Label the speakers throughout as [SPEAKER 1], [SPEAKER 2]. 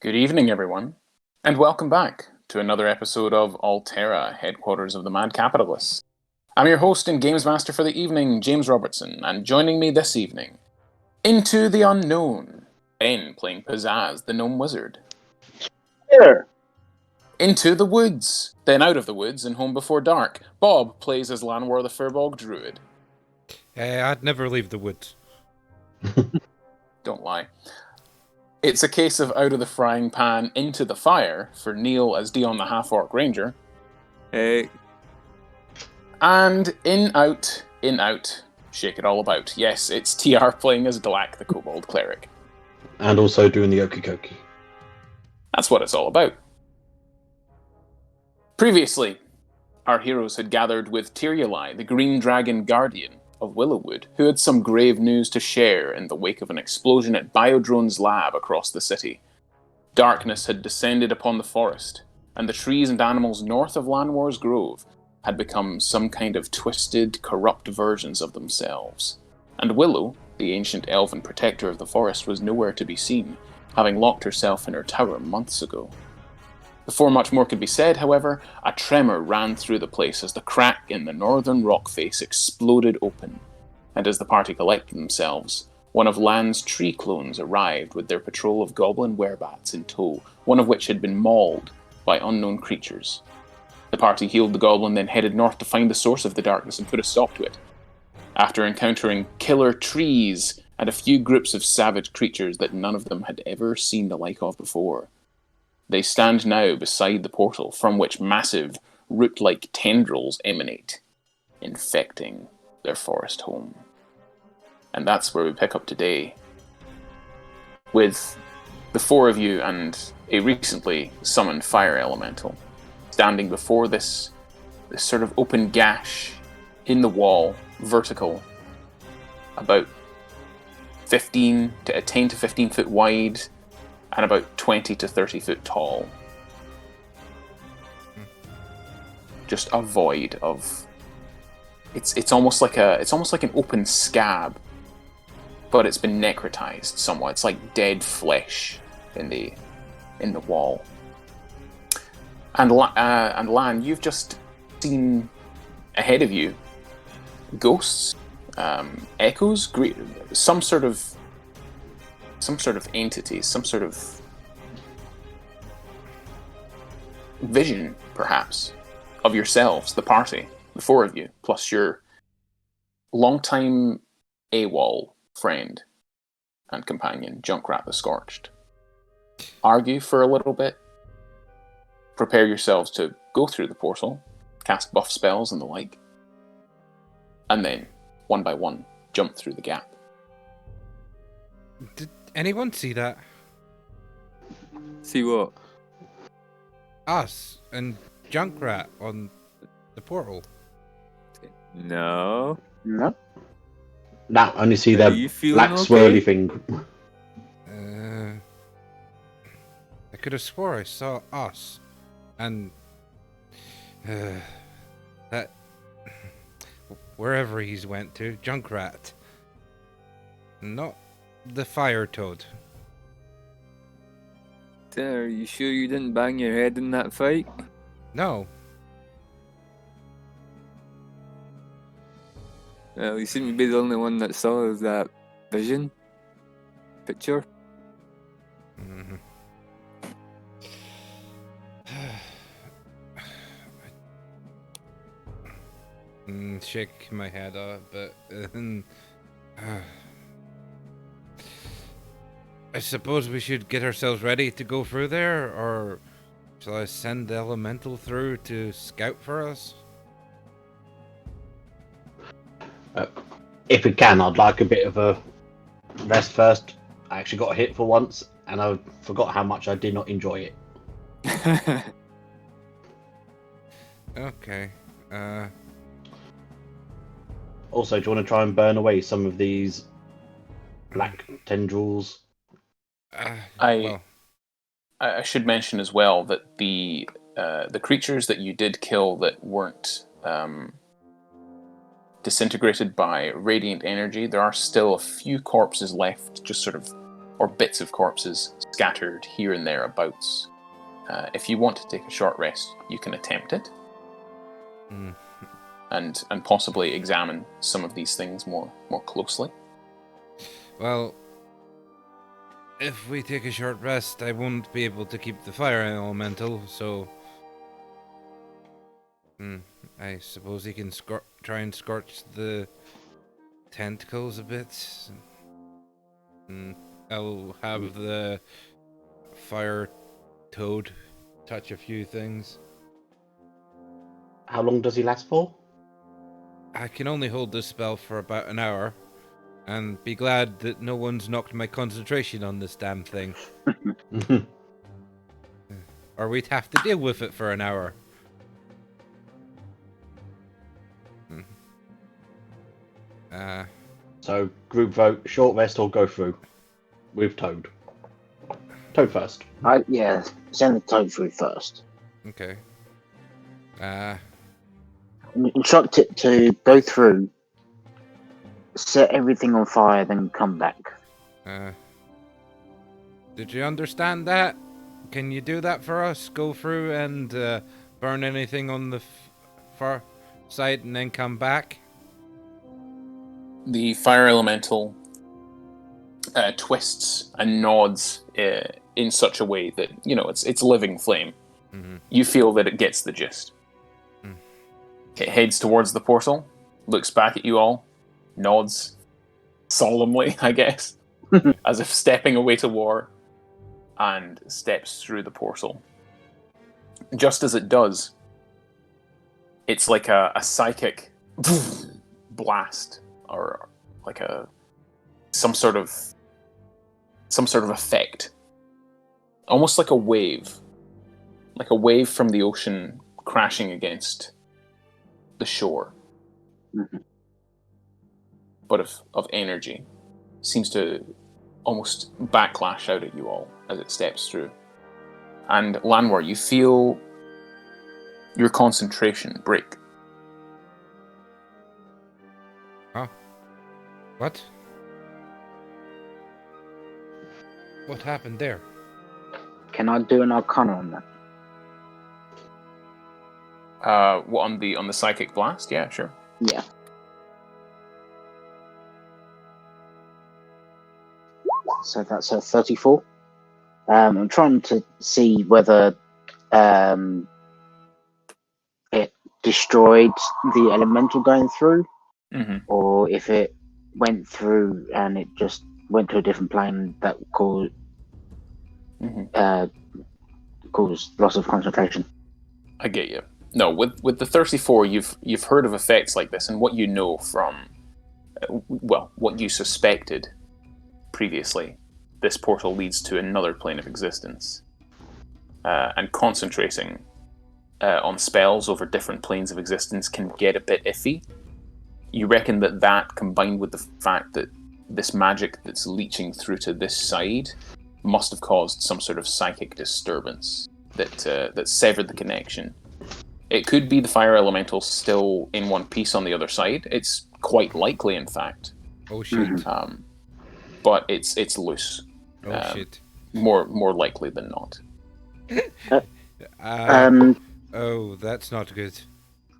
[SPEAKER 1] Good evening, everyone, and welcome back to another episode of Alterra, headquarters of the Mad Capitalists. I'm your host and games master for the evening, James Robertson, and joining me this evening, Into the Unknown, Ben playing Pizzazz, the Gnome Wizard.
[SPEAKER 2] Here.
[SPEAKER 1] Into the Woods, then Out of the Woods and Home Before Dark, Bob plays as Lanwor the Furbog Druid.
[SPEAKER 3] I'd never leave the woods.
[SPEAKER 1] Don't lie. It's a case of out of the frying pan into the fire for Neil as Dion the Half-Orc Ranger.
[SPEAKER 4] Hey.
[SPEAKER 1] And in, out, shake it all about. Yes, it's TR playing as Dlac the Kobold Cleric.
[SPEAKER 2] And also doing the Okie Kokie.
[SPEAKER 1] That's what it's all about. Previously, our heroes had gathered with Tearulei, the Green Dragon Guardian of Willowwood, who had some grave news to share in the wake of an explosion at Biodrone's lab across the city. Darkness had descended upon the forest, and the trees and animals north of Lanwor's Grove had become some kind of twisted, corrupt versions of themselves. And Wyllow, the ancient elven protector of the forest, was nowhere to be seen, having locked herself in her tower months ago. Before much more could be said, however, a tremor ran through the place as the crack in the northern rock face exploded open, and as the party collected themselves, one of Lan's tree clones arrived with their patrol of goblin werebats in tow, one of which had been mauled by unknown creatures. The party healed the goblin, then headed north to find the source of the darkness and put a stop to it. After encountering killer trees and a few groups of savage creatures that none of them had ever seen the like of before, they stand now beside the portal from which massive, root-like tendrils emanate, infecting their forest home. And that's where we pick up today, with the four of you and a recently summoned fire elemental standing before this sort of open gash in the wall, vertical, about 10 to 15 foot wide, and about 20 to 30 foot tall. Just a void of... It's almost like an open scab, but it's been necrotized somewhat. It's like dead flesh in the wall. And Lan, you've just seen ahead of you ghosts, echoes, some sort of entity, some sort of vision, perhaps, of yourselves, the party, the four of you, plus your longtime AWOL friend and companion, Junkrat the Scorched. Argue for a little bit, prepare yourselves to go through the portal, cast buff spells and the like, and then, one by one, jump through the gap.
[SPEAKER 3] Did anyone see that?
[SPEAKER 4] See what?
[SPEAKER 3] Us and Junkrat on the portal.
[SPEAKER 4] No.
[SPEAKER 2] No. Nah, only see
[SPEAKER 4] Are
[SPEAKER 2] that
[SPEAKER 4] you feeling
[SPEAKER 2] black
[SPEAKER 4] okay?
[SPEAKER 2] swirly thing.
[SPEAKER 3] I could have swore I saw us and that wherever he's went to, Junkrat. Not the fire toad.
[SPEAKER 4] Are you sure you didn't bang your head in that fight?
[SPEAKER 3] No.
[SPEAKER 4] Well, you seem to be the only one that saw that vision picture.
[SPEAKER 3] Mhm. Shake my head off, but I suppose we should get ourselves ready to go through there, or shall I send the elemental through to scout for us?
[SPEAKER 2] If we can, I'd like a bit of a rest first. I actually got hit for once, and I forgot how much I did not enjoy it.
[SPEAKER 3] Okay.
[SPEAKER 2] Also, do you want to try and burn away some of these black tendrils?
[SPEAKER 1] I should mention as well that the creatures that you did kill that weren't disintegrated by radiant energy, there are still a few corpses left, just sort of or bits of corpses scattered here and thereabouts. If you want to take a short rest, you can attempt it. And possibly examine some of these things more closely.
[SPEAKER 3] Well, if we take a short rest, I won't be able to keep the fire elemental, so... I suppose he can try and scorch the tentacles a bit. I'll have the fire toad touch a few things.
[SPEAKER 2] How long does he last for?
[SPEAKER 3] I can only hold this spell for about an hour, and be glad that no one's knocked my concentration on this damn thing. Or we'd have to deal with it for an hour.
[SPEAKER 2] So, group vote, short rest or go through? With Toad. Toad first.
[SPEAKER 5] Yeah, send the Toad through first.
[SPEAKER 3] Okay.
[SPEAKER 5] Instruct it to go through, set everything on fire, then come back.
[SPEAKER 3] Did you understand that? Can you do that for us? Go through and burn anything on the far side and then come back?
[SPEAKER 1] The fire elemental twists and nods in such a way that, it's living flame. You feel that it gets the gist. It heads towards the portal, looks back at you all, nods solemnly, I guess, as if stepping away to war, and steps through the portal. Just as it does, it's like a psychic blast, or like some sort of effect, almost like a wave from the ocean crashing against the shore, but of energy, seems to almost backlash out at you all as it steps through. And Lanwor, you feel your concentration break.
[SPEAKER 3] Huh? What? What happened there?
[SPEAKER 5] Can I do an Arcana on that?
[SPEAKER 1] What, on the psychic blast? Yeah, sure.
[SPEAKER 5] Yeah. So that's a 34. I'm trying to see whether it destroyed the elemental going through, or if it went through and it just went to a different plane that caused loss of concentration.
[SPEAKER 1] I get you. No, with the 34, you've heard of effects like this, and what you know from, what you suspected previously, this portal leads to another plane of existence. And concentrating on spells over different planes of existence can get a bit iffy. You reckon that combined with the fact that this magic that's leaching through to this side must have caused some sort of psychic disturbance that severed the connection. It could be the fire elemental still in one piece on the other side. It's quite likely, in fact.
[SPEAKER 3] Oh shit.
[SPEAKER 1] But it's loose.
[SPEAKER 3] Oh shit.
[SPEAKER 1] More likely than not.
[SPEAKER 3] Oh, that's not good.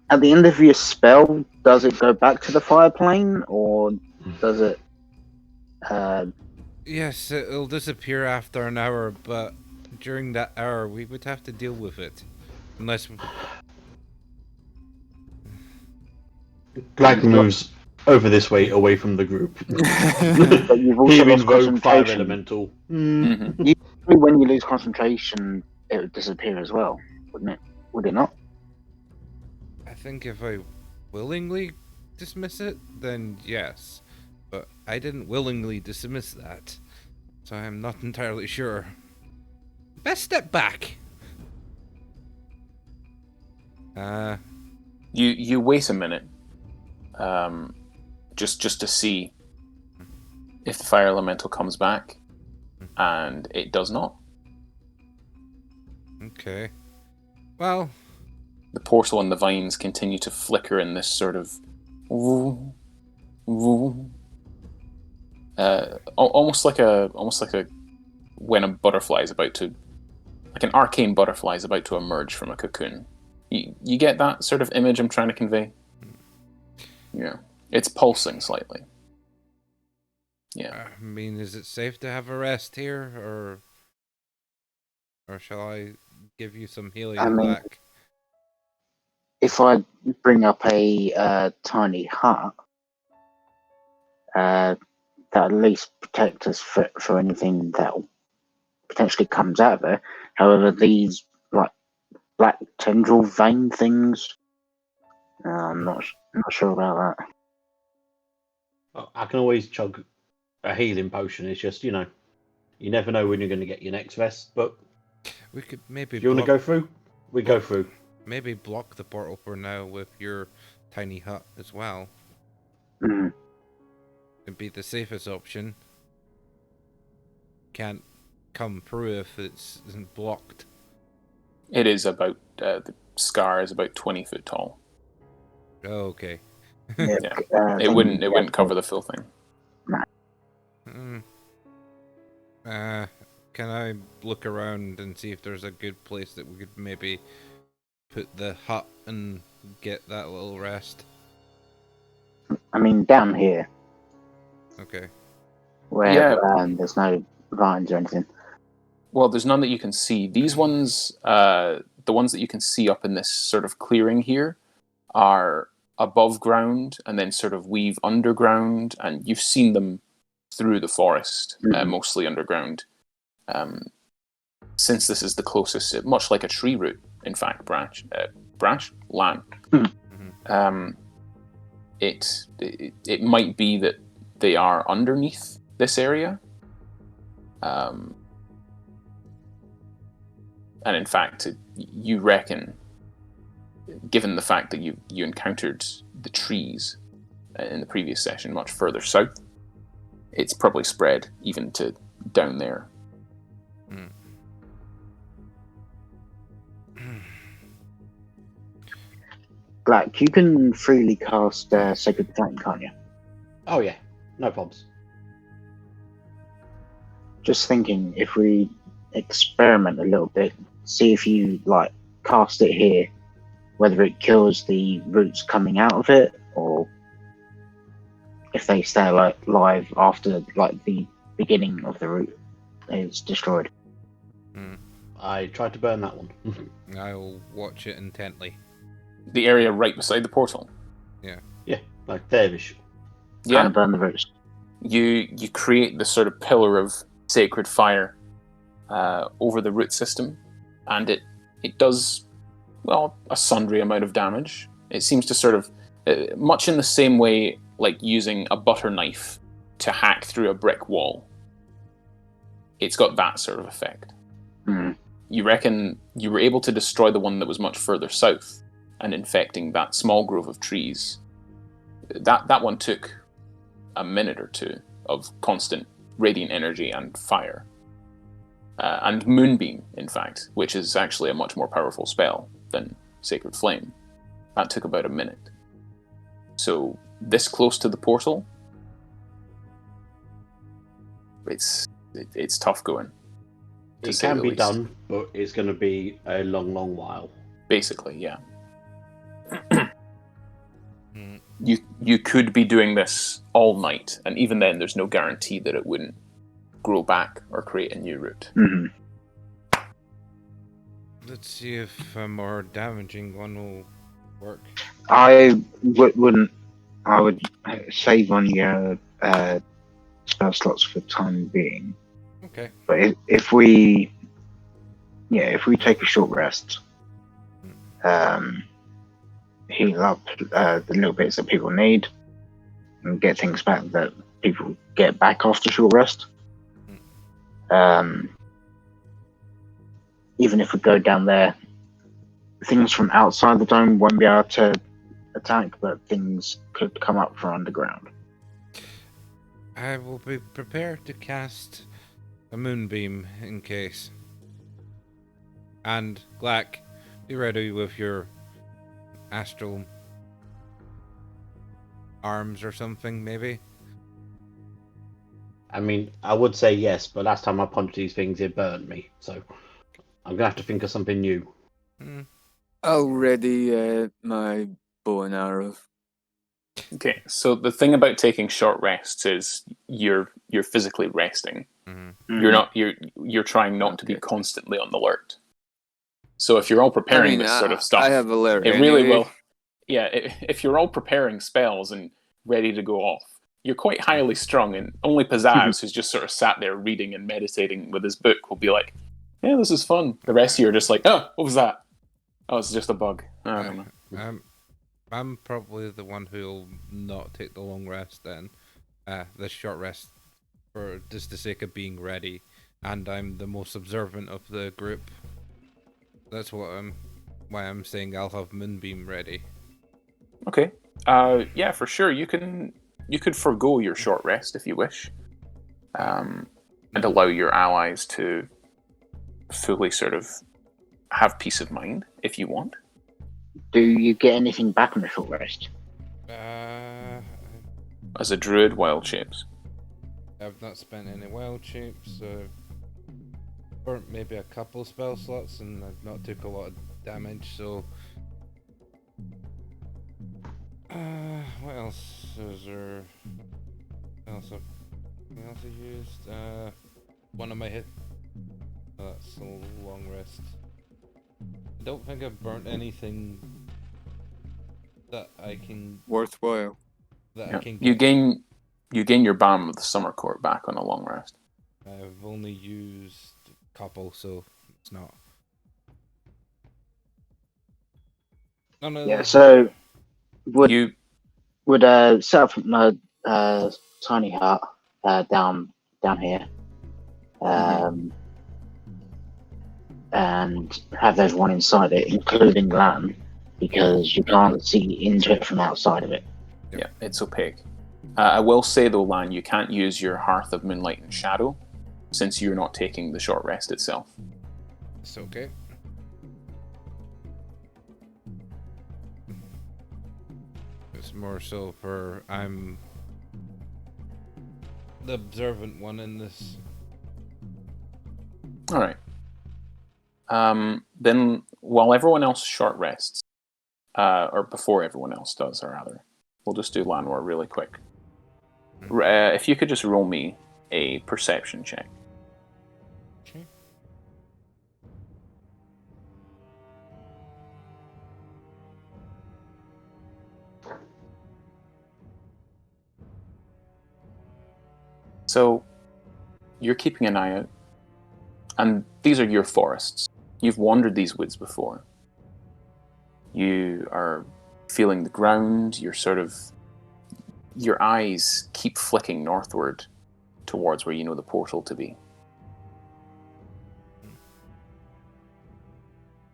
[SPEAKER 5] At the end of your spell, does it go back to the fire plane, or does it?
[SPEAKER 3] Yes, it'll disappear after an hour, but during that hour, we would have to deal with it, unless.
[SPEAKER 2] Glag moves over this way, away from the group.
[SPEAKER 5] But you've also
[SPEAKER 2] Here
[SPEAKER 5] lost
[SPEAKER 2] invoke fire
[SPEAKER 5] concentration.
[SPEAKER 2] elemental.
[SPEAKER 5] Usually when you lose concentration, it would disappear as well, wouldn't it? Would it not?
[SPEAKER 3] I think if I willingly dismiss it, then yes. But I didn't willingly dismiss that, so I'm not entirely sure. Best step back.
[SPEAKER 1] You wait a minute, just to see if the fire elemental comes back, and it does not.
[SPEAKER 3] Okay. Well,
[SPEAKER 1] the portal and the vines continue to flicker in this sort of woo, woo, almost like a when a butterfly is about to, like an arcane butterfly is about to emerge from a cocoon. You get that sort of image I'm trying to convey? Yeah. It's pulsing slightly. Yeah.
[SPEAKER 3] I mean, is it safe to have a rest here, or shall I give you some healing,
[SPEAKER 5] I mean,
[SPEAKER 3] Black?
[SPEAKER 5] if I bring up a tiny hut, that at least protect us for anything that potentially comes out of there. However, these like black tendril vein things, I'm not sure about that.
[SPEAKER 2] I can always chug a healing potion. It's just, you never know when you're going to get your next vest. But
[SPEAKER 3] We could maybe
[SPEAKER 2] if you want to go through, we go through.
[SPEAKER 3] Maybe block the portal for now with your tiny hut as well.
[SPEAKER 5] Mm.
[SPEAKER 3] It'd be the safest option. Can't come through if it's blocked.
[SPEAKER 1] It is about, the scar is about 20 foot tall.
[SPEAKER 3] Oh, okay.
[SPEAKER 5] Yeah,
[SPEAKER 1] It wouldn't cover the full thing.
[SPEAKER 3] Can I look around and see if there's a good place that we could maybe put the hut and get that little rest?
[SPEAKER 5] I mean, down here,
[SPEAKER 3] Okay.
[SPEAKER 5] where there's no vines or anything.
[SPEAKER 1] Well, there's none that you can see. These ones, the ones that you can see up in this sort of clearing here, are above ground and then sort of weave underground, and you've seen them through the forest, mostly underground. Since this is the closest, much like a tree root, in fact, Lan. It might be that they are underneath this area. And in fact, you reckon, given the fact that you encountered the trees in the previous session much further south, it's probably spread even to down there.
[SPEAKER 5] Black, you can freely cast Sacred Flame, can't you?
[SPEAKER 2] Oh yeah, no problems.
[SPEAKER 5] Just thinking, if we experiment a little bit, see if you cast it here, whether it kills the roots coming out of it, or if they stay alive after the beginning of the root is destroyed.
[SPEAKER 2] I tried to burn that one.
[SPEAKER 3] I'll watch it intently.
[SPEAKER 1] The area right beside the portal.
[SPEAKER 3] Yeah.
[SPEAKER 2] Yeah, like there-ish.
[SPEAKER 5] Kind of burn the roots.
[SPEAKER 1] You create this sort of pillar of sacred fire over the root system, and it does, well, a sundry amount of damage. It seems to sort of, much in the same way like using a butter knife to hack through a brick wall. It's got that sort of effect. You reckon you were able to destroy the one that was much further south and infecting that small grove of trees. That one took a minute or two of constant radiant energy and fire. And Moonbeam, in fact, which is actually a much more powerful spell than Sacred Flame. That took about a minute. So, this close to the portal, it's tough going.
[SPEAKER 2] It can be done, but it's going to be a long, long while.
[SPEAKER 1] Basically, yeah. You could be doing this all night, and even then there's no guarantee that it wouldn't grow back or create a new root.
[SPEAKER 3] Let's see if a more damaging one will work.
[SPEAKER 5] I wouldn't. I would save on your spell slots for time being.
[SPEAKER 3] Okay.
[SPEAKER 5] But if we take a short rest, heal up the little bits that people need, and get things back that people get back after short rest. Even if we go down there, things from outside the dome won't be able to attack, but things could come up from underground.
[SPEAKER 3] I will be prepared to cast a moonbeam in case. And Glack, be ready with your astral arms or something, maybe.
[SPEAKER 2] I mean, I would say yes, but last time I punched these things, it burned me. So I'm gonna have to think of something new.
[SPEAKER 4] I'll ready my bow and arrow.
[SPEAKER 1] Okay, so the thing about taking short rests is you're physically resting. You're trying not to be
[SPEAKER 4] Okay.
[SPEAKER 1] constantly on the alert. So if you're all preparing this sort of stuff,
[SPEAKER 4] I have alert.
[SPEAKER 1] it really
[SPEAKER 4] anyway.
[SPEAKER 1] will. Yeah, if you're all preparing spells and ready to go off, you're quite highly strung, and only Pizzazz, who's just sort of sat there reading and meditating with his book, will be like, "Yeah, this is fun." The rest of you are just like, "Oh, what was that? Oh, it's just a bug." I don't know.
[SPEAKER 3] I'm probably the one who'll not take the long rest then. The short rest for just the sake of being ready, and I'm the most observant of the group. That's why I'm saying I'll have Moonbeam ready.
[SPEAKER 1] Okay. Yeah, for sure. You could forgo your short rest if you wish, and allow your allies to fully sort of have peace of mind if you want.
[SPEAKER 5] Do you get anything back on the short rest?
[SPEAKER 1] As a druid, wild shapes.
[SPEAKER 3] I've not spent any wild shapes, burnt maybe a couple spell slots, and I've not took a lot of damage, so... what else is there? What else I used? One of my hit... Oh, that's a long rest. I don't think I've burnt anything that I can...
[SPEAKER 4] Worthwhile.
[SPEAKER 3] I can
[SPEAKER 1] You
[SPEAKER 3] get.
[SPEAKER 1] you gain your balm of the summer court back on a long rest.
[SPEAKER 3] I've only used a couple, so it's not. None of
[SPEAKER 5] Yeah.
[SPEAKER 3] them.
[SPEAKER 5] So would set up my tiny hut down here, and have everyone inside it, including Lan, because you can't see into it from outside of it.
[SPEAKER 1] Yeah, it's opaque. I will say though, Lan, you can't use your Hearth of Moonlight and Shadow, since you're not taking the short rest itself.
[SPEAKER 3] It's okay. It's more so for I'm the observant one in this.
[SPEAKER 1] All right. Then, while everyone else short rests, or before everyone else does, or rather, we'll just do Lanwor really quick. If you could just roll me a perception check.
[SPEAKER 3] Okay.
[SPEAKER 1] So, you're keeping an eye out, and these are your forests. You've wandered these woods before. You are feeling the ground, your eyes keep flicking northward towards where you know the portal to be.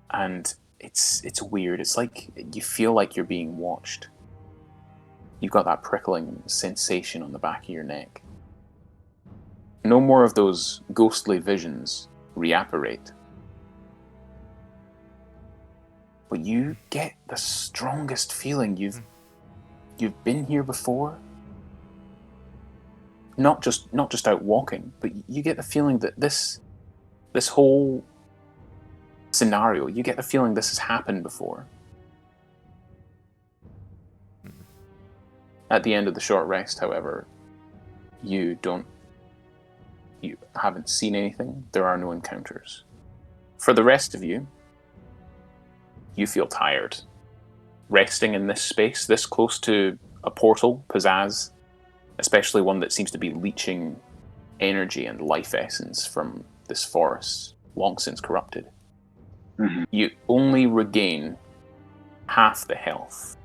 [SPEAKER 1] And it's weird. It's like you feel like you're being watched. You've got that prickling sensation on the back of your neck. No more of those ghostly visions reapparate. But you get the strongest feeling you've been here before. Not just out walking, but you get the feeling that this whole scenario, you get the feeling this has happened before. At the end of the short rest, however, you haven't seen anything. There are no encounters. For the rest of you, you feel tired. Resting in this space, this close to a portal, pizzazz, especially one that seems to be leeching energy and life essence from this forest, long since corrupted. You only regain half the health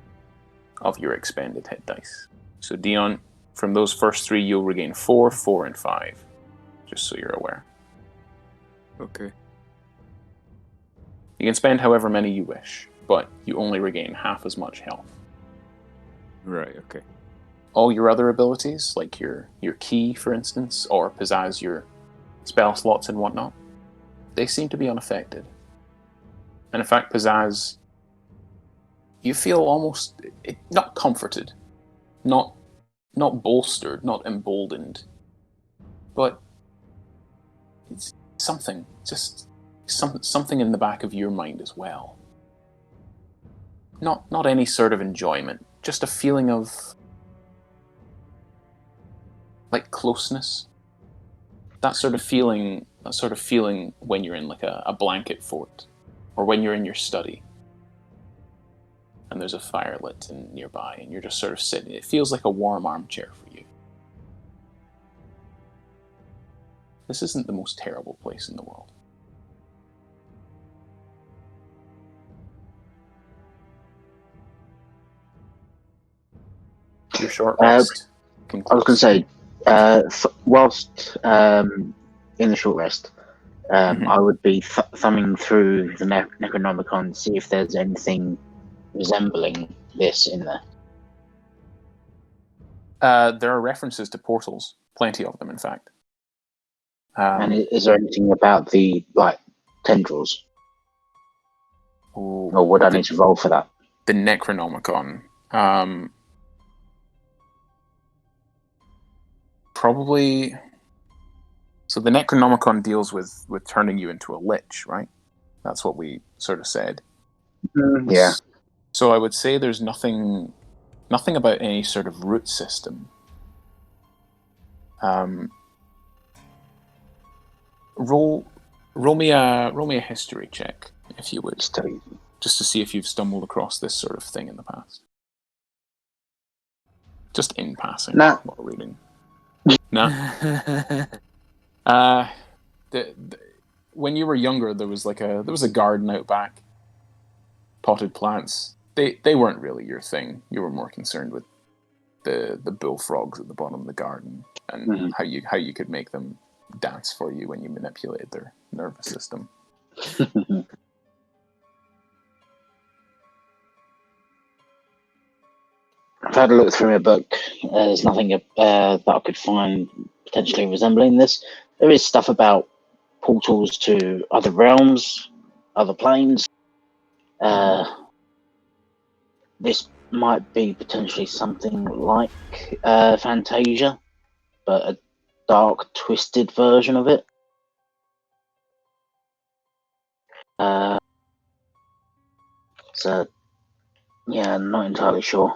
[SPEAKER 1] of your expended hit dice. So Dion, from those first three, you'll regain 4, 4, and 5. Just so you're aware.
[SPEAKER 4] Okay.
[SPEAKER 1] You can spend however many you wish, but you only regain half as much health.
[SPEAKER 4] Right, okay.
[SPEAKER 1] All your other abilities, like your key, for instance, or pizzazz your spell slots and whatnot, they seem to be unaffected. And in fact, pizzazz, you feel almost not comforted, not bolstered, not emboldened, but it's something, just something in the back of your mind as well. Not any sort of enjoyment, just a feeling of like closeness. That sort of feeling when you're in like a blanket fort, or when you're in your study and there's a fire lit nearby and you're just sort of sitting. It feels like a warm armchair for you. This isn't the most terrible place in the world. Your short rest concludes.
[SPEAKER 5] I was going to say, whilst in the short rest, I would be thumbing through the Necronomicon to see if there's anything resembling this in there.
[SPEAKER 1] There are references to portals, plenty of them, in fact.
[SPEAKER 5] And is there anything about the tendrils, or would I need to roll for that?
[SPEAKER 1] The Necronomicon. Probably. So the Necronomicon deals with turning you into a lich, right? That's what we sort of said.
[SPEAKER 5] Yeah.
[SPEAKER 1] So I would say there's nothing about any sort of root system. Roll me a history check, if you would, just to see if you've stumbled across this sort of thing in the past. Just in passing,
[SPEAKER 5] Nah.
[SPEAKER 1] while reading. No. When you were younger, there was a garden out back. Potted plants. They weren't really your thing. You were more concerned with the bullfrogs at the bottom of the garden and how you could make them dance for you when you manipulated their nervous system.
[SPEAKER 5] I've had a look through my book. There's nothing that I could find potentially resembling this. There is stuff about portals to other realms, other planes. This might be potentially something like Fantasia, but a dark, twisted version of it. So, yeah, not entirely sure.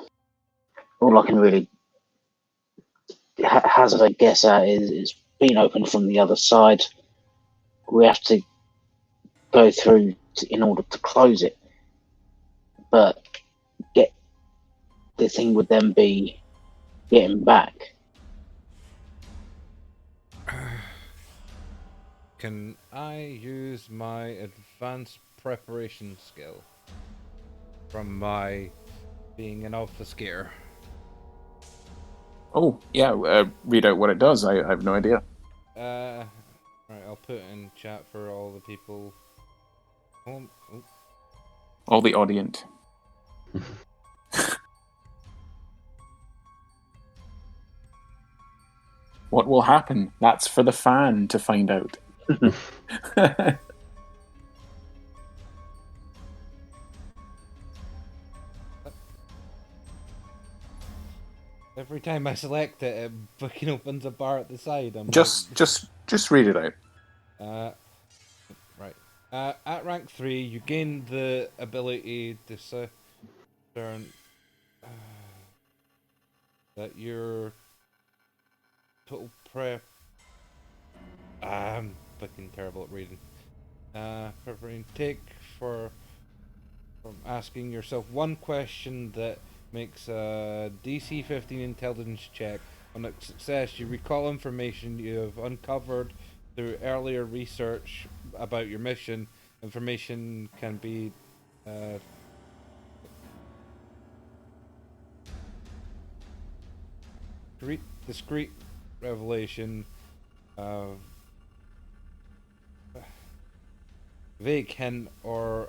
[SPEAKER 5] All I can really hazard a guess at is it's been opened from the other side. We have to go through in order to close it. But the thing would then be getting back.
[SPEAKER 3] Can I use my advanced preparation skill from my being an obfuscator?
[SPEAKER 1] Oh, yeah, read out what it does. I have no idea.
[SPEAKER 3] Right, I'll put it in chat for all the people.
[SPEAKER 1] All the audience. What will happen? That's for the fan to find out.
[SPEAKER 3] Every time I select it, it fucking opens a bar at the side.
[SPEAKER 1] Just read it out.
[SPEAKER 3] Right. At rank 3, you gain the ability to discern that your total prep. I'm fucking terrible at reading. Preparing take from asking yourself one question that makes a DC 15 intelligence check. On a success, you recall information you have uncovered through earlier research about your mission. Information can be discrete revelation, vague hint, or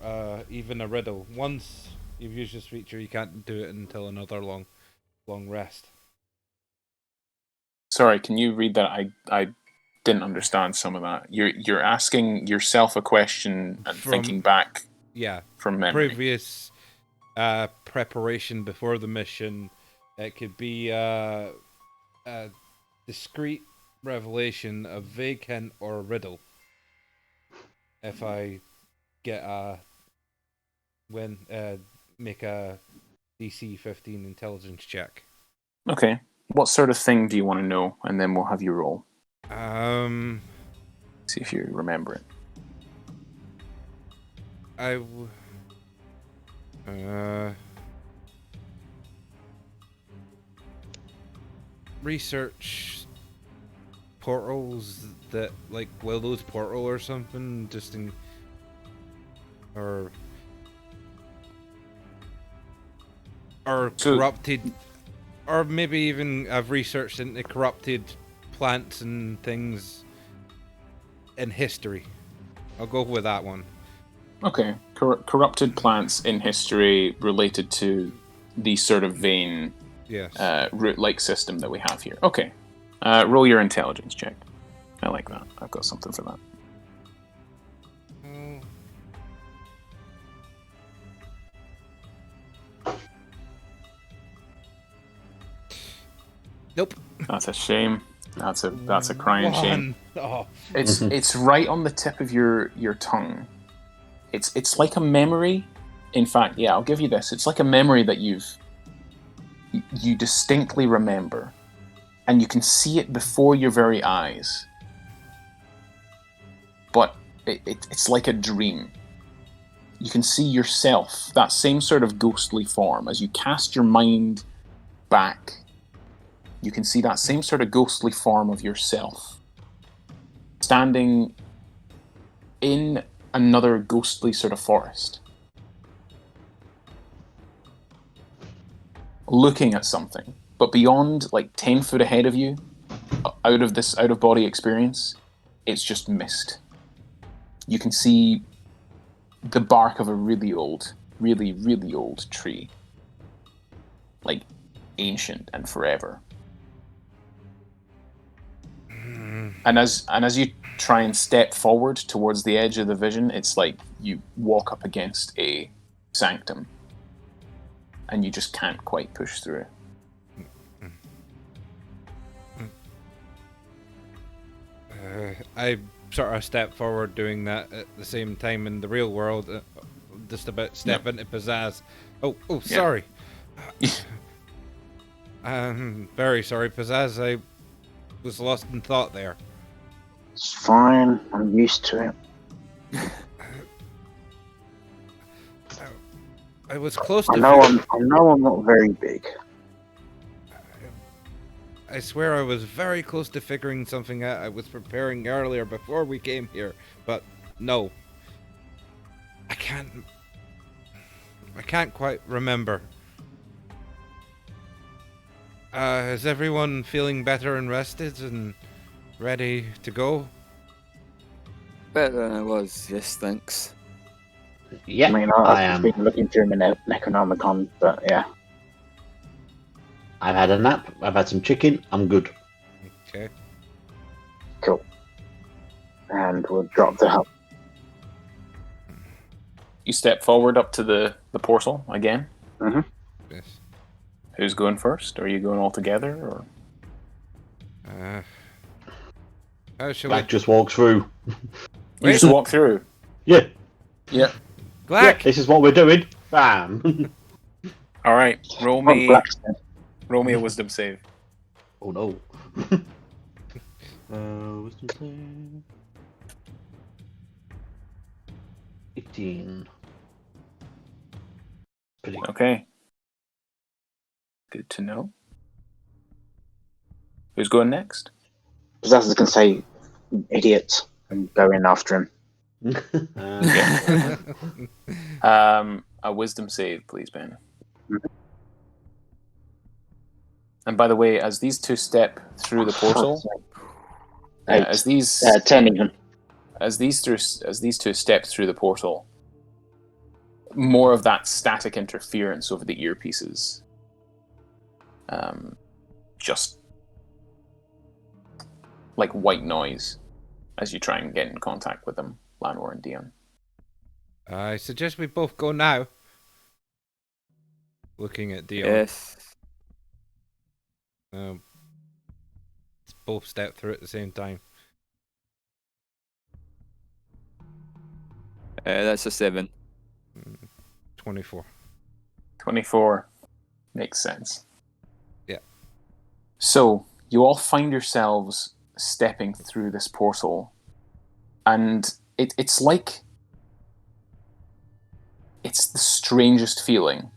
[SPEAKER 3] even a riddle. Once you've used this feature, you can't do it until another long rest.
[SPEAKER 1] Sorry, can you read that? I didn't understand some of that. You're asking yourself a question and thinking back.
[SPEAKER 3] Yeah,
[SPEAKER 1] from memory.
[SPEAKER 3] Previous preparation before the mission. It could be a discrete revelation, a vague hint, or a riddle. If I get make a DC 15 intelligence check.
[SPEAKER 1] Okay. What sort of thing do you want to know? And then we'll have you roll. See if you remember it.
[SPEAKER 3] Research portals that, like Wyllow's portal or something, just in, or corrupted, or maybe even I've researched into corrupted plants and things in history. I'll go with that one.
[SPEAKER 1] Okay. Corrupted plants in history related to the sort of vein
[SPEAKER 3] Yes.
[SPEAKER 1] root-like system that we have here. Okay. Roll your intelligence check. I like that. I've got something for that.
[SPEAKER 3] Nope.
[SPEAKER 1] That's a shame. That's a crying shame.
[SPEAKER 3] Oh.
[SPEAKER 1] It's right on the tip of your tongue. It's like a memory. In fact, yeah, I'll give you this. It's like a memory that you distinctly remember, and you can see it before your very eyes. But it's like a dream. You can see yourself, that same sort of ghostly form, as you cast your mind back. You can see that same sort of ghostly form of yourself standing in another ghostly sort of forest, looking at something, but beyond, like 10 foot ahead of you, out of this out-of-body experience, it's just mist. You can see the bark of a really old tree, like ancient and forever. And as you try and step forward towards the edge of the vision, it's like you walk up against a sanctum, and you just can't quite push through.
[SPEAKER 3] I sort of step forward doing that at the same time in the real world, just about step into pizzazz. Oh, sorry. Very sorry, pizzazz. I was lost in thought there.
[SPEAKER 5] It's fine. I'm used to it.
[SPEAKER 3] I was close to.
[SPEAKER 5] I know I'm not very big.
[SPEAKER 3] I swear I was very close to figuring something out. I was preparing earlier before we came here, but no. I can't quite remember. Is everyone feeling better and rested and ready to go?
[SPEAKER 4] Better than I was, yes, thanks.
[SPEAKER 2] Yeah,
[SPEAKER 5] I mean,
[SPEAKER 2] I
[SPEAKER 5] I've
[SPEAKER 2] am.
[SPEAKER 5] been looking through my Necronomicon, but yeah.
[SPEAKER 2] I've had a nap. I've had some chicken. I'm good.
[SPEAKER 3] Okay.
[SPEAKER 5] Cool. And we'll drop the hub.
[SPEAKER 1] You step forward up to the portal again.
[SPEAKER 5] Mm-hmm.
[SPEAKER 3] Yes.
[SPEAKER 1] Who's going first? Are you going all together, or?
[SPEAKER 3] How shall
[SPEAKER 2] Black just walks through.
[SPEAKER 1] You just walk through.
[SPEAKER 2] Yeah.
[SPEAKER 1] Yeah.
[SPEAKER 3] Black!
[SPEAKER 2] This is what we're doing. Bam.
[SPEAKER 1] All right. Roll
[SPEAKER 5] Oh,
[SPEAKER 1] me
[SPEAKER 5] Blacksmith.
[SPEAKER 1] a wisdom save.
[SPEAKER 2] Oh no. Wisdom save. 18. Pretty good.
[SPEAKER 1] Okay. Good to know. Who's going next?
[SPEAKER 5] Pizzazz is going to say, idiot, and go in after him.
[SPEAKER 1] A wisdom save, please, Ben.
[SPEAKER 5] Mhm.
[SPEAKER 1] And by the way, as these two step through the portal,
[SPEAKER 5] Eight.
[SPEAKER 1] as these
[SPEAKER 5] 10 even.
[SPEAKER 1] as these two step through the portal, more of that static interference over the earpieces, just like white noise as you try and get in contact with them, Lanwor and Dion.
[SPEAKER 3] I suggest we both go now. Looking at Dion.
[SPEAKER 4] Yes.
[SPEAKER 3] It's both step through at the same time.
[SPEAKER 4] That's a 7.
[SPEAKER 3] 24.
[SPEAKER 1] 24. Makes sense.
[SPEAKER 3] Yeah.
[SPEAKER 1] So, you all find yourselves stepping through this portal, and it's like... It's the strangest feeling.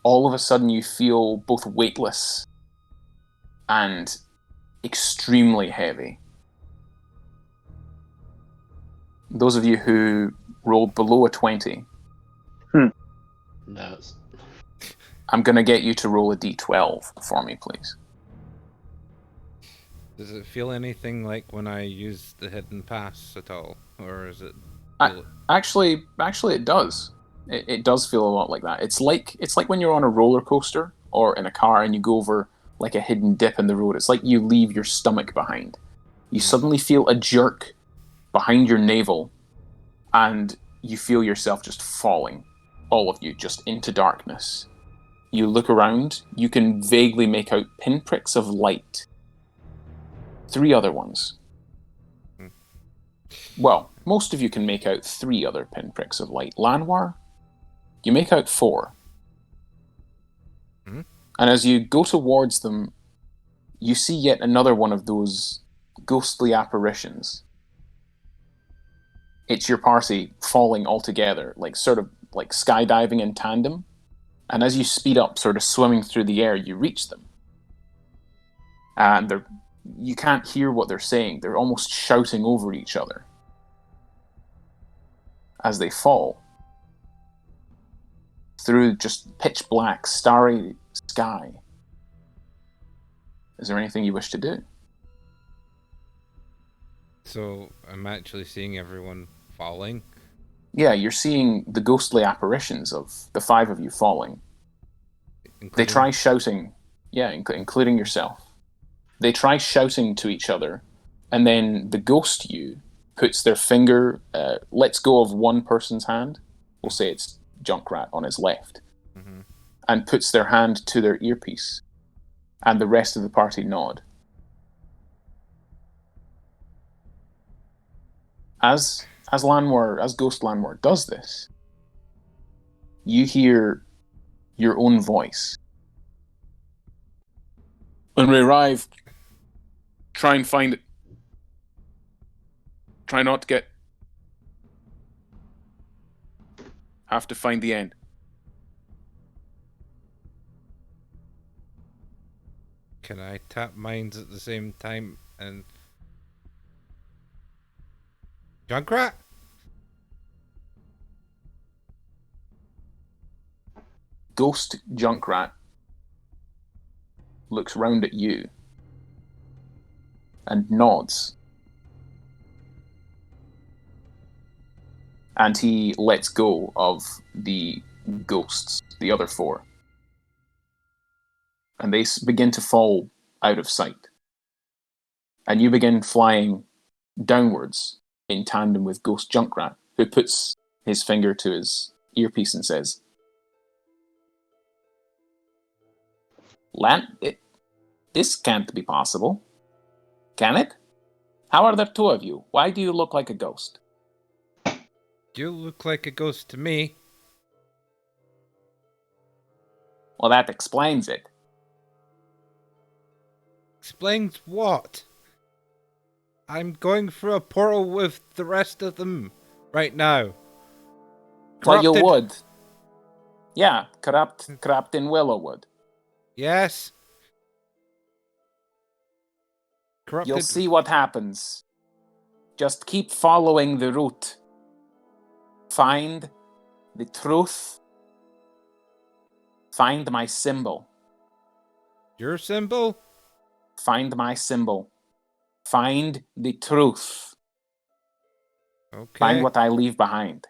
[SPEAKER 1] All of a sudden you feel both weightless and extremely heavy. Those of you who rolled below a 20,
[SPEAKER 2] No,
[SPEAKER 1] I'm going to get you to roll a d12 for me, please.
[SPEAKER 3] Does it feel anything like when I use the hidden pass at all? Or is it...
[SPEAKER 1] Actually, it does. It does feel a lot like that. It's like when you're on a roller coaster or in a car and you go over like a hidden dip in the road. It's like you leave your stomach behind. You suddenly feel a jerk behind your navel, and you feel yourself just falling, all of you, just into darkness. You look around, you can vaguely make out pinpricks of light. 3 other ones. Well, most of you can make out 3 other pinpricks of light. Lanwor, you make out 4.
[SPEAKER 3] Hmm?
[SPEAKER 1] And as you go towards them, you see yet another one of those ghostly apparitions. It's your party falling all together, like sort of like skydiving in tandem. And as you speed up, sort of swimming through the air, you reach them. And you can't hear what they're saying. They're almost shouting over each other as they fall through just pitch black, starry sky. Is there anything you wish to do?
[SPEAKER 3] So I'm actually seeing everyone falling.
[SPEAKER 1] Yeah, you're seeing the ghostly apparitions of the 5 of you falling. They
[SPEAKER 3] Including...
[SPEAKER 1] try shouting, yeah, including yourself. They try shouting to each other, and then the ghost you puts their finger, lets go of one person's hand, we'll say it's Junkrat on his left, and puts their hand to their earpiece, and the rest of the party nod. As Ghost Lanwor does this, you hear your own voice. When we arrive, try and find it. Try not to get... Have to find the end.
[SPEAKER 3] Can I tap minds at the same time and... Junkrat?
[SPEAKER 1] Ghost Junkrat looks round at you and nods. And he lets go of the ghosts, the other 4. And they begin to fall out of sight. And you begin flying downwards in tandem with Ghost Junkrat, who puts his finger to his earpiece and says, this can't be possible. Can it? How are there 2 of you? Why do you look like a ghost?
[SPEAKER 3] You look like a ghost to me.
[SPEAKER 1] Well, that explains it.
[SPEAKER 3] Explains what? I'm going through a portal with the rest of them right now.
[SPEAKER 1] Well, you
[SPEAKER 3] Corrupted.
[SPEAKER 1] would. Yeah, corrupt in Wyllow would.
[SPEAKER 3] Yes. Corrupted.
[SPEAKER 1] You'll see what happens. Just keep following the route. Find the truth. Find my symbol.
[SPEAKER 3] Your symbol?
[SPEAKER 1] Find my symbol. Find the truth.
[SPEAKER 3] Okay.
[SPEAKER 1] Find what I leave behind.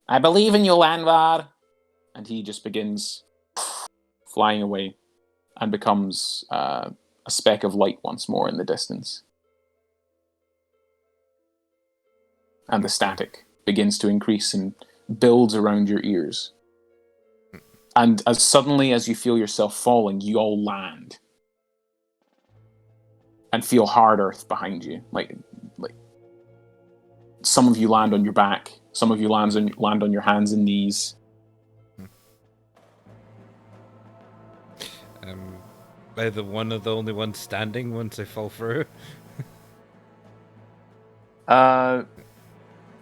[SPEAKER 1] I believe in you, Lanwor. And he just begins flying away and becomes a speck of light once more in the distance. And the static begins to increase and builds around your ears. And as suddenly as you feel yourself falling, you all land. and feel hard earth behind you. Like some of you land on your back, some of you land on your hands and knees.
[SPEAKER 3] By the one of the only ones standing once I fall through.
[SPEAKER 1] No,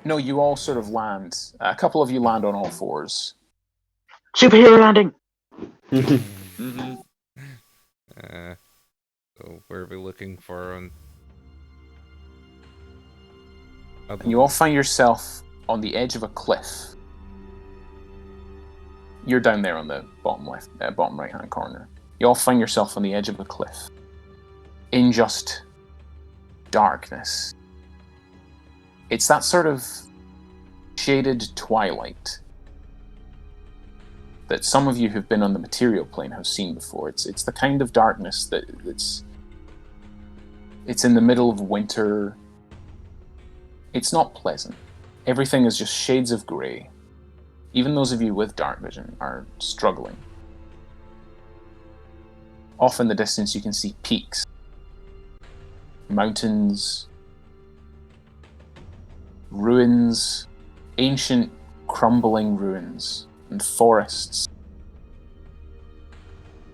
[SPEAKER 1] you all sort of land. A couple of you land on all fours.
[SPEAKER 5] Superhero landing!
[SPEAKER 4] Mm-hmm.
[SPEAKER 3] So where are we looking for?
[SPEAKER 1] And you all find yourself on the edge of a cliff. You're down there on the bottom right-hand corner. You all find yourself on the edge of a cliff. In just darkness. It's that sort of shaded twilight that some of you who've been on the material plane have seen before. It's the kind of darkness that it's in the middle of winter. It's not pleasant. Everything is just shades of grey. Even those of you with dark vision are struggling. Off in the distance you can see peaks, mountains, ruins, ancient crumbling ruins, and forests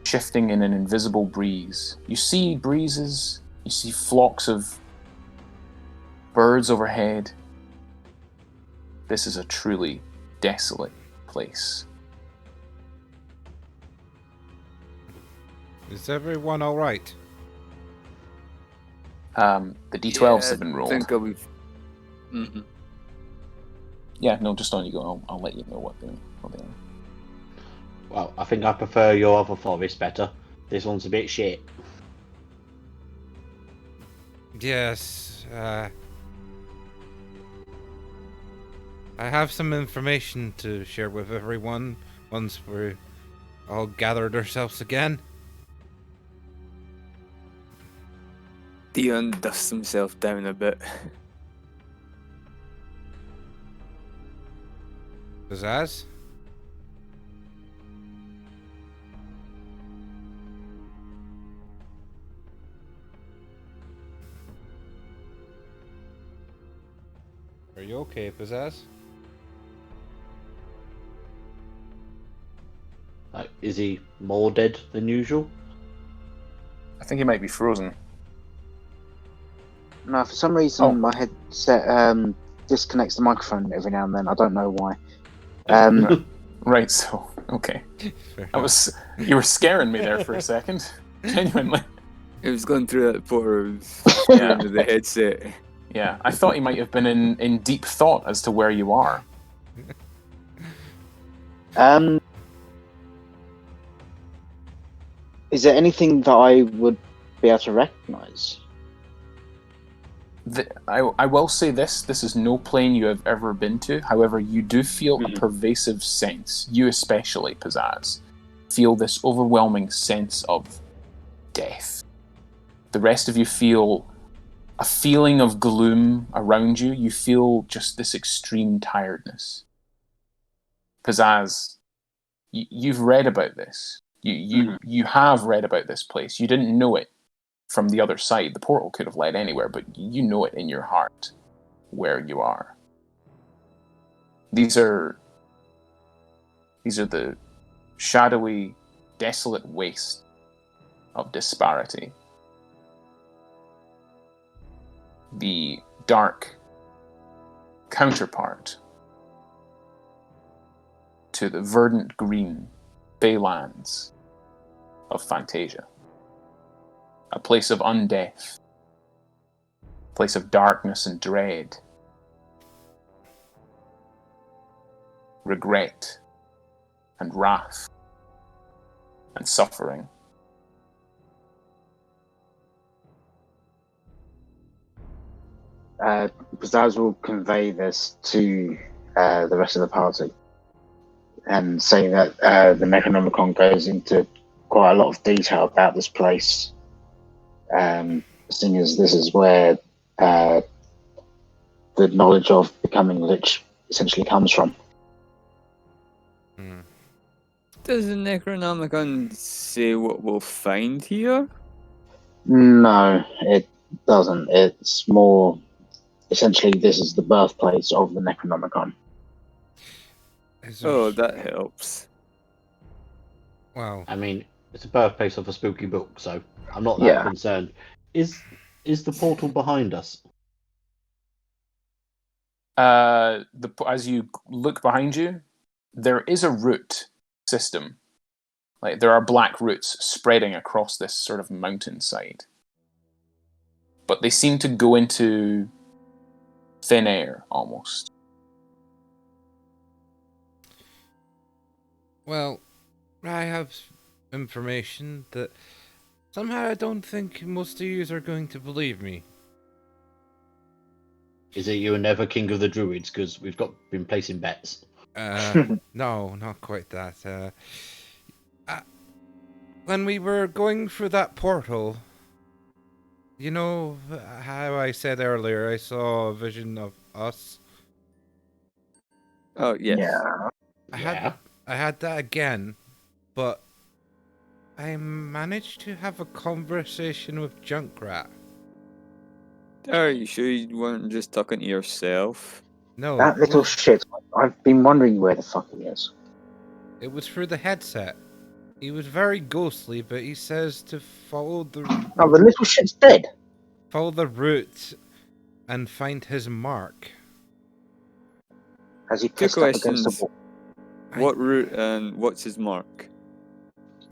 [SPEAKER 1] shifting in an invisible breeze. You see breezes, you see flocks of birds overhead. This is a truly desolate place.
[SPEAKER 3] Is everyone all right?
[SPEAKER 1] The D12s have been rolled.
[SPEAKER 4] I think we've... Mm-hmm.
[SPEAKER 1] Yeah, no, just on you go. I'll let you know what they are.
[SPEAKER 2] Well, I think I prefer your other forest better. This one's a bit shit.
[SPEAKER 3] Yes, I have some information to share with everyone once we're all gathered ourselves again.
[SPEAKER 4] Dion dusts himself down a bit.
[SPEAKER 3] Pizzazz? Are you okay, Pizzazz?
[SPEAKER 2] Is he more dead than usual?
[SPEAKER 1] I think he might be frozen.
[SPEAKER 5] No, for some reason my headset disconnects the microphone every now and then. I don't know why.
[SPEAKER 1] Right, so okay. You were scaring me there for a second. Genuinely.
[SPEAKER 4] It was going through that portal
[SPEAKER 1] Yeah.
[SPEAKER 4] into the headset.
[SPEAKER 1] Yeah, I thought you might have been in deep thought as to where you are.
[SPEAKER 5] Is there anything that I would be able to recognise?
[SPEAKER 1] I will say this is no plane you have ever been to. However, you do feel a pervasive sense, you especially, Pizzazz, feel this overwhelming sense of death. The rest of you feel a feeling of gloom around you. You feel just this extreme tiredness. Pizzazz, you've read about this. You have read about this place. You didn't know it from the other side. The portal could have led anywhere, but you know it in your heart where you are. These are the shadowy, desolate waste of disparity. The dark counterpart to the verdant green baylands of Fantasia. A place of undeath. A place of darkness and dread. Regret. And wrath. And suffering.
[SPEAKER 5] Pizzazz will convey this to the rest of the party and say that the Necronomicon goes into quite a lot of detail about this place, seeing as this is where the knowledge of becoming Lich essentially comes from.
[SPEAKER 4] Does the Necronomicon say what we'll find here?
[SPEAKER 5] No, it doesn't. It's more essentially this is the birthplace of the Necronomicon.
[SPEAKER 3] Is there...
[SPEAKER 4] Oh, that helps.
[SPEAKER 3] Wow.
[SPEAKER 2] I mean, it's the birthplace of a spooky book, so I'm not that
[SPEAKER 5] Yeah.
[SPEAKER 2] concerned. Is the portal behind us?
[SPEAKER 1] As you look behind you, there is a root system. Like there are black roots spreading across this sort of mountainside, but they seem to go into thin air almost.
[SPEAKER 3] Well, I have information that somehow I don't think most of you are going to believe me.
[SPEAKER 2] Is it you and never King of the Druids? Because we've been placing bets.
[SPEAKER 3] No, not quite that. When we were going through that portal, you know how I said earlier I saw a vision of us?
[SPEAKER 4] Oh, yes.
[SPEAKER 5] Yeah.
[SPEAKER 3] I had that again, but I managed to have a conversation with Junkrat.
[SPEAKER 4] Are you sure you weren't just talking to yourself?
[SPEAKER 3] No,
[SPEAKER 5] That little shit. I've been wondering where the fuck he is.
[SPEAKER 3] it was through the headset. He was very ghostly, but he says to follow the
[SPEAKER 5] Oh, the little shit's dead.
[SPEAKER 3] route and find his mark.
[SPEAKER 5] Has he
[SPEAKER 4] Two
[SPEAKER 5] pissed up against the
[SPEAKER 4] questions.
[SPEAKER 5] wall?
[SPEAKER 4] What route and what's his mark?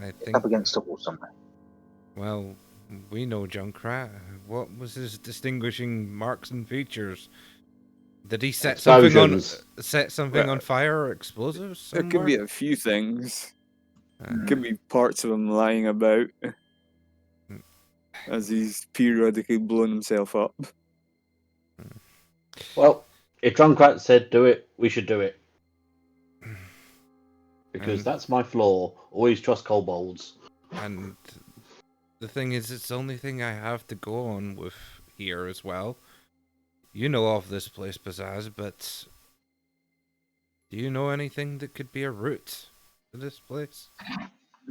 [SPEAKER 3] I think.
[SPEAKER 5] Up against the wall somewhere.
[SPEAKER 3] Well, we know Junkrat. What was his distinguishing marks and features? Did he set something
[SPEAKER 2] Explosions.
[SPEAKER 3] on fire or explosives
[SPEAKER 4] There
[SPEAKER 3] somewhere?
[SPEAKER 4] could be a few things.
[SPEAKER 3] Uh,
[SPEAKER 4] Could be parts of him lying about as he's periodically blown himself up.
[SPEAKER 2] Well, if Drunkrat said do it, we should do it. Because that's my flaw. Always trust kobolds.
[SPEAKER 3] And the thing is, it's the only thing I have to go on with here as well. You know of this place, Pizzazz, but do you know anything that could be a route to this place?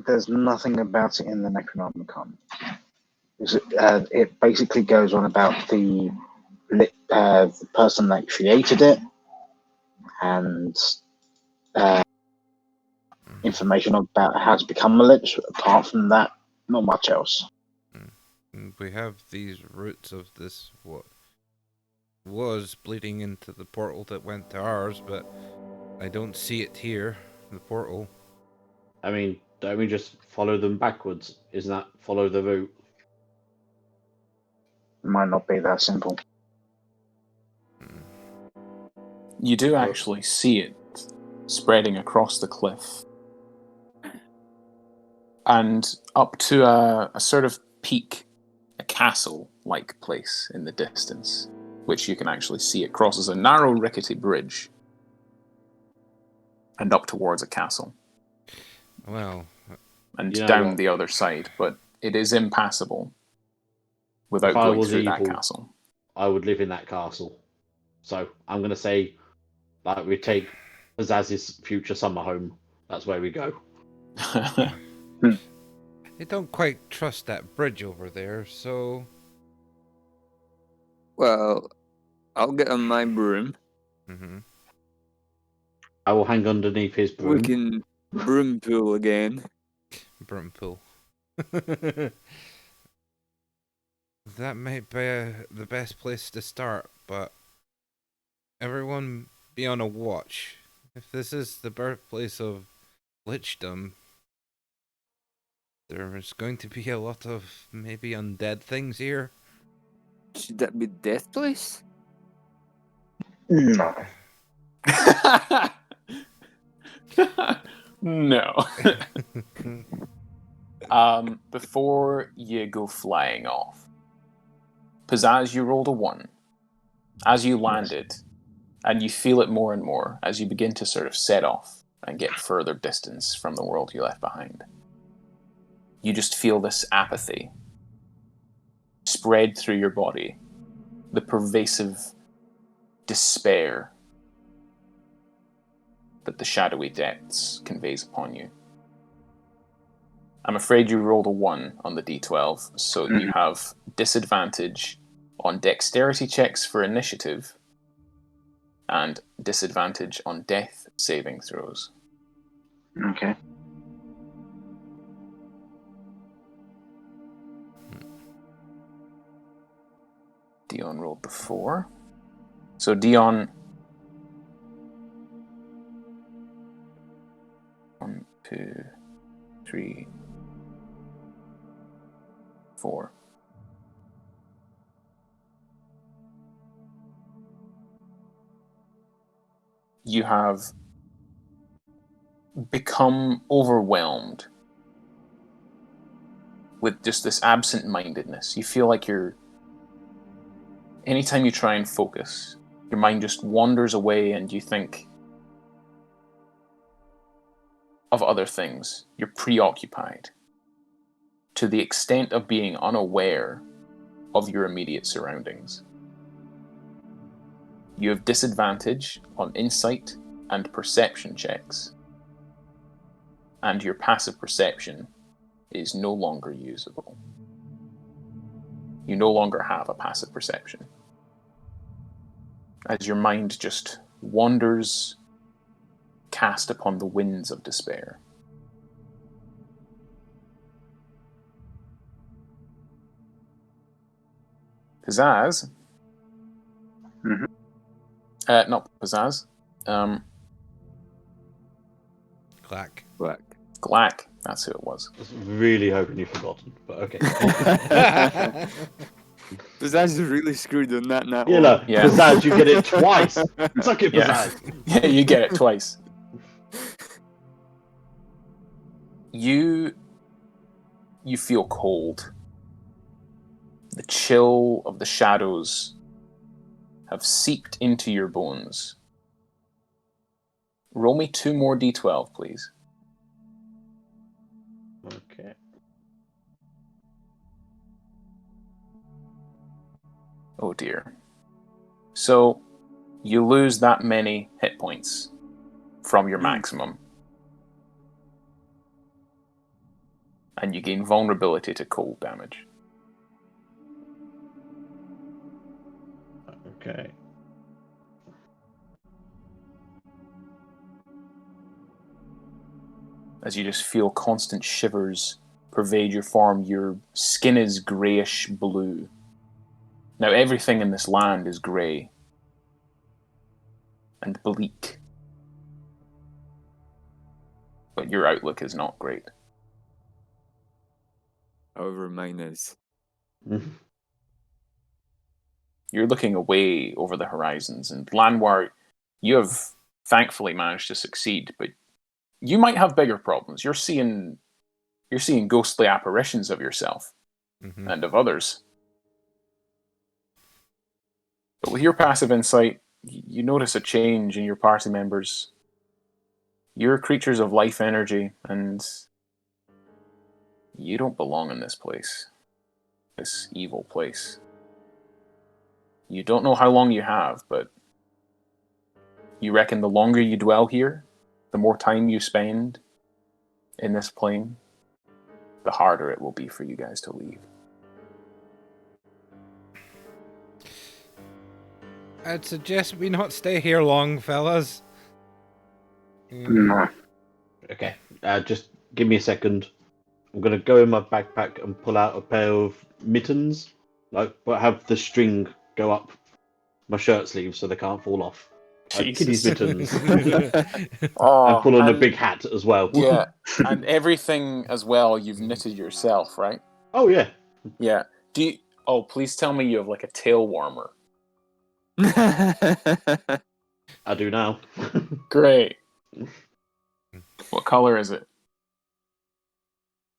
[SPEAKER 5] There's nothing about it in the Necronomicon. It basically goes on about the person that created it and information about how to become a lich. Apart from that, not much else.
[SPEAKER 3] And we have these roots of this, what was bleeding into the portal that went to ours, but I don't see it here, the portal.
[SPEAKER 2] I mean, don't we just follow them backwards? Isn't that follow the route?
[SPEAKER 5] It might not be that simple.
[SPEAKER 1] You do actually see it spreading across the cliff. And up to a sort of peak, a castle-like place in the distance, which you can actually see. It crosses a narrow, rickety bridge and up towards a castle.
[SPEAKER 3] Well,
[SPEAKER 1] and
[SPEAKER 2] You know
[SPEAKER 1] down
[SPEAKER 2] what?
[SPEAKER 1] the other side, but it is impassable without
[SPEAKER 2] If I
[SPEAKER 1] going
[SPEAKER 2] was
[SPEAKER 1] through that
[SPEAKER 2] evil,
[SPEAKER 1] castle.
[SPEAKER 2] I would live in that castle. So I'm going to say, like, we take Azaz's future summer home. That's where we go.
[SPEAKER 3] I don't quite trust that bridge over there, so...
[SPEAKER 4] Well, I'll get on my broom.
[SPEAKER 3] Mm-hmm.
[SPEAKER 2] I will hang underneath his broom.
[SPEAKER 4] We can broom pool again.
[SPEAKER 3] Brimpool. That might be the best place to start, but everyone be on a watch. If this is the birthplace of lichdom, there's going to be a lot of maybe undead things here.
[SPEAKER 4] Should that be Death Place?
[SPEAKER 5] No.
[SPEAKER 1] No. Before you go flying off, Pizzazz, you rolled a 1. As you landed, and you feel it more and more as you begin to sort of set off and get further distance from the world you left behind. You just feel this apathy spread through your body, the pervasive despair that the shadowy depths conveys upon you. I'm afraid you rolled a 1 on the d12, so you have disadvantage on dexterity checks for initiative and disadvantage on death saving throws.
[SPEAKER 5] Okay.
[SPEAKER 1] Dion rolled the 4. So Dion... 1, 2, 3, 4. You have become overwhelmed with just this absent-mindedness. You feel like you're... Anytime you try and focus, your mind just wanders away and you think of other things. You're preoccupied to the extent of being unaware of your immediate surroundings. You have disadvantage on insight and perception checks, and your passive perception is no longer usable. You no longer have a passive perception, as your mind just wanders, cast upon the winds of despair. Pizzazz? Not Pizzazz.
[SPEAKER 3] Clack.
[SPEAKER 4] Black.
[SPEAKER 1] Glack, that's who it was.
[SPEAKER 2] I was really hoping you'd forgotten, but okay.
[SPEAKER 4] Pizzazz is really screwed on that now.
[SPEAKER 2] You know,
[SPEAKER 1] Yeah.
[SPEAKER 2] Pizzazz, you get it twice. Suck it,
[SPEAKER 1] Yeah.
[SPEAKER 2] Pizzazz.
[SPEAKER 1] Yeah, you get it twice. You feel cold. The chill of the shadows have seeped into your bones. Roll me 2 more d12, please.
[SPEAKER 2] Okay.
[SPEAKER 1] Oh dear. So, you lose that many hit points from your maximum. And you gain vulnerability to cold damage.
[SPEAKER 2] Okay.
[SPEAKER 1] As you just feel constant shivers pervade your form, your skin is greyish blue. Now everything in this land is grey and bleak. But your outlook is not great.
[SPEAKER 4] However, mine is.
[SPEAKER 1] You're looking away over the horizons, and Lanwor, you have thankfully managed to succeed, but you might have bigger problems. You're seeing ghostly apparitions of yourself and of others. But with your passive insight, you notice a change in your party members. You're creatures of life energy, and you don't belong in this place. This evil place. You don't know how long you have, but you reckon the longer you dwell here, the more time you spend in this plane, the harder it will be for you guys to leave.
[SPEAKER 3] I'd suggest we not stay here long, fellas.
[SPEAKER 5] No.
[SPEAKER 2] Okay. Just give me a second. I'm gonna go in my backpack and pull out a pair of mittens, but have the string go up my shirt sleeves so they can't fall off. Kitty's mittens. And pull on a big hat as well.
[SPEAKER 1] Yeah, and everything as well you've knitted yourself, right?
[SPEAKER 2] Oh yeah.
[SPEAKER 1] Yeah. Please tell me you have like a tail warmer.
[SPEAKER 2] I do now.
[SPEAKER 1] Great. What color is it?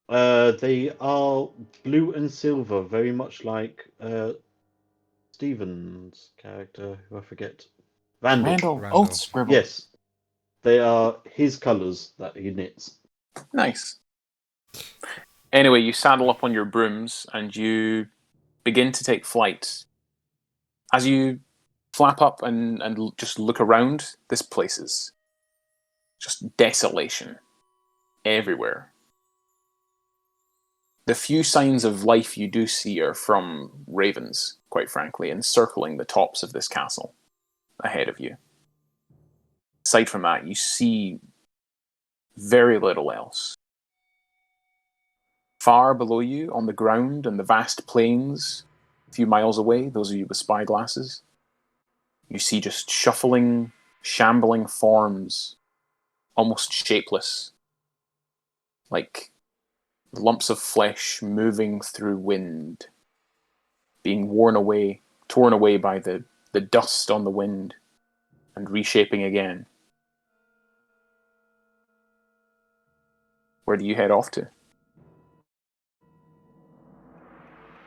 [SPEAKER 2] They are blue and silver, very much like Stephen's character, who I forget. Randall.
[SPEAKER 1] Randall. Oath Scribble.
[SPEAKER 2] Yes. They are his colours that he knits.
[SPEAKER 1] Nice. Anyway, you saddle up on your brooms and you begin to take flight. As you flap up and just look around, this place is just desolation everywhere. The few signs of life you do see are from ravens, quite frankly, encircling the tops of this castle ahead of you. Aside from that, you see very little else. Far below you, on the ground and the vast plains, a few miles away, those of you with spyglasses, you see just shuffling, shambling forms, almost shapeless, like lumps of flesh moving through wind, being torn away by the dust on the wind, and reshaping again. Where do you head off to?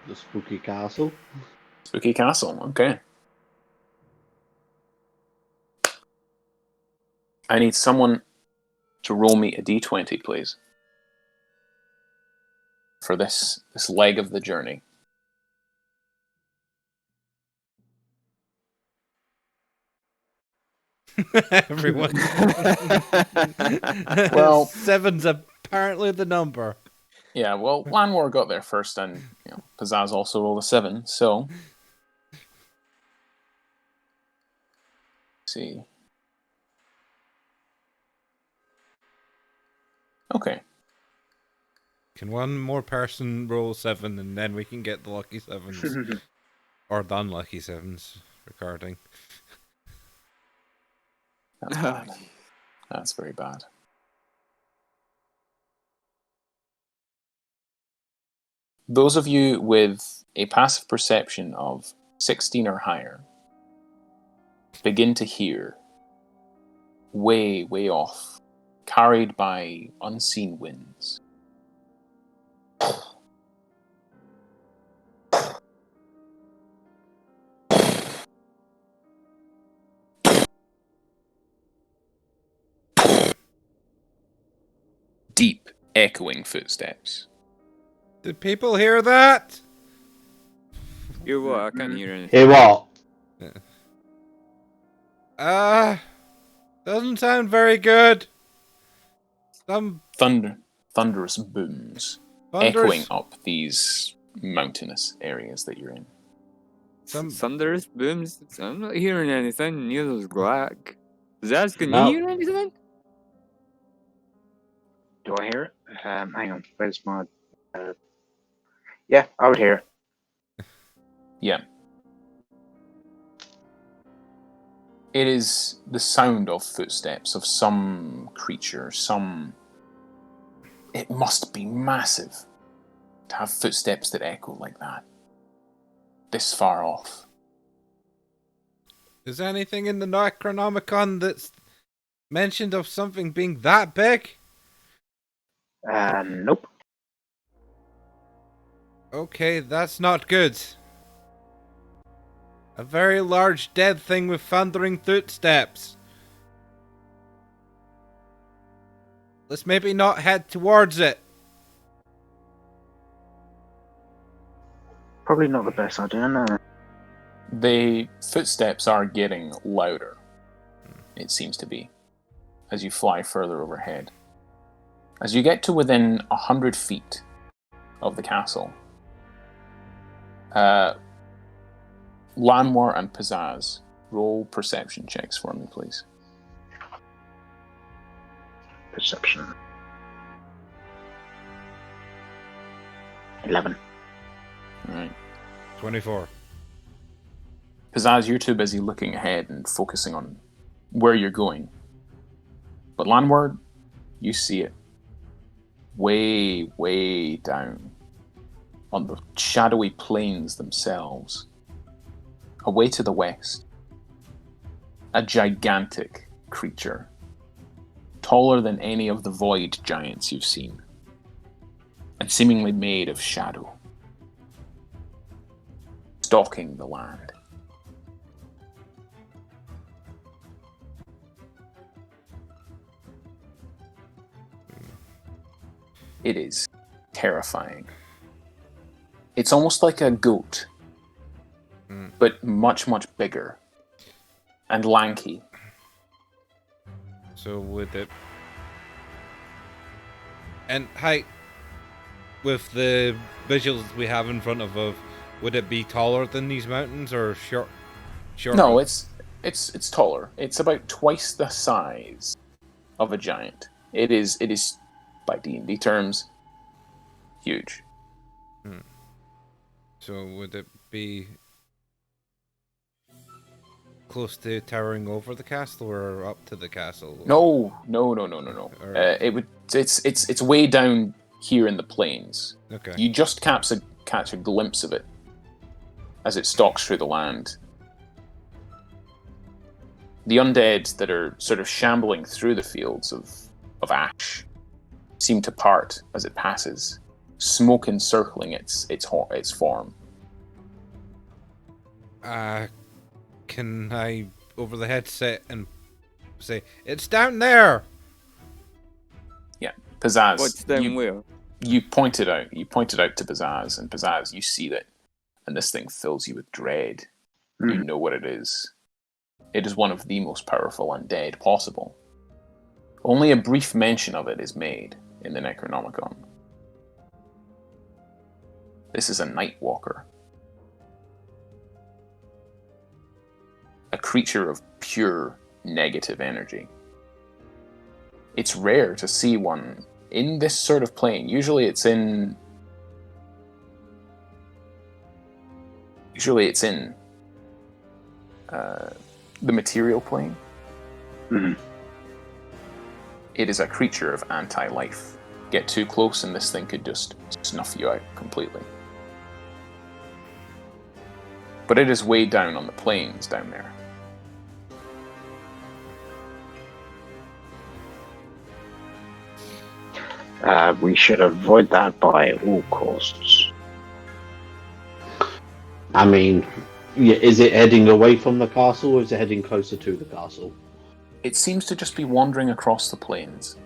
[SPEAKER 2] The spooky castle.
[SPEAKER 1] Spooky Castle, okay. I need someone to roll me a d20, please. For this leg of the journey.
[SPEAKER 3] Everyone.
[SPEAKER 1] Well,
[SPEAKER 3] 7's apparently the number.
[SPEAKER 1] Yeah, well, Lanwor got there first, and Pizzazz also rolled a 7, so... Let's see. Okay.
[SPEAKER 3] Can one more person roll 7 and then we can get the lucky 7s? Or the unlucky 7s recording.
[SPEAKER 1] That's bad. That's very bad. Those of you with a passive perception of 16 or higher begin to hear, way, way off, carried by unseen winds, deep, echoing footsteps.
[SPEAKER 3] Did people hear that?
[SPEAKER 4] You what? I can't hear anything.
[SPEAKER 2] Hey, what?
[SPEAKER 3] Doesn't sound very good. Some
[SPEAKER 1] Thunderous booms echoing up these mountainous areas that you're in.
[SPEAKER 4] Thunderous booms? I'm not hearing anything. Neither's Black. Zaz, can
[SPEAKER 2] No.
[SPEAKER 4] you hear anything?
[SPEAKER 5] Do I hear it? Hang on. Where's my... yeah, I would hear it.
[SPEAKER 1] Yeah. It is the sound of footsteps of some creature, It must be massive to have footsteps that echo like that. This far off.
[SPEAKER 3] Is there anything in the Necronomicon that's mentioned of something being that big?
[SPEAKER 5] Nope.
[SPEAKER 3] Okay, that's not good. A very large dead thing with thundering footsteps. Let's maybe not head towards it.
[SPEAKER 5] Probably not the best idea, no.
[SPEAKER 1] The footsteps are getting louder, it seems to be, as you fly further overhead. As you get to within 100 feet of the castle, Lanwor and Pizzazz, roll perception checks for me, please.
[SPEAKER 5] Perception. 11.
[SPEAKER 1] Alright.
[SPEAKER 3] 24.
[SPEAKER 1] Pizzazz, you're too busy looking ahead and focusing on where you're going. But Lanwor, you see it. Way, way down. On the shadowy plains themselves. Away to the west. A gigantic creature. Taller than any of the void giants you've seen. And seemingly made of shadow. Stalking the land. It is terrifying. It's almost like a goat, but much, much bigger and lanky.
[SPEAKER 3] So would it... And height. with the visuals we have in front of us, would it be taller than these mountains or short?
[SPEAKER 1] No, it's taller. It's about twice the size of a giant. It is by D&D terms huge.
[SPEAKER 3] So would it be close to towering over the castle or up to the castle?
[SPEAKER 1] No.
[SPEAKER 3] Alright.
[SPEAKER 1] It's way down here in the plains.
[SPEAKER 3] Okay.
[SPEAKER 1] You just catch a glimpse of it as it stalks through the land. The undead that are sort of shambling through the fields of ash seem to part as it passes, smoke encircling its form.
[SPEAKER 3] Can I, over the headset, and say, "It's down there"?
[SPEAKER 1] Yeah, Pizzazz.
[SPEAKER 4] What's down where?
[SPEAKER 1] You pointed out to Pizzazz, and Pizzazz, you see that, and this thing fills you with dread. You know what it is. It is one of the most powerful undead possible. Only a brief mention of it is made in the Necronomicon. This is a Nightwalker. A creature of pure negative energy. It's rare to see one in this sort of plane. Usually it's in the material plane.
[SPEAKER 5] Mhm.
[SPEAKER 1] It is a creature of anti-life. Get too close and this thing could just snuff you out completely. But it is way down on the plains down there.
[SPEAKER 5] We should avoid that by all costs.
[SPEAKER 2] I mean, yeah, is it heading away from the castle or is it heading closer to the castle?
[SPEAKER 1] It seems to just be wandering across the plains.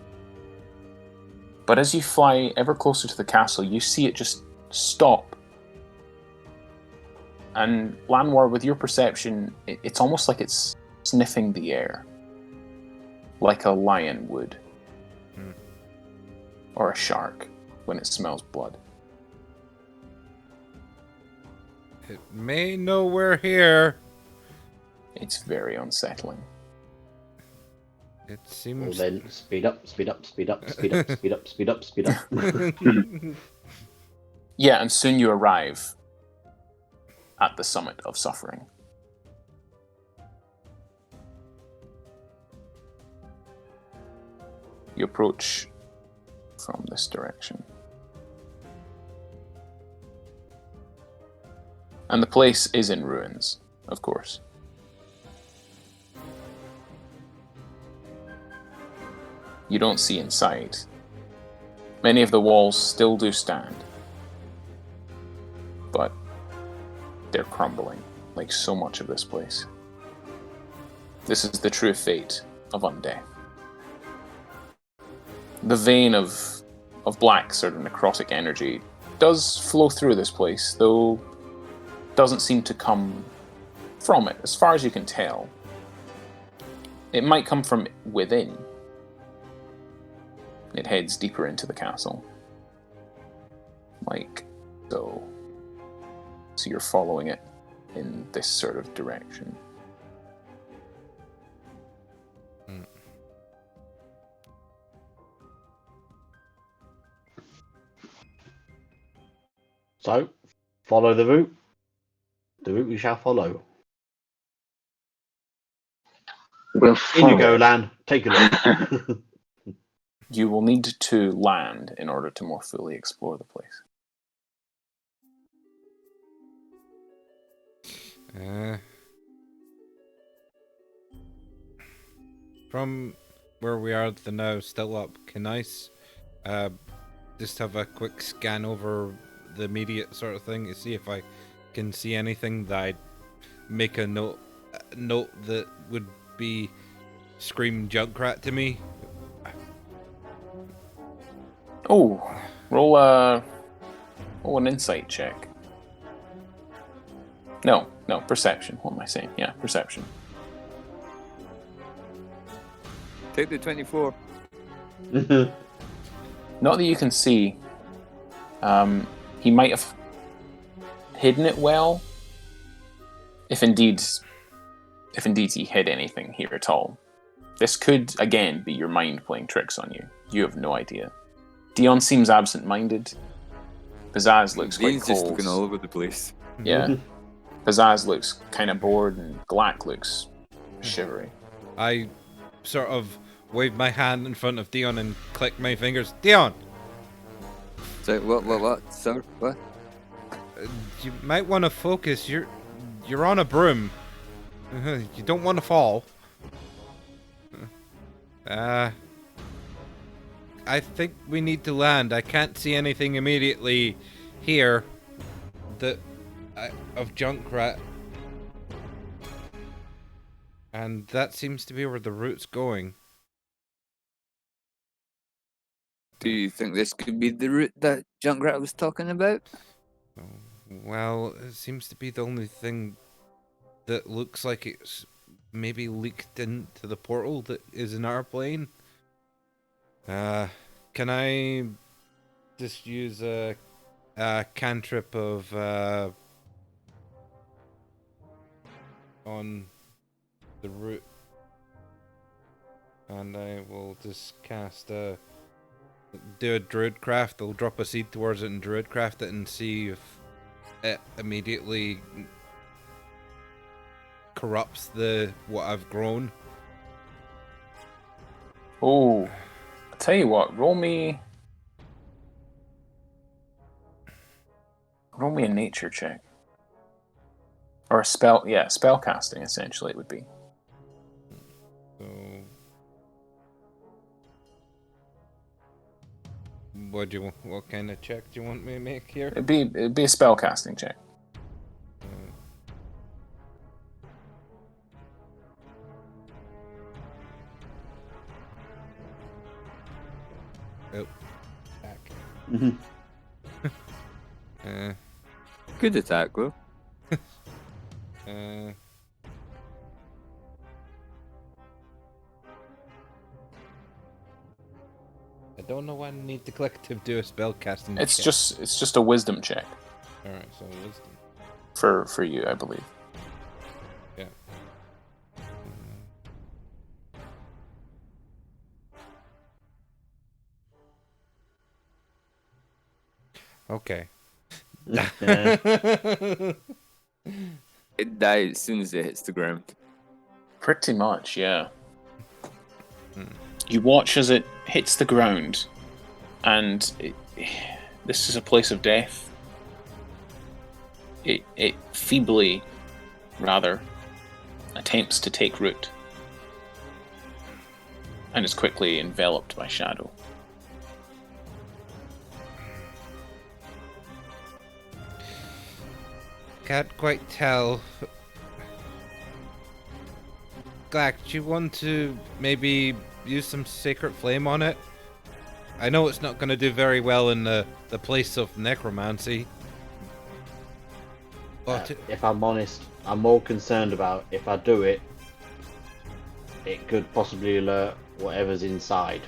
[SPEAKER 1] But as you fly ever closer to the castle, you see it just stop. And Lanwor, with your perception, it's almost like it's sniffing the air. Like a lion would. Or a shark when it smells blood.
[SPEAKER 3] It may know we're here.
[SPEAKER 1] It's very unsettling.
[SPEAKER 3] It
[SPEAKER 2] Well
[SPEAKER 3] seems.
[SPEAKER 2] then, speed up, speed up, speed up, speed up, speed up, speed up, speed up.
[SPEAKER 1] Yeah, and soon you arrive at the summit of suffering. You approach from this direction. And the place is in ruins, of course. You don't see inside. Many of the walls still do stand, but they're crumbling, like so much of this place. This is the true fate of undeath. The vein of black sort of necrotic energy does flow through this place, though doesn't seem to come from it, as far as you can tell. It might come from within. It heads deeper into the castle. Like so. So you're following it in this sort of direction.
[SPEAKER 2] So, follow the route. The route we shall follow.
[SPEAKER 5] We'll
[SPEAKER 2] In
[SPEAKER 5] follow.
[SPEAKER 2] you go, Lan. Take a look.
[SPEAKER 1] You will need to land in order to more fully explore the place.
[SPEAKER 3] From where we are now, still up, can I just have a quick scan over the immediate sort of thing to see if I can see anything that I'd make a note that would be scream Junkrat to me?
[SPEAKER 1] Oh, roll an insight check. No, perception. What am I saying? Yeah, perception.
[SPEAKER 4] Take the 24.
[SPEAKER 1] Not that you can see He might have hidden it well, if indeed he hid anything here at all. This could, again, be your mind playing tricks on you. You have no idea. Dion seems absent-minded. Pizzazz looks quite
[SPEAKER 4] Dean's just
[SPEAKER 1] cold.
[SPEAKER 4] looking all over the place.
[SPEAKER 1] Yeah. Pizzazz looks kind of bored, and Glack looks shivery.
[SPEAKER 3] I sort of wave my hand in front of Dion and click my fingers. Dion!
[SPEAKER 4] So, what? Sir, what?
[SPEAKER 3] You might want to focus. You're on a broom. You don't want to fall. I think we need to land. I can't see anything immediately here of Junkrat. And that seems to be where the route's going.
[SPEAKER 4] Do you think this could be the route that Junkrat was talking about?
[SPEAKER 3] Well, it seems to be the only thing that looks like it's maybe leaked into the portal that is in our plane. Can I just use a cantrip of on the route, and I will just cast do a druidcraft. I'll drop a seed towards it and druidcraft it and see if it immediately corrupts what I've grown.
[SPEAKER 1] Oh, I'll tell you what. Roll me a nature check, or a spell. Yeah, spell casting. Essentially, it would be.
[SPEAKER 3] So, what kind of check do you want me to make here?
[SPEAKER 1] It'd be a spell casting check.
[SPEAKER 3] Oh, back.
[SPEAKER 4] Good attack, though.
[SPEAKER 3] I don't know why I need to click to do a spell casting.
[SPEAKER 1] It's
[SPEAKER 3] check.
[SPEAKER 1] just a wisdom check
[SPEAKER 3] All right. So wisdom.
[SPEAKER 1] for you, I believe.
[SPEAKER 3] Yeah. Okay.
[SPEAKER 4] It dies as soon as it hits the ground.
[SPEAKER 1] Pretty much, yeah. You watch as it hits the ground, and this is a place of death. It feebly, rather, attempts to take root, and is quickly enveloped by shadow.
[SPEAKER 3] Can't quite tell. Glack, do you want to maybe use some sacred flame on it? I know it's not going to do very well in the place of necromancy. But
[SPEAKER 2] if I'm honest, I'm more concerned about if I do it, it could possibly alert whatever's inside.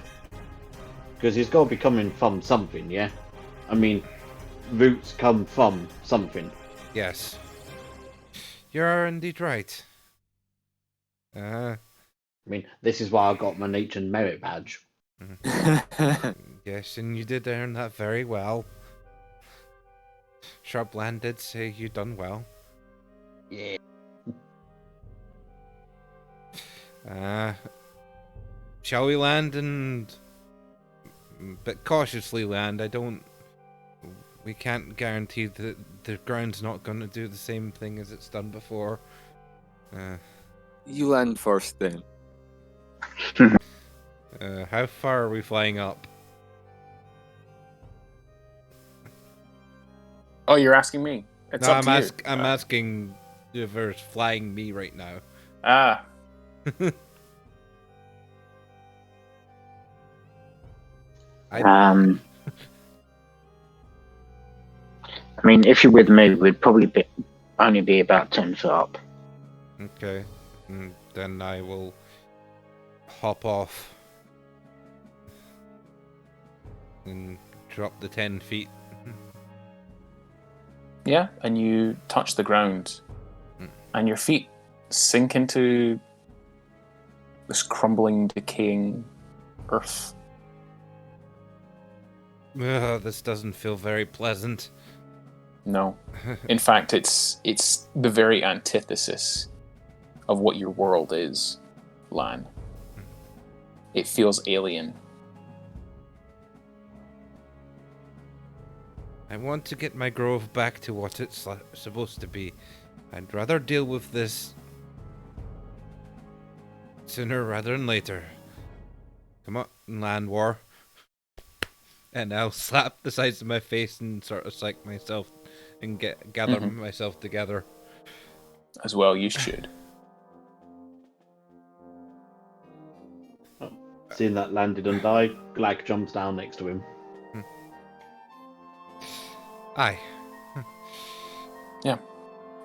[SPEAKER 2] Because it's got to be coming from something, yeah? I mean, roots come from something.
[SPEAKER 3] yes, you're indeed right.
[SPEAKER 2] I mean, this is why I got my nature and merit badge.
[SPEAKER 3] Yes, and you did earn that very well. Sharpland did say you done well.
[SPEAKER 2] Yeah.
[SPEAKER 3] Shall we land but cautiously land? We can't guarantee that the ground's not going to do the same thing as it's done before.
[SPEAKER 4] You land first, then.
[SPEAKER 3] How far are we flying up?
[SPEAKER 1] Oh, you're asking me? It's
[SPEAKER 3] No,
[SPEAKER 1] up to you.
[SPEAKER 3] I'm asking whoever's flying me right now.
[SPEAKER 1] Ah.
[SPEAKER 5] I mean, if you're with me, we'd probably only be about 10 foot up.
[SPEAKER 3] Okay, then I will hop off and drop the 10 feet
[SPEAKER 1] Yeah, and you touch the ground, and your feet sink into this crumbling, decaying earth.
[SPEAKER 3] Ugh, this doesn't feel very pleasant.
[SPEAKER 1] No. In fact, it's the very antithesis of what your world is, Lan. It feels alien.
[SPEAKER 3] I want to get my grove back to what it's supposed to be. I'd rather deal with this sooner rather than later. Come on, Lanwor. And I'll slap the sides of my face and sort of psych myself and gather myself together.
[SPEAKER 1] As well, you should.
[SPEAKER 2] Seeing that landed and died, Glag jumps down next to him.
[SPEAKER 3] Aye.
[SPEAKER 1] Yeah.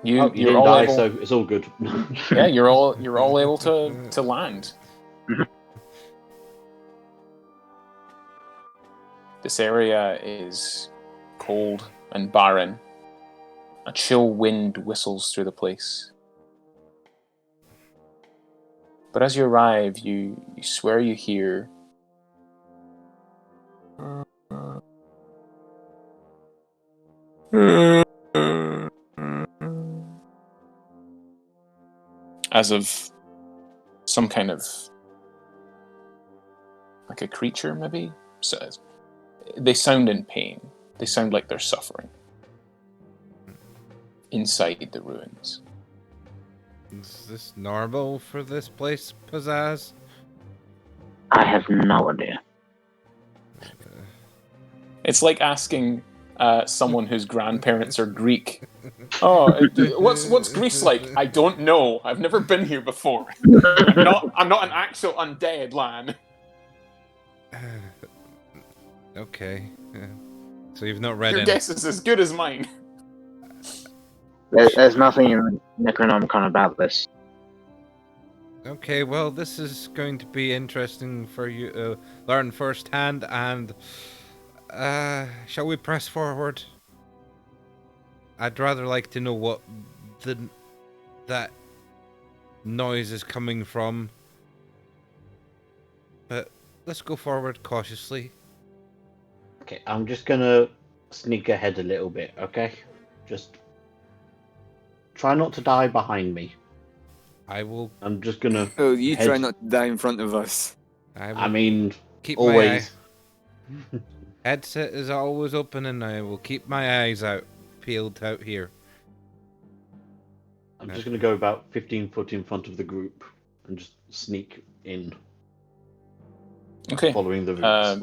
[SPEAKER 2] You
[SPEAKER 1] You're
[SPEAKER 2] didn't
[SPEAKER 1] all
[SPEAKER 2] die,
[SPEAKER 1] able,
[SPEAKER 2] so it's all good.
[SPEAKER 1] yeah, you're all able to land. This area is cold and barren. A chill wind whistles through the place. But as you arrive, you swear you hear as of some kind of like a creature, maybe? So they sound in pain. They sound like they're suffering inside the ruins.
[SPEAKER 3] Is this normal for this place, Pizzazz?
[SPEAKER 5] I have no idea.
[SPEAKER 1] It's like asking someone whose grandparents are Greek. Oh, what's Greece like? I don't know. I've never been here before. I'm not an actual undead, Lan.
[SPEAKER 3] Okay. So you've not read
[SPEAKER 1] Your
[SPEAKER 3] any.
[SPEAKER 1] guess is as good as mine.
[SPEAKER 5] There's nothing in Necronomicon about this.
[SPEAKER 3] Okay, well, this is going to be interesting for you to learn firsthand, and shall we press forward? I'd rather like to know what that noise is coming from, but let's go forward cautiously.
[SPEAKER 2] Okay, I'm just gonna sneak ahead a little bit, okay? Just try not to die behind me.
[SPEAKER 3] I will.
[SPEAKER 2] I'm just gonna.
[SPEAKER 4] Oh, you
[SPEAKER 2] head-
[SPEAKER 4] try not to die in front of us.
[SPEAKER 2] I mean,
[SPEAKER 3] keep
[SPEAKER 2] always.
[SPEAKER 3] my headset is always open, and I will keep my eyes peeled out here.
[SPEAKER 2] I'm just gonna go about 15 foot in front of the group and just sneak in,
[SPEAKER 1] Okay.
[SPEAKER 2] following the roots.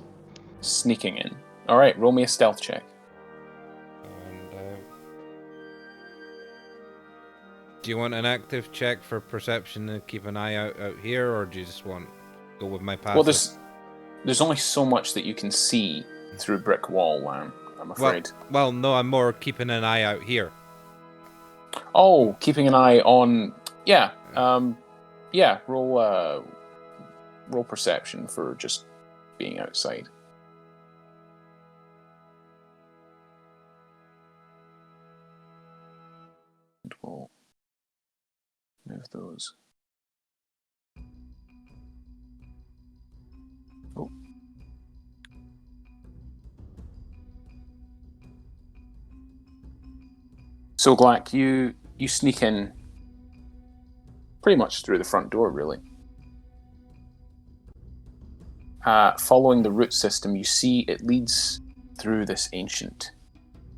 [SPEAKER 1] Sneaking in. All right, roll me a stealth check.
[SPEAKER 3] And do you want an active check for perception to keep an eye out here, or do you just want to go with my passive?
[SPEAKER 1] Well, there's only so much that you can see through a brick wall, Lan, I'm afraid.
[SPEAKER 3] Well, no, I'm more keeping an eye out here.
[SPEAKER 1] Oh, keeping an eye on. Yeah. Yeah. Roll perception for just being outside. And we'll move those. Oh. So, Glack, you sneak in pretty much through the front door, really. Following the root system, you see it leads through this ancient,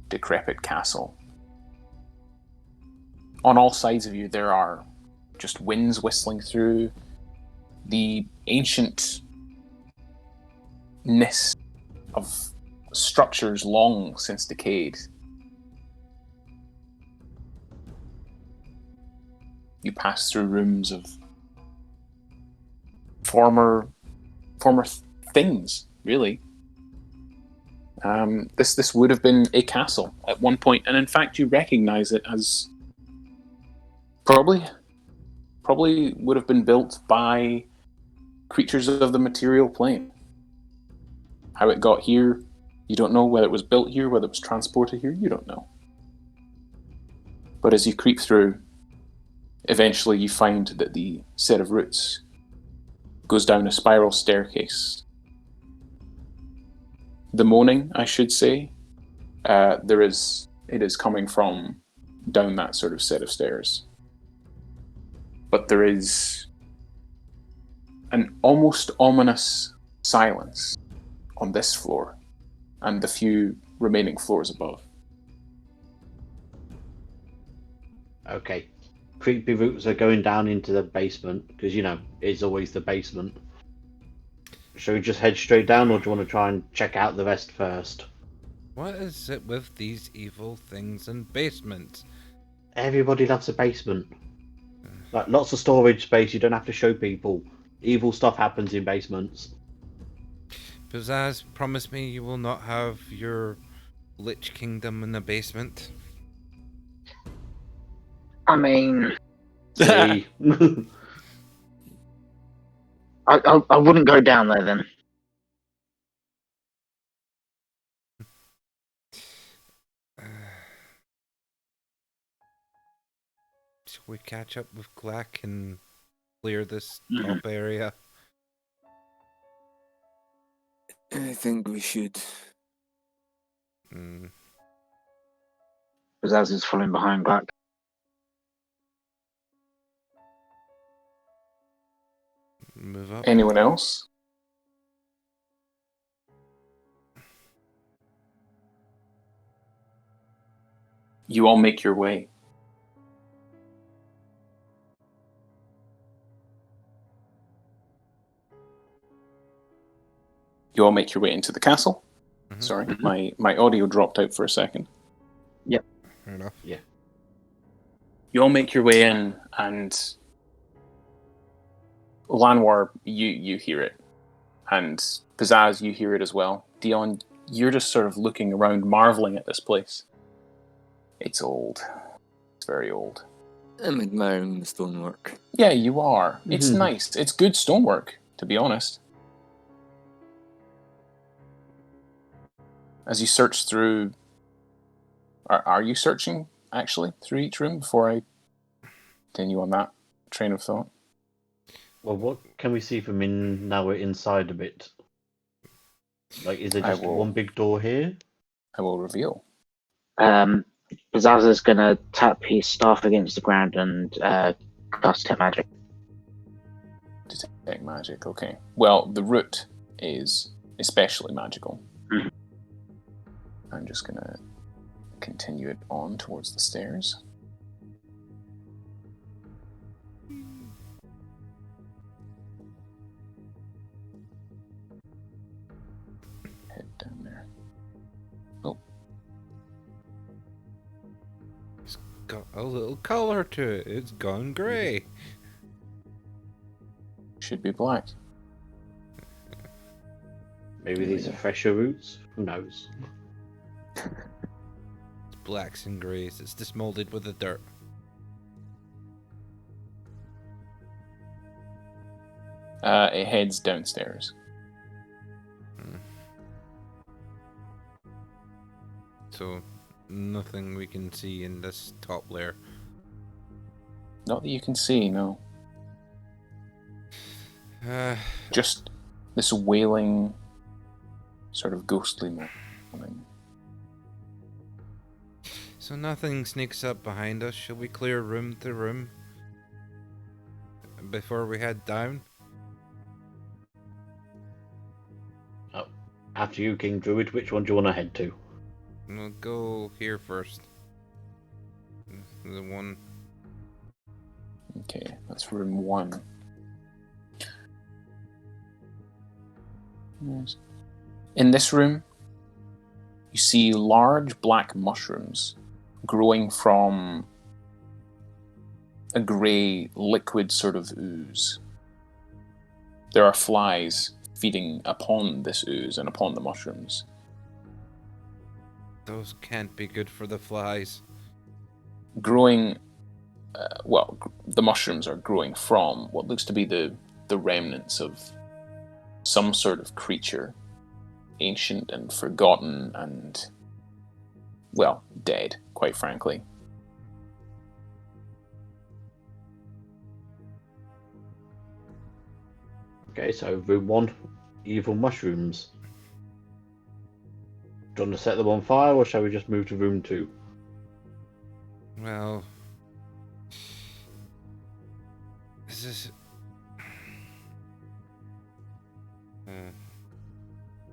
[SPEAKER 1] decrepit castle. On all sides of you, there are just winds whistling through, the ancientness of structures long since decayed. You pass through rooms of former things, really. This would have been a castle at one point, and in fact, you recognize it as probably would have been built by creatures of the material plane. How it got here, you don't know. Whether it was built here, whether it was transported here, you don't know. But as you creep through, eventually you find that the set of roots goes down a spiral staircase. The moaning, I should say, it is coming from down that sort of set of stairs. But there is an almost ominous silence on this floor and the few remaining floors above.
[SPEAKER 2] Okay. Creepy roots are going down into the basement, because, it's always the basement. Shall we just head straight down, or do you want to try and check out the rest first?
[SPEAKER 3] What is it with these evil things in basements?
[SPEAKER 2] Everybody loves a basement. Like, lots of storage space, you don't have to show people. Evil stuff happens in basements.
[SPEAKER 3] Pizzazz, promise me you will not have your Lich Kingdom in the basement.
[SPEAKER 5] I mean,
[SPEAKER 2] See?
[SPEAKER 5] I wouldn't go down there then.
[SPEAKER 3] Should we catch up with Glack and clear this
[SPEAKER 5] Mhm.
[SPEAKER 3] top area?
[SPEAKER 4] I think we should.
[SPEAKER 3] Mm.
[SPEAKER 5] Pizzazz is following behind Glack.
[SPEAKER 3] Move up.
[SPEAKER 1] Anyone else? You all make your way. You all make your way into the castle.
[SPEAKER 3] Mhm.
[SPEAKER 1] Sorry, my audio dropped out for a second.
[SPEAKER 3] Fair enough.
[SPEAKER 1] You all make your way in, and Lanwor, you hear it, and Pizzazz, you hear it as well. Dion, you're just sort of looking around, marveling at this place. It's old. It's very old.
[SPEAKER 4] I'm admiring the stonework.
[SPEAKER 1] Yeah, you are. It's
[SPEAKER 2] Mhm.
[SPEAKER 1] nice. It's good stonework, to be honest. As you search through... Are you searching, actually, through each room before I continue on that train of thought?
[SPEAKER 2] Well, what can we see from now we're inside a bit? Like, is there
[SPEAKER 1] I
[SPEAKER 2] just
[SPEAKER 1] will-
[SPEAKER 2] one big door here?
[SPEAKER 1] I will reveal.
[SPEAKER 5] Pizzazz is gonna tap his staff against the ground and cast Detect Magic.
[SPEAKER 1] Detect magic, okay. Well, the root is especially magical.
[SPEAKER 5] Mhm.
[SPEAKER 1] I'm just going to continue it on towards the stairs. Head down there. Oh,
[SPEAKER 3] It's got a little color to it. It's gone grey.
[SPEAKER 1] should be black.
[SPEAKER 2] Maybe
[SPEAKER 1] There we
[SPEAKER 2] these are
[SPEAKER 1] go.
[SPEAKER 2] fresher roots? Who knows?
[SPEAKER 3] It's blacks and greys. It's dismolded with the dirt.
[SPEAKER 1] It heads downstairs.
[SPEAKER 3] So, nothing we can see in this top layer.
[SPEAKER 1] Not that you can see, no. Just this wailing, sort of ghostly moaning.
[SPEAKER 3] So nothing sneaks up behind us. Shall we clear room to room before we head down?
[SPEAKER 2] After you, King Druid, which one do you want to head to?
[SPEAKER 3] We'll go here first. The one.
[SPEAKER 1] Okay, that's room 1. Yes. In this room, you see large black mushrooms growing from a grey liquid sort of ooze. There are flies feeding upon this ooze and upon the mushrooms.
[SPEAKER 3] Those can't be good for the flies.
[SPEAKER 1] Growing, the mushrooms are growing from what looks to be the remnants of some sort of creature, ancient and forgotten and, well, dead, quite frankly.
[SPEAKER 2] Okay, so room 1, evil mushrooms. Do you want to set them on fire, or shall we just move to room 2?
[SPEAKER 3] Well, this is.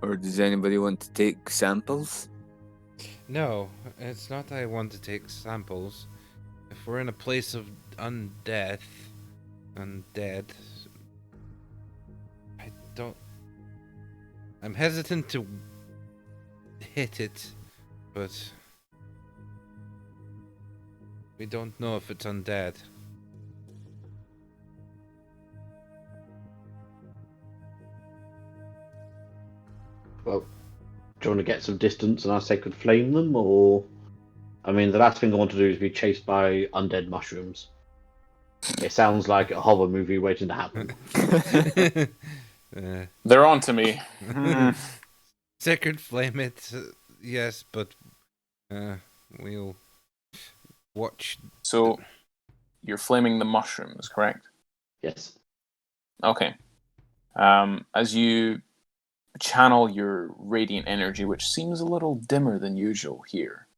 [SPEAKER 4] Or does anybody want to take samples?
[SPEAKER 3] No, it's not that I want to take samples. If we're in a place of undead, I don't. I'm hesitant to hit it, but we don't know if it's undead.
[SPEAKER 2] Well, do you want to get some distance and our sacred flame them, or... I mean, the last thing I want to do is be chased by undead mushrooms. It sounds like a horror movie waiting to happen.
[SPEAKER 1] They're on to me.
[SPEAKER 3] Sacred flame it, yes, but we'll watch.
[SPEAKER 1] So, you're flaming the mushrooms, correct?
[SPEAKER 2] Yes.
[SPEAKER 1] Okay. As you channel your radiant energy, which seems a little dimmer than usual here,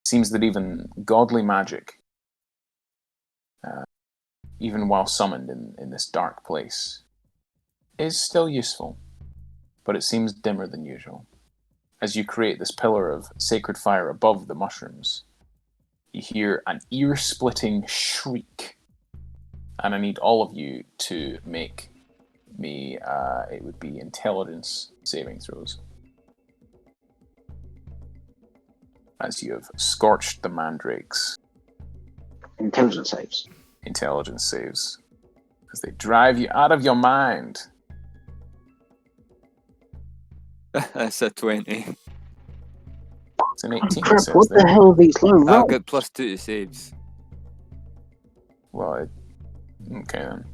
[SPEAKER 1] seems that even godly magic, even while summoned in this dark place, is still useful, but it seems dimmer than usual. As you create this pillar of sacred fire above the mushrooms, you hear an ear-splitting shriek, and I need all of you to make me, it would be intelligence saving throws. As you have scorched the mandrakes.
[SPEAKER 5] Intelligence saves.
[SPEAKER 1] Intelligence saves. As they drive you out of your mind.
[SPEAKER 4] That's a 20.
[SPEAKER 1] It's an 18,
[SPEAKER 5] Crap,
[SPEAKER 1] it says
[SPEAKER 5] what
[SPEAKER 1] there.
[SPEAKER 5] the hell are these low rolls?
[SPEAKER 4] I've got +2 to saves.
[SPEAKER 1] Well, okay then.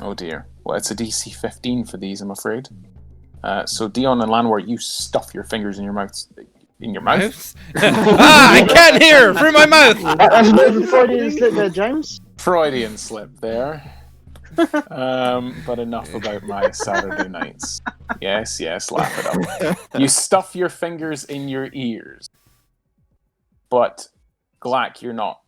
[SPEAKER 1] Oh dear. Well, it's a DC 15 for these, I'm afraid. So Dion and Lanwor, you stuff your fingers in your mouth. In your mouth?
[SPEAKER 3] I can't hear through my mouth.
[SPEAKER 5] That's a bit of a Freudian slip there, James.
[SPEAKER 1] Freudian slip there. But enough about my Saturday nights. Yes, laugh it up. You stuff your fingers in your ears. But, Glack, you're not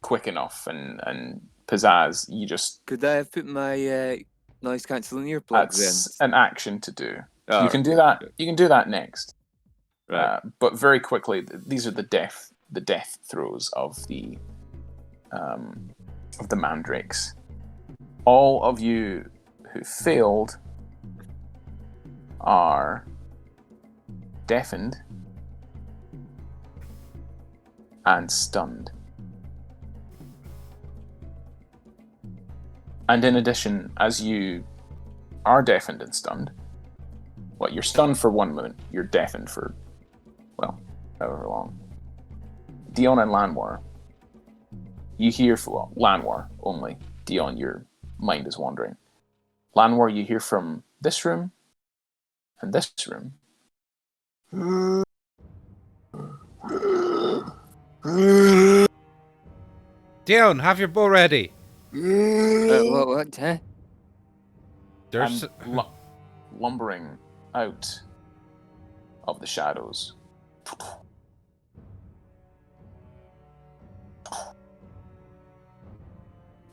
[SPEAKER 1] quick enough, and Pizzazz, you just...
[SPEAKER 4] Could I have put my noise cancelling earplugs
[SPEAKER 1] That's
[SPEAKER 4] in?
[SPEAKER 1] an action to do.
[SPEAKER 4] Oh,
[SPEAKER 1] you can do that. You can do that next.
[SPEAKER 4] Right.
[SPEAKER 1] But very quickly, these are the death throes of the mandrakes. All of you who failed are deafened and stunned. And in addition, as you are deafened and stunned, well, you're stunned for 1 minute, you're deafened for, well, however long. Dion and Lanwor, you hear, well, Lanwor only. Dion, your mind is wandering. Lanwor, you hear from this room and this room.
[SPEAKER 3] Dion, have your bow ready.
[SPEAKER 4] What? Huh?
[SPEAKER 3] There's
[SPEAKER 1] And lumbering out of the shadows.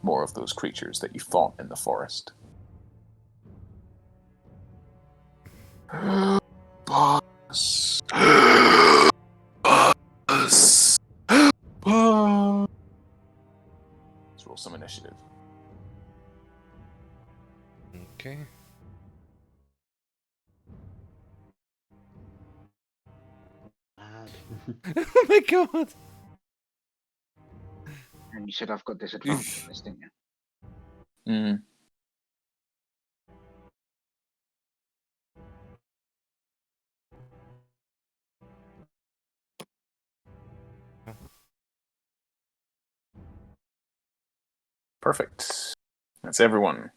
[SPEAKER 1] More of those creatures that you fought in the forest. Boss. Boss. Boss. Let's roll some initiative.
[SPEAKER 3] okay. Oh my god.
[SPEAKER 5] And you said I've got disadvantage on this, didn't you?
[SPEAKER 1] Mm. Perfect. That's everyone.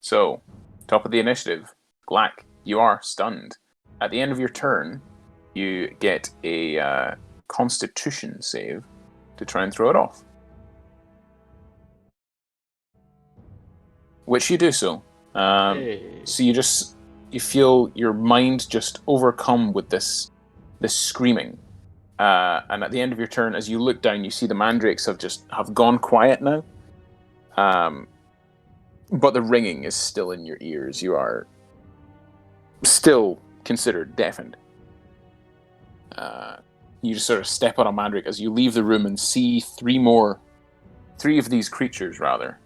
[SPEAKER 1] So, top of the initiative, Glack, you are stunned. At the end of your turn, you get a Constitution save to try and throw it off. which you do so.
[SPEAKER 2] Hey.
[SPEAKER 1] So you feel your mind just overcome with this screaming. And at the end of your turn, as you look down, you see the mandrakes have gone quiet now. But the ringing is still in your ears. You are still considered deafened. You just sort of step on a mandrake as you leave the room and see three of these creatures, rather.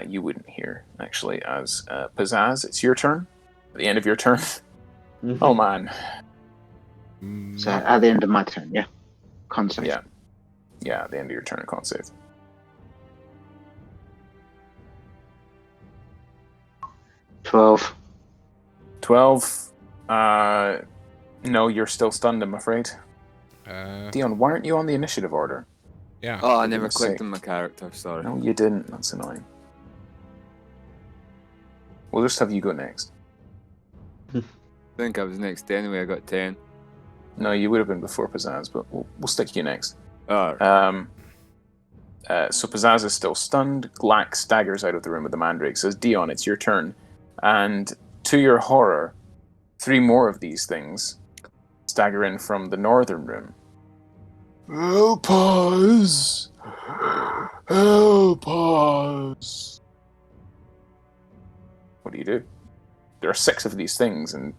[SPEAKER 1] You wouldn't hear, actually, as Pizzazz, it's your turn. At the end of your turn. Oh, man.
[SPEAKER 5] So at the end of my turn, yeah. Con save.
[SPEAKER 1] Yeah. Yeah, at the end of your turn, con save.
[SPEAKER 5] 12.
[SPEAKER 1] 12. No, you're still stunned, I'm afraid. Dion, why aren't you on the initiative order?
[SPEAKER 3] Yeah.
[SPEAKER 4] Oh, I
[SPEAKER 1] For
[SPEAKER 4] never
[SPEAKER 1] goodness
[SPEAKER 4] clicked
[SPEAKER 1] sake.
[SPEAKER 4] on my character, sorry.
[SPEAKER 1] No, you didn't. That's annoying. We'll just have you go next.
[SPEAKER 4] I think I was next anyway, I got 10.
[SPEAKER 1] No, you would have been before Pizzazz, but we'll stick you next.
[SPEAKER 4] Oh,
[SPEAKER 1] So Pizzazz is still stunned. Glack staggers out of the room with the mandrake. Says, Dion, it's your turn. And to your horror, 3 more of these things stagger in from the northern room. Help us! Help us! What do you do? There are 6 of these things, and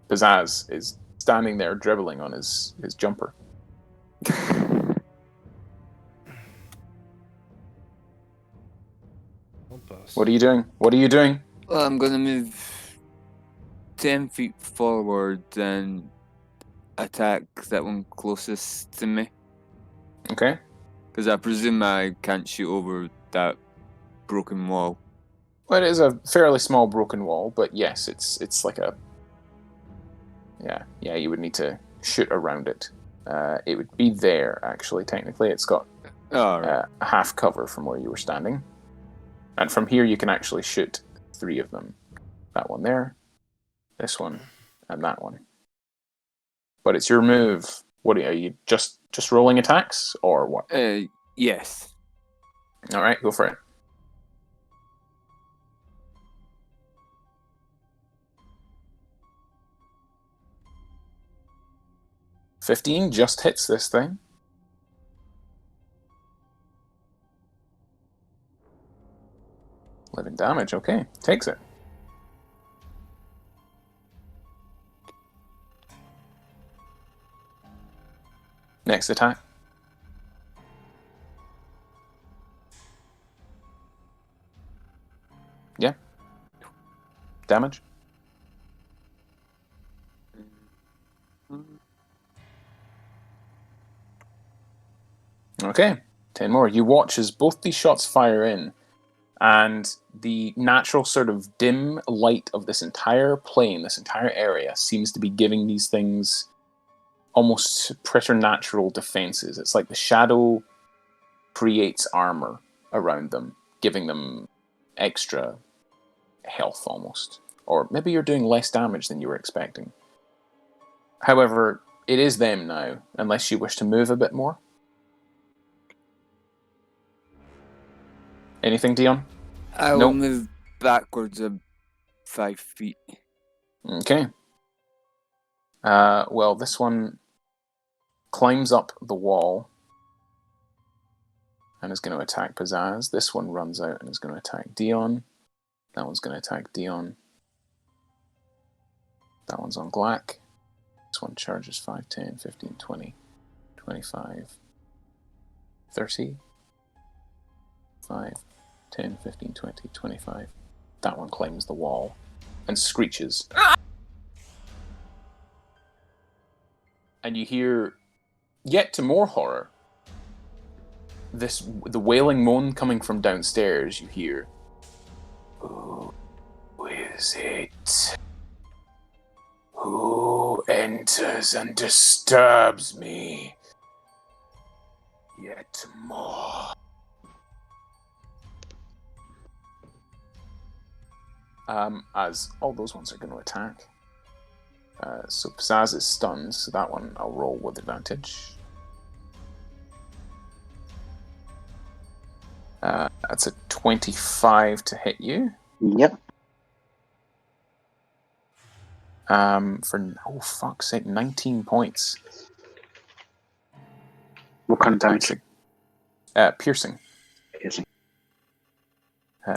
[SPEAKER 1] Pizzazz is standing there dribbling on his jumper.
[SPEAKER 3] Help us.
[SPEAKER 1] What are you doing? What are you doing?
[SPEAKER 4] well, I'm gonna move 10 feet forward and attack that one closest to me.
[SPEAKER 1] Okay.
[SPEAKER 4] Because I presume I can't shoot over that broken wall.
[SPEAKER 1] Well, it is a fairly small broken wall, but yes, it's like a... Yeah, you would need to shoot around it. It would be there, actually, technically. It's got
[SPEAKER 4] Oh, right.
[SPEAKER 1] a half cover from where you were standing. And from here you can actually shoot 3 of them. That one there, this one, and that one. But it's your move. What are you just rolling attacks, or what?
[SPEAKER 4] Yes.
[SPEAKER 1] Alright, go for it. $15 just hits this thing. $11 damage, okay. Takes it. Next attack. Yeah. Damage. Okay. 10 more. You watch as both these shots fire in, and the natural sort of dim light of this entire plane, this entire area, seems to be giving these things almost preternatural defenses. It's like the shadow creates armor around them, giving them extra health almost. Or maybe you're doing less damage than you were expecting. However, it is them now, unless you wish to move a bit more. Anything, Dion?
[SPEAKER 4] I will
[SPEAKER 1] Nope.
[SPEAKER 4] move backwards 5 feet.
[SPEAKER 1] Okay. Well, this one climbs up the wall and is going to attack Pizzazz. This one runs out and is going to attack Dion. That one's going to attack Dion. That one's on Glack. This one charges 5, 10, 15, 20, 25, 30, 5, 10, 15, 20, 25. That one climbs the wall and screeches. And you hear, yet to more horror, the wailing moan coming from downstairs. You hear, "Who is it? Who enters and disturbs me? Yet more." As all those ones are going to attack. So Pizzazz is stunned, so that one I'll roll with advantage. That's a 25 to hit you.
[SPEAKER 5] Yep.
[SPEAKER 1] For oh fuck's sake, 19 points.
[SPEAKER 5] What kind of damage?
[SPEAKER 1] Piercing.
[SPEAKER 5] Piercing.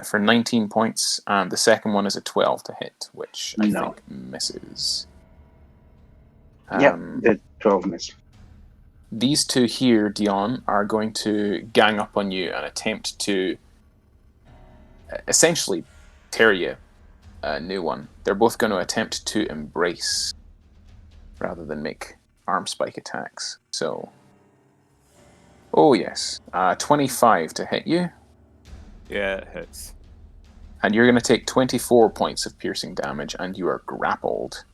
[SPEAKER 1] For 19 points, and the second one is a 12 to hit, which I
[SPEAKER 5] No.
[SPEAKER 1] think misses.
[SPEAKER 5] Yep, the 12 miss.
[SPEAKER 1] These two here, Dion, are going to gang up on you and attempt to essentially tear you a new one. They're both going to attempt to embrace rather than make arm spike attacks. So, oh yes, 25 to hit you.
[SPEAKER 4] Yeah, it hits.
[SPEAKER 1] And you're going to take 24 points of piercing damage, and you are grappled.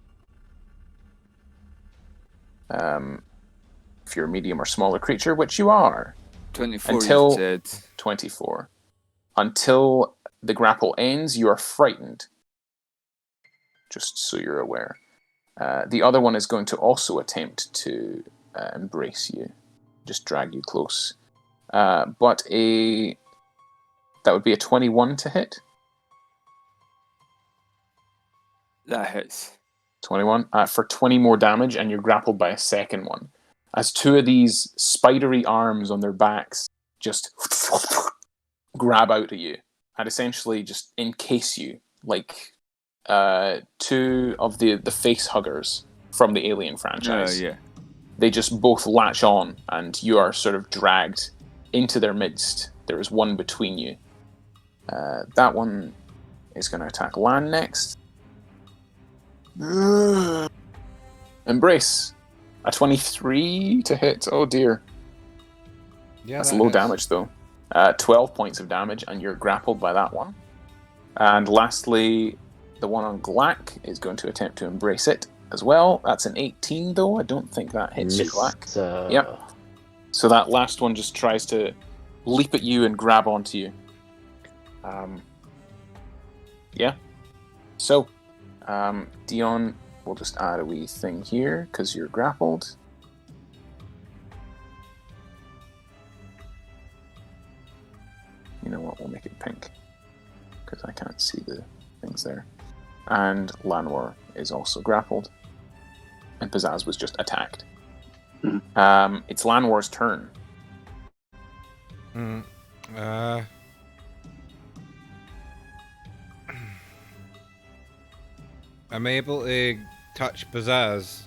[SPEAKER 1] If you're a medium or smaller creature, which you are.
[SPEAKER 4] 24
[SPEAKER 1] Until-
[SPEAKER 4] you said.
[SPEAKER 1] 24. Until the grapple ends, you are frightened. Just so you're aware. The other one is going to also attempt to embrace you. Just drag you close. But that would be a 21 to hit.
[SPEAKER 4] That hits.
[SPEAKER 1] 21 for 20 more damage, and you're grappled by a second one. As two of these spidery arms on their backs just grab out at you and essentially just encase you like two of the face huggers from the Alien franchise.
[SPEAKER 4] Yeah.
[SPEAKER 1] They just both latch on, and you are sort of dragged into their midst. There is one between you. That one is going to attack Lan next. Embrace. A 23 to hit. Oh dear.
[SPEAKER 3] Yeah,
[SPEAKER 1] That's
[SPEAKER 3] that
[SPEAKER 1] low
[SPEAKER 3] hits.
[SPEAKER 1] damage though. 12 points of damage, and you're grappled by that one. And lastly, the one on Glack is going to attempt to embrace it as well. That's an 18 though. I don't think that hits you, Glack. Yep. So that last one just tries to leap at you and grab onto you. Yeah. So, Dion, we'll just add a wee thing here because you're grappled. You know what? We'll make it pink because I can't see the things there. And Lanwor is also grappled, and Pizzazz was just attacked. It's Lanwor's turn.
[SPEAKER 3] I'm able to touch Pizzazz.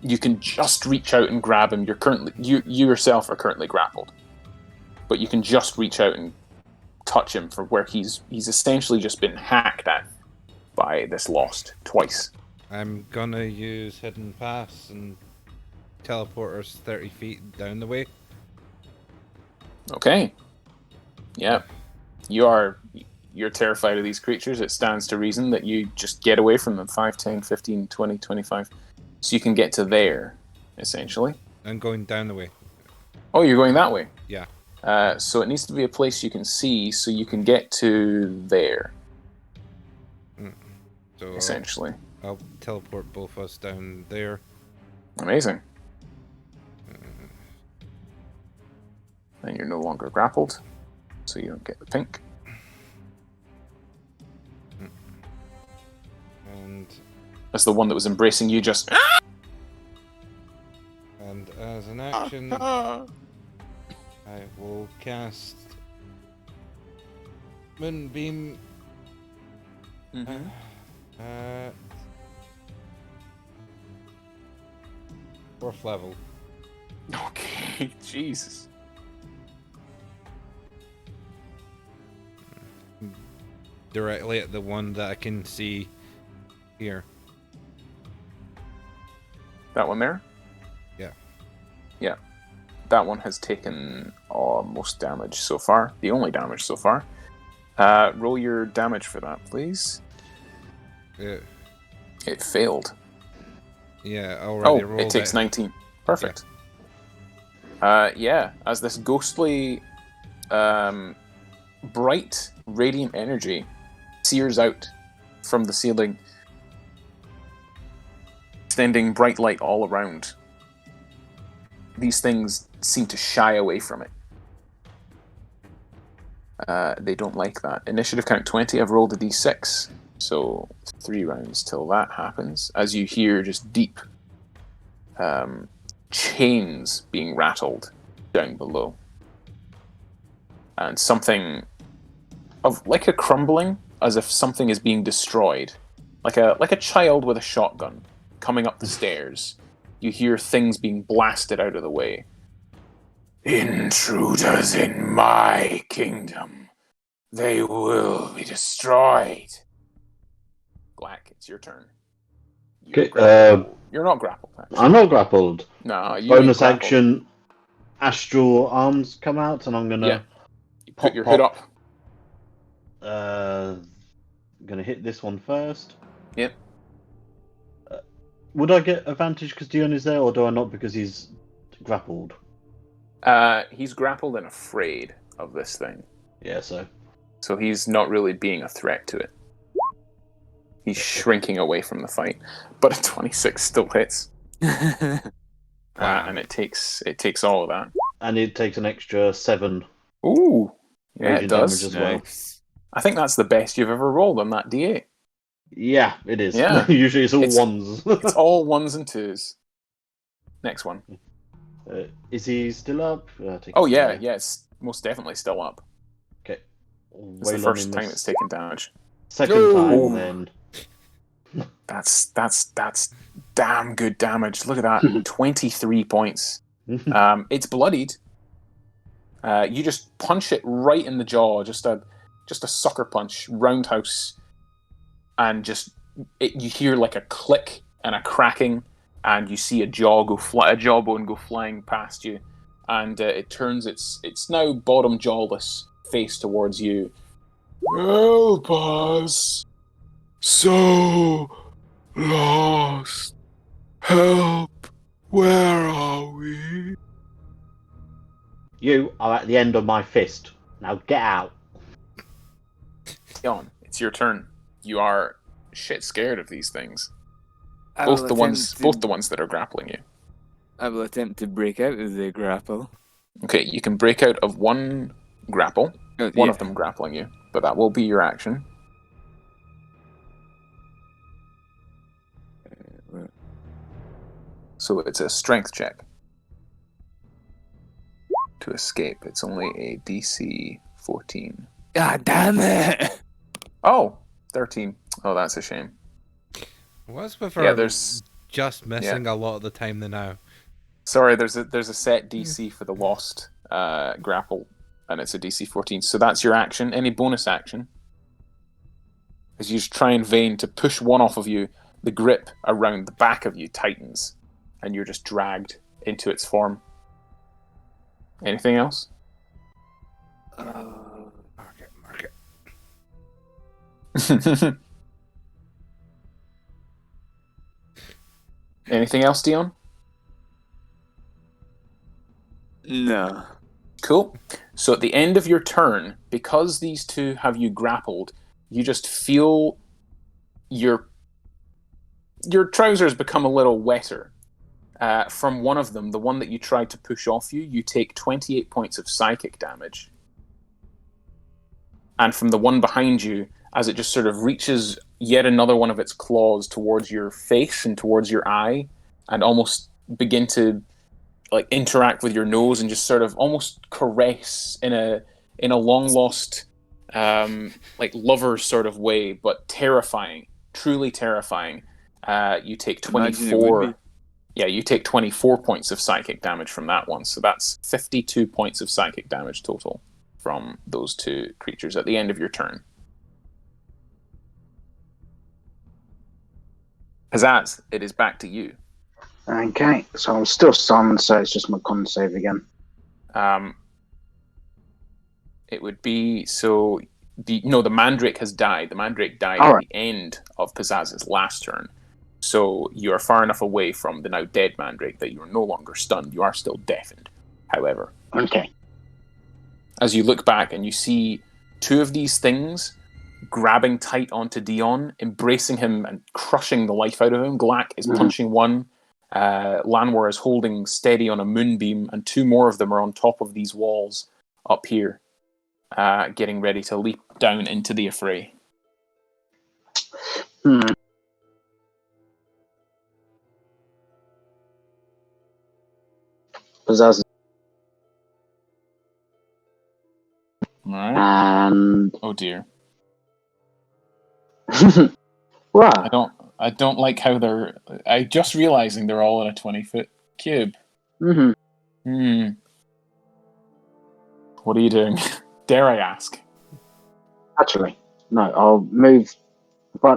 [SPEAKER 1] You can just reach out and grab him. You yourself are currently grappled, but you can just reach out and touch him for where he's essentially just been hacked at by this lost twice.
[SPEAKER 3] I'm gonna use Hidden Pass and teleport us 30 feet down the way.
[SPEAKER 1] Okay. Yeah. You're terrified of these creatures. It stands to reason that you just get away from them 5, 10, 15, 20, 25. So you can get to there, essentially.
[SPEAKER 3] I'm going down the way.
[SPEAKER 1] Oh, you're going that way?
[SPEAKER 3] Yeah.
[SPEAKER 1] So it needs to be a place you can see so you can get to there,
[SPEAKER 3] So
[SPEAKER 1] essentially.
[SPEAKER 3] I'll teleport both us down there.
[SPEAKER 1] Amazing. And you're no longer grappled, so you don't get the pink.
[SPEAKER 3] And
[SPEAKER 1] As the one that was embracing you just...
[SPEAKER 3] and as an action, I will cast Moonbeam. Fourth level.
[SPEAKER 1] Okay, Jesus.
[SPEAKER 3] Directly at the one that I can see here.
[SPEAKER 1] That one there?
[SPEAKER 3] Yeah.
[SPEAKER 1] Yeah. That one has taken most damage so far. The only damage so far. Roll your damage for that, please. It failed.
[SPEAKER 3] Yeah, already rolled
[SPEAKER 1] it takes
[SPEAKER 3] it.
[SPEAKER 1] 19. Perfect. Yeah, as this ghostly, bright, radiant energy sears out from the ceiling, extending bright light all around. These things seem to shy away from it. They don't like that. Initiative count 20, I've rolled a d6. So 3 rounds till that happens. As you hear just deep chains being rattled down below. And something of like a crumbling, as if something is being destroyed. Like a child with a shotgun coming up the stairs. You hear things being blasted out of the way. Intruders in my kingdom. They will be destroyed. Black, it's your turn. You're not grappled. Actually.
[SPEAKER 2] I'm not grappled.
[SPEAKER 1] No, you
[SPEAKER 2] Bonus
[SPEAKER 1] grappled.
[SPEAKER 2] action, astral arms come out, and I'm gonna
[SPEAKER 1] You put your hood up.
[SPEAKER 2] I'm gonna hit this one first.
[SPEAKER 1] Yep.
[SPEAKER 2] Would I get advantage because Dion is there, or do I not because he's grappled?
[SPEAKER 1] He's grappled and afraid of this thing.
[SPEAKER 2] Yeah, so
[SPEAKER 1] he's not really being a threat to it. He's shrinking away from the fight. But a 26 still hits. And it takes all of that.
[SPEAKER 2] And it takes an extra 7.
[SPEAKER 1] Ooh. Yeah,
[SPEAKER 2] raging
[SPEAKER 1] it does.
[SPEAKER 2] damage as well.
[SPEAKER 4] Nice.
[SPEAKER 1] I think that's the best you've ever rolled on that D8.
[SPEAKER 2] Yeah, it is.
[SPEAKER 1] Yeah.
[SPEAKER 2] Usually it's all ones.
[SPEAKER 1] It's all 1s and 2s. Next one.
[SPEAKER 2] Is he still up?
[SPEAKER 1] Oh yeah, it's most definitely still up.
[SPEAKER 2] Okay.
[SPEAKER 1] It's the first time it's taken damage.
[SPEAKER 2] Second
[SPEAKER 1] Oh.
[SPEAKER 2] time, then.
[SPEAKER 1] That's damn good damage. Look at that, 23 points. It's bloodied. You just punch it right in the jaw, just a sucker punch, roundhouse, and you hear like a click and a cracking, and you see a jawbone go flying past you, and it turns its now bottom jawless face towards you. Help us! So lost. Help! Where are we?
[SPEAKER 2] You are at the end of my fist. Now get out.
[SPEAKER 1] Jon, it's your turn. You are shit scared of these things.
[SPEAKER 4] I
[SPEAKER 1] Both
[SPEAKER 4] will
[SPEAKER 1] the ones
[SPEAKER 4] attempt
[SPEAKER 1] that are grappling you.
[SPEAKER 4] I will attempt to break out of the grapple.
[SPEAKER 1] Okay, you can break out of one grapple, one of them grappling you, but that will be your action. So it's a strength check to escape. It's only a DC 14.
[SPEAKER 4] God damn it!
[SPEAKER 1] Oh, 13. Oh, that's a shame.
[SPEAKER 3] What's with her
[SPEAKER 1] there's
[SPEAKER 3] just missing a lot of the time now?
[SPEAKER 1] Sorry, there's a set DC for the lost grapple, and it's a DC 14. So that's your action. Any bonus action? As you try in vain to push one off of you, the grip around the back of you tightens, and you're just dragged into its form. Anything else?
[SPEAKER 3] Mark it.
[SPEAKER 1] Anything else, Dion?
[SPEAKER 4] No.
[SPEAKER 1] Cool. So at the end of your turn, because these two have you grappled, you just feel your trousers become a little wetter. From one of them, the one that you tried to push off you, you take 28 points of psychic damage. And from the one behind you, as it just sort of reaches yet another one of its claws towards your face and towards your eye, and almost begin to like interact with your nose and just sort of almost caress in a long lost like lover sort of way, but terrifying, truly terrifying. You take 24. Yeah, you take 24 points of psychic damage from that one, so that's 52 points of psychic damage total from those two creatures at the end of your turn. Pizzazz, it is back to you.
[SPEAKER 5] Okay, so I'm still stunned, so it's just my con save again.
[SPEAKER 1] It would be the Mandrake has died. The Mandrake died
[SPEAKER 5] All
[SPEAKER 1] at
[SPEAKER 5] right.
[SPEAKER 1] the end of Pizzazz's last turn. So you are far enough away from the now dead Mandrake that you are no longer stunned. You are still deafened, however.
[SPEAKER 5] Okay.
[SPEAKER 1] As you look back and you see two of these things grabbing tight onto Dion, embracing him and crushing the life out of him. Glack is punching one. Lanwor is holding steady on a moonbeam, and two more of them are on top of these walls up here. getting ready to leap down into the affray.
[SPEAKER 5] Pizzazz.
[SPEAKER 1] Alright.
[SPEAKER 5] And
[SPEAKER 1] Oh dear.
[SPEAKER 5] wow.
[SPEAKER 1] I don't like how they're... I just realising they're all in a 20-foot cube.
[SPEAKER 5] Mm-hmm.
[SPEAKER 1] What are you doing? Dare I ask?
[SPEAKER 5] Actually, no. I'll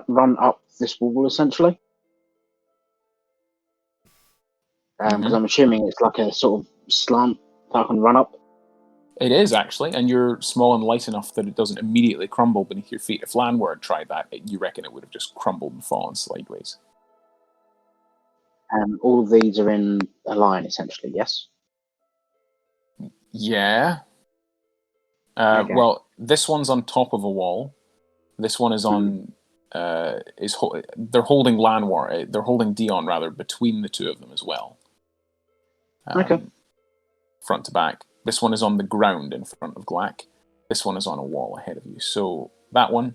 [SPEAKER 5] run up this wall essentially. Because I'm assuming it's like a sort of slant that I can run up.
[SPEAKER 1] It is, actually, and you're small and light enough that it doesn't immediately crumble beneath your feet. If Lanwor had tried that, you reckon it would have just crumbled and fallen sideways.
[SPEAKER 5] All of these are in a line, essentially, yes?
[SPEAKER 1] Yeah.
[SPEAKER 5] Okay.
[SPEAKER 1] Well, this one's on top of a wall. This one is on... they're holding Lanwor. They're holding Dion, rather, between the two of them as well.
[SPEAKER 5] Okay.
[SPEAKER 1] Front to back. This one is on the ground in front of Glack. This one is on a wall ahead of you. So that one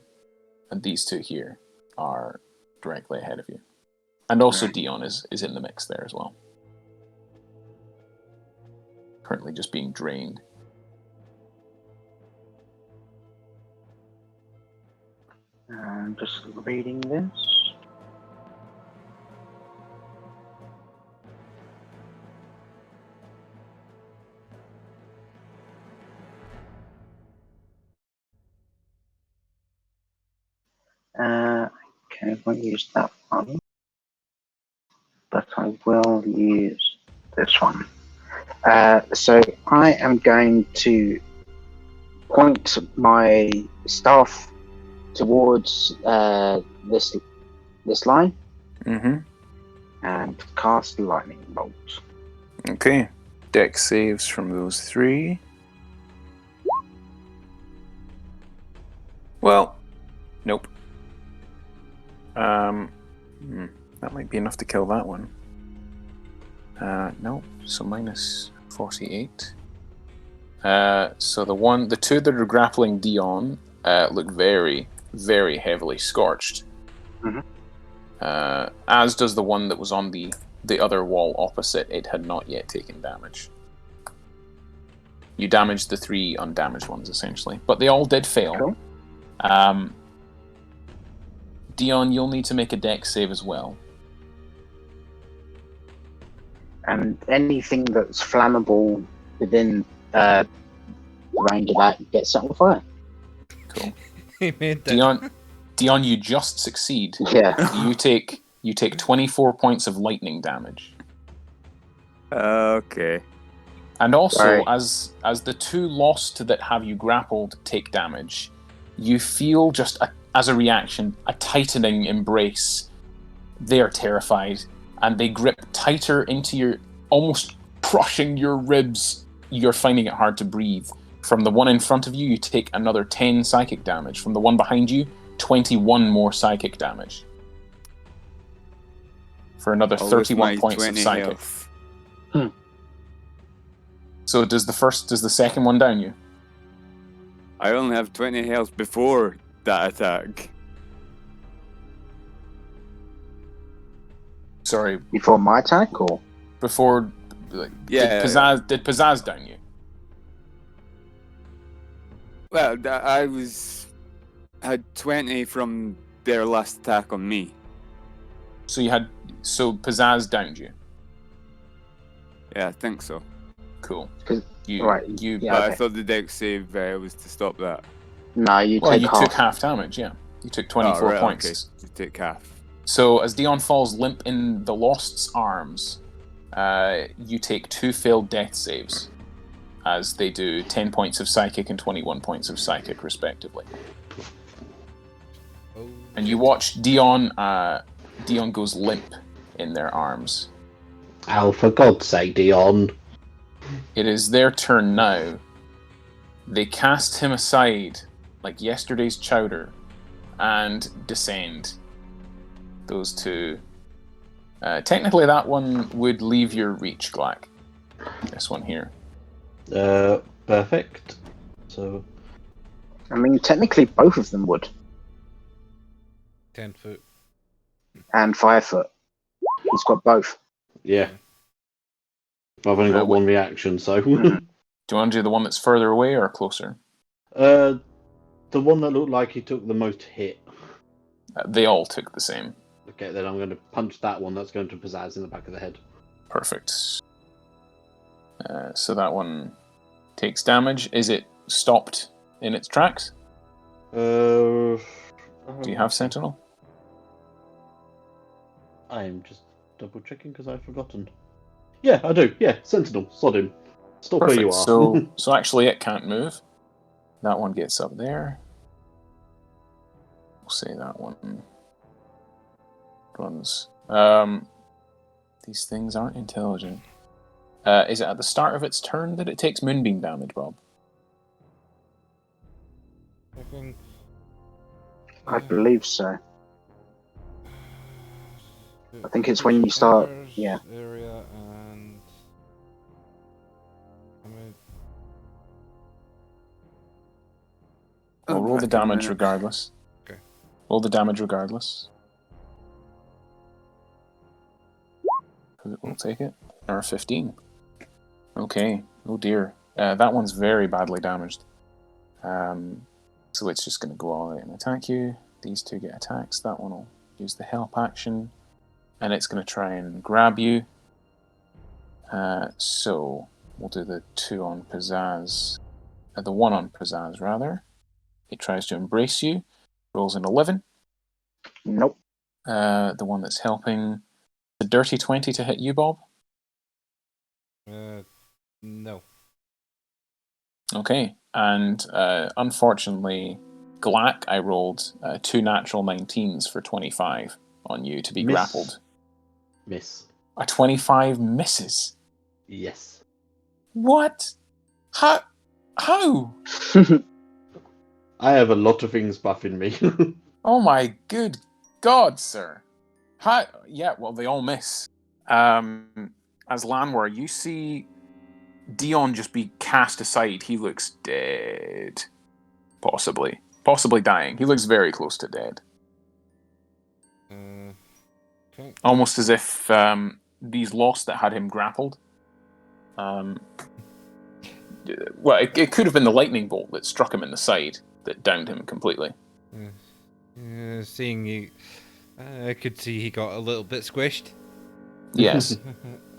[SPEAKER 1] and these two here are directly ahead of you. And also Dion is in the mix there as well. Currently just being drained.
[SPEAKER 5] I'm just reading this. Okay, I won't use that one, but I will use this one. So I am going to point my staff towards this line and cast lightning bolt.
[SPEAKER 1] Okay. Dex saves from those three. Well, nope. That might be enough to kill that one. No, so minus 48. So the two that are grappling Dion look very, very heavily scorched. As does the one that was on the other wall opposite. It had not yet taken damage. You damaged the three undamaged ones, essentially. But they all did fail.
[SPEAKER 5] Cool.
[SPEAKER 1] Dion, you'll need to make a dex save as well.
[SPEAKER 5] And anything that's flammable within range of that gets set on fire.
[SPEAKER 1] Cool.
[SPEAKER 3] He made that.
[SPEAKER 1] Dion, you just succeed.
[SPEAKER 5] Yeah.
[SPEAKER 1] You take 24 points of lightning damage.
[SPEAKER 4] Okay.
[SPEAKER 1] And also,
[SPEAKER 5] Right.
[SPEAKER 1] as the two lost that have you grappled take damage, you feel just as a reaction a tightening embrace. They are terrified, and they grip tighter into your, almost crushing your ribs. You're finding it hard to breathe. From the one in front of you, you take another 10 psychic damage. From the one behind you, 21 more psychic damage. For another 31 points of psychic.
[SPEAKER 4] Health.
[SPEAKER 1] So does the second one down you?
[SPEAKER 4] I only have 20 health before that attack.
[SPEAKER 1] Sorry,
[SPEAKER 5] Before my attack, or?
[SPEAKER 1] before... Like,
[SPEAKER 4] Yeah.
[SPEAKER 1] Did Pizzazz down you?
[SPEAKER 4] Well, I had 20 from their last attack on me.
[SPEAKER 1] So Pizzazz downed you.
[SPEAKER 4] Yeah, I think so.
[SPEAKER 1] Cool.
[SPEAKER 5] Right.
[SPEAKER 1] You
[SPEAKER 5] Yeah.
[SPEAKER 4] But I
[SPEAKER 5] okay.
[SPEAKER 4] thought the dex save was to stop that.
[SPEAKER 5] No, you take half.
[SPEAKER 1] took half damage, yeah. You took 24
[SPEAKER 4] right,
[SPEAKER 1] points.
[SPEAKER 4] Okay. You take half.
[SPEAKER 1] So as Dion falls limp in the Lost's arms, you take 2 failed death saves, as they do 10 points of psychic and 21 points of psychic, respectively.
[SPEAKER 3] Oh,
[SPEAKER 1] And you watch Dion goes limp in their arms.
[SPEAKER 2] Oh, for God's sake, Dion.
[SPEAKER 1] It is their turn now. They cast him aside like yesterday's chowder and descend. Those two. Technically, that one would leave your reach, Glack. This one here.
[SPEAKER 2] Perfect. So
[SPEAKER 5] I mean, technically, both of them would.
[SPEAKER 3] 10 foot.
[SPEAKER 5] And 5 foot. He's got both.
[SPEAKER 2] Yeah. I've only got one reaction, so.
[SPEAKER 1] Do you want to do the one that's further away or closer?
[SPEAKER 2] The one that looked like he took the most hit.
[SPEAKER 1] They all took the same.
[SPEAKER 2] Okay, then I'm going to punch that one that's going to pizzazz in the back of the head.
[SPEAKER 1] Perfect. So that one takes damage. Is it stopped in its tracks?
[SPEAKER 2] Do
[SPEAKER 1] Do you have Sentinel?
[SPEAKER 2] I'm just double checking because I've forgotten. Yeah, I do. Yeah, Sentinel. Sod him. Stop
[SPEAKER 1] Perfect.
[SPEAKER 2] where you are.
[SPEAKER 1] So actually it can't move. That one gets up there. We'll say that one runs. These things aren't intelligent. Is it at the start of its turn that it takes Moonbeam damage, Bob?
[SPEAKER 5] I believe so. I think it's when you start. Yeah.
[SPEAKER 3] Area and.
[SPEAKER 1] Well, roll the damage regardless.
[SPEAKER 3] Okay.
[SPEAKER 1] Roll the damage regardless. We'll take it. Or 15. Okay. Oh dear. That one's very badly damaged. So it's just going to go all out and attack you. These two get attacks. That one will use the help action. And it's going to try and grab you. So we'll do the 2 on Pizzazz. The 1 on Pizzazz, rather. It tries to embrace you. Rolls an 11.
[SPEAKER 5] Nope.
[SPEAKER 1] The one that's helping. The dirty 20 to hit you, Bob?
[SPEAKER 3] No.
[SPEAKER 1] Okay. And unfortunately, Glack, I rolled 2 natural 19s for 25 on you to be grappled.
[SPEAKER 2] Miss.
[SPEAKER 1] A 25 misses.
[SPEAKER 2] Yes.
[SPEAKER 1] What? How?
[SPEAKER 2] I have a lot of things buffing me.
[SPEAKER 1] Oh my good God, sir. How? Yeah, well, they all miss. As Lanwor, you see Dion just be cast aside. He looks dead. Possibly dying. He looks very close to dead.
[SPEAKER 3] Okay.
[SPEAKER 1] Almost as if these lost that had him grappled. Well, it could have been the lightning bolt that struck him in the side that downed him completely.
[SPEAKER 3] Seeing you, I could see he got a little bit squished.
[SPEAKER 1] Yes.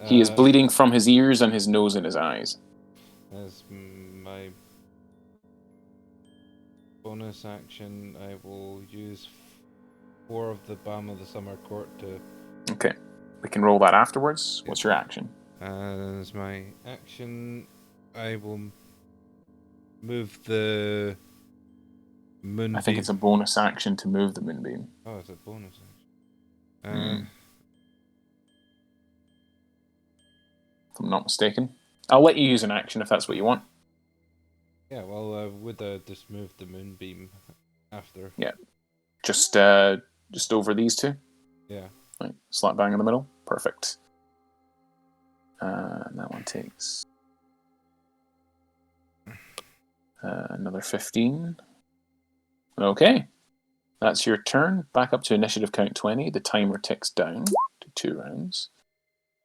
[SPEAKER 1] He is bleeding from his ears and his nose and his eyes.
[SPEAKER 3] As my bonus action, I will use 4 of the Balm of the Summer Court to...
[SPEAKER 1] Okay. We can roll that afterwards. What's your action?
[SPEAKER 3] As my action, I will move the moonbeam.
[SPEAKER 1] I think it's a bonus action to move the moonbeam.
[SPEAKER 3] Oh, it's a bonus action.
[SPEAKER 1] If I'm not mistaken. I'll let you use an action if that's what you want.
[SPEAKER 3] Yeah, well, would just move the moonbeam after?
[SPEAKER 1] Yeah. Just over these two?
[SPEAKER 3] Yeah.
[SPEAKER 1] Right. Slap bang in the middle. Perfect. And that one takes another 15. Okay. That's your turn. Back up to initiative count 20. The timer ticks down to 2 rounds.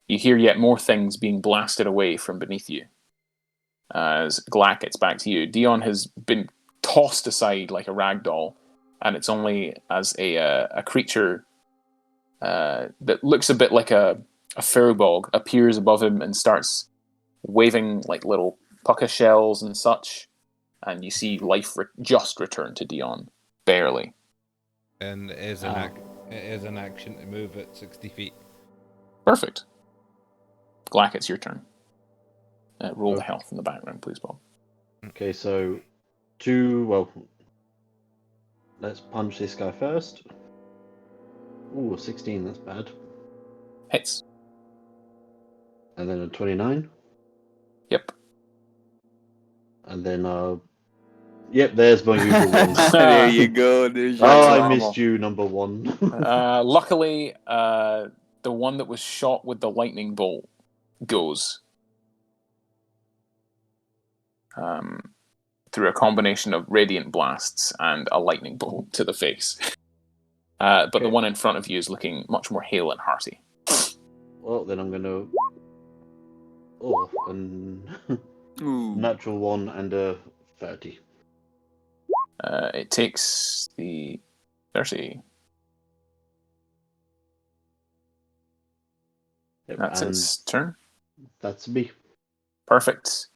[SPEAKER 1] You hear yet more things being blasted away from beneath you. As Glack gets back to you, Dion has been tossed aside like a rag doll, and it's only as a creature that looks a bit like a furbolg appears above him and starts waving like little pucka shells and such, and you see life just return to Dion, barely.
[SPEAKER 3] And it is an action to move at 60 feet.
[SPEAKER 1] Perfect. Glack, it's your turn. Roll the health in the background, please, Bob.
[SPEAKER 2] Okay, so let's punch this guy first. Ooh, 16, that's bad.
[SPEAKER 1] Hits.
[SPEAKER 2] And then a 29.
[SPEAKER 1] Yep.
[SPEAKER 2] And then, yep, there's my usual one.
[SPEAKER 4] There you go. There's your
[SPEAKER 2] Oh, I
[SPEAKER 1] normal.
[SPEAKER 2] missed you, number 1.
[SPEAKER 1] Luckily, the one that was shot with the lightning bolt through a combination of radiant blasts and a lightning bolt to the face. But the one in front of you is looking much more hale and hearty.
[SPEAKER 2] Well, then I'm gonna. Oh, and
[SPEAKER 4] Ooh.
[SPEAKER 2] natural 1 and a 30.
[SPEAKER 1] It takes the 30.
[SPEAKER 2] Yep,
[SPEAKER 1] That's
[SPEAKER 2] and
[SPEAKER 1] its turn.
[SPEAKER 2] that's me.
[SPEAKER 1] Perfect.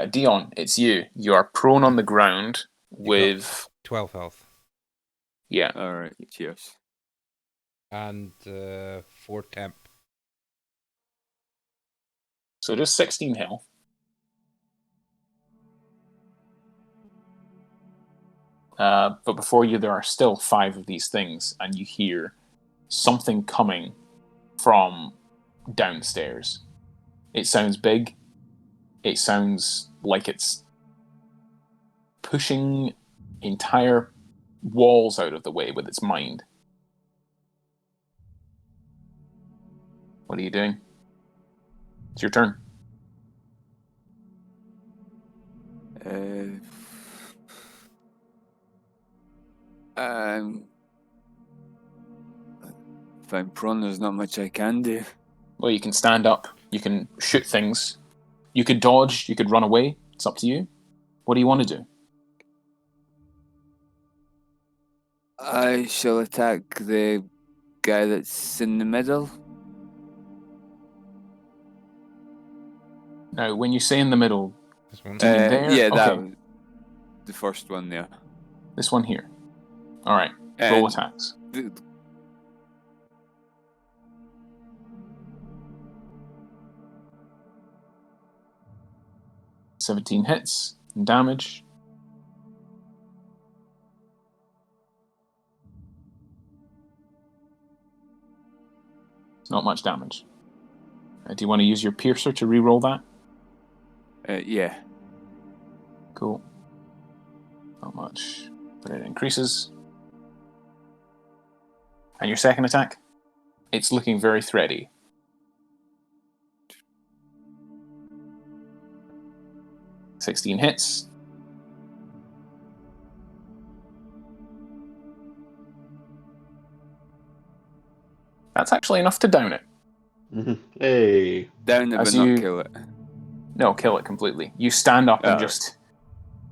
[SPEAKER 1] Dion, it's you. You are prone on the ground with
[SPEAKER 3] 12 health.
[SPEAKER 1] yeah.
[SPEAKER 4] Alright, cheers.
[SPEAKER 3] And 4 temp.
[SPEAKER 1] So just 16 health. But before you, there are still 5 of these things, and you hear something coming from downstairs. It sounds big. It sounds like it's pushing entire walls out of the way with its mind. What are you doing? It's your turn.
[SPEAKER 4] If I'm prone, there's not much I can do.
[SPEAKER 1] Well, you can stand up. You can shoot things. You could dodge. You could run away. It's up to you. What do you want to do?
[SPEAKER 4] I shall attack the guy that's in the middle.
[SPEAKER 1] Now, when you say in the middle,
[SPEAKER 3] This one.
[SPEAKER 1] do you mean there?
[SPEAKER 4] Yeah,
[SPEAKER 1] Okay.
[SPEAKER 4] that the first one there.
[SPEAKER 1] This one here. All right. Roll
[SPEAKER 4] And
[SPEAKER 1] attacks.
[SPEAKER 4] the-
[SPEAKER 1] 17 hits and damage. It's not much damage. Do you want to use your piercer to re-roll that?
[SPEAKER 4] yeah.
[SPEAKER 1] Cool. Not much, but it increases. And your second attack? It's looking very thready. $16 hits. That's actually enough to down it.
[SPEAKER 2] Hey.
[SPEAKER 4] Down it,
[SPEAKER 1] As
[SPEAKER 4] but not
[SPEAKER 1] you-
[SPEAKER 4] kill it.
[SPEAKER 1] No, kill it completely. You stand up and
[SPEAKER 4] Oh.
[SPEAKER 1] just,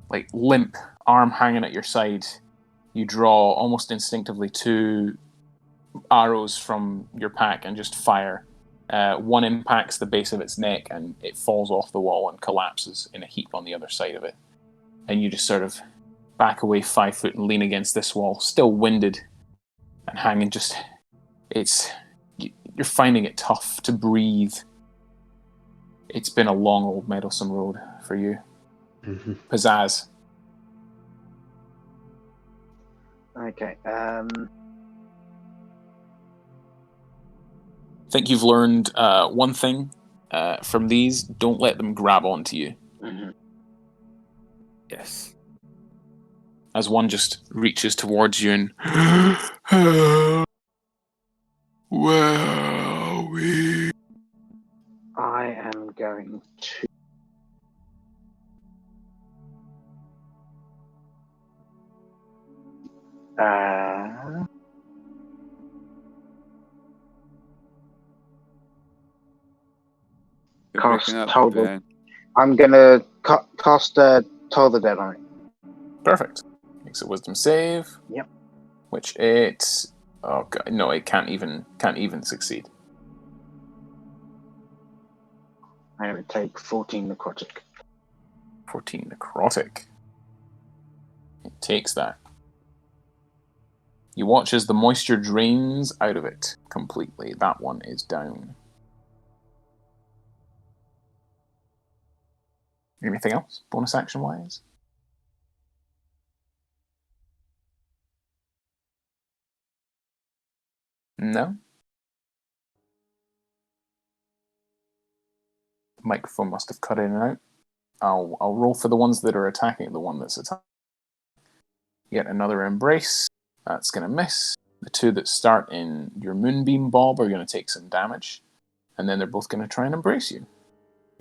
[SPEAKER 1] like, limp, arm hanging at your side. You draw almost instinctively 2 arrows from your pack and just fire. One impacts the base of its neck and it falls off the wall and collapses in a heap on the other side of it. And you just sort of back away 5 foot and lean against this wall, still winded and hanging. Just, you're finding it tough to breathe. It's been a long old meddlesome road for you. Pizzazz.
[SPEAKER 5] Okay.
[SPEAKER 1] I think you've learned one thing from these. Don't let them grab onto you.
[SPEAKER 5] Mhm.
[SPEAKER 4] Yes.
[SPEAKER 1] As one just reaches towards you and... Where are we?
[SPEAKER 5] I am going to.
[SPEAKER 4] You're
[SPEAKER 5] Cast
[SPEAKER 4] breaking up,
[SPEAKER 5] Toll the-
[SPEAKER 4] Ben.
[SPEAKER 5] I'm gonna cast Toll the Dead on it.
[SPEAKER 1] Perfect. Makes a wisdom save.
[SPEAKER 5] Yep.
[SPEAKER 1] Which it... Oh god, no, it can't even succeed.
[SPEAKER 5] I'm gonna take 14 necrotic.
[SPEAKER 1] 14 necrotic. It takes that. You watch as the moisture drains out of it completely. That one is down. Anything else, bonus action wise? No? The microphone must have cut in and out. I'll roll for the ones that are attacking the one that's attacking. Yet another embrace. That's going to miss. The 2 that start in your moonbeam bob are going to take some damage. And then they're both going to try and embrace you.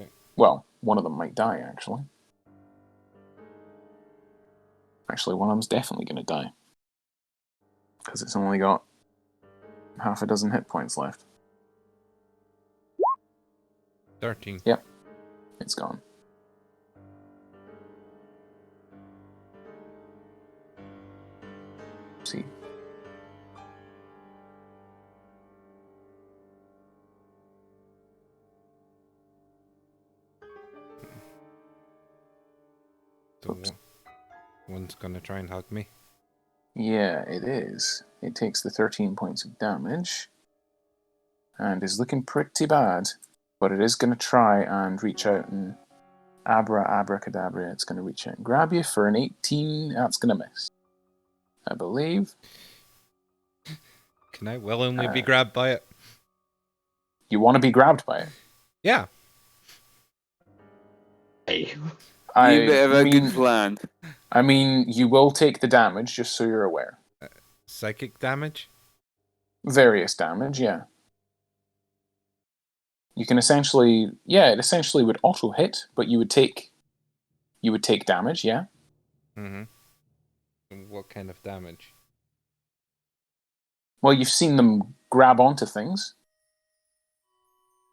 [SPEAKER 3] Okay.
[SPEAKER 1] Well, one of them might die, actually. Actually, one of them's definitely going to die. Because it's only got half a dozen hit points left.
[SPEAKER 3] 13.
[SPEAKER 1] Yep. It's gone. See.
[SPEAKER 3] So one's gonna try and hug me.
[SPEAKER 1] Yeah, it is. It takes the 13 points of damage. And is looking pretty bad. But it is going to try and reach out and abracadabra. It's going to reach out and grab you for an 18. That's going to miss, I believe.
[SPEAKER 3] Can I willingly be grabbed by it?
[SPEAKER 1] You want to be grabbed by it?
[SPEAKER 3] Yeah.
[SPEAKER 2] Hey.
[SPEAKER 4] You bit of a good plan.
[SPEAKER 1] I mean, you will take the damage, just so you're aware.
[SPEAKER 3] Psychic damage?
[SPEAKER 1] Various damage, yeah. You can essentially, it essentially would auto hit, but you would take damage, yeah.
[SPEAKER 3] Mm-hmm. What kind of damage?
[SPEAKER 1] Well, you've seen them grab onto things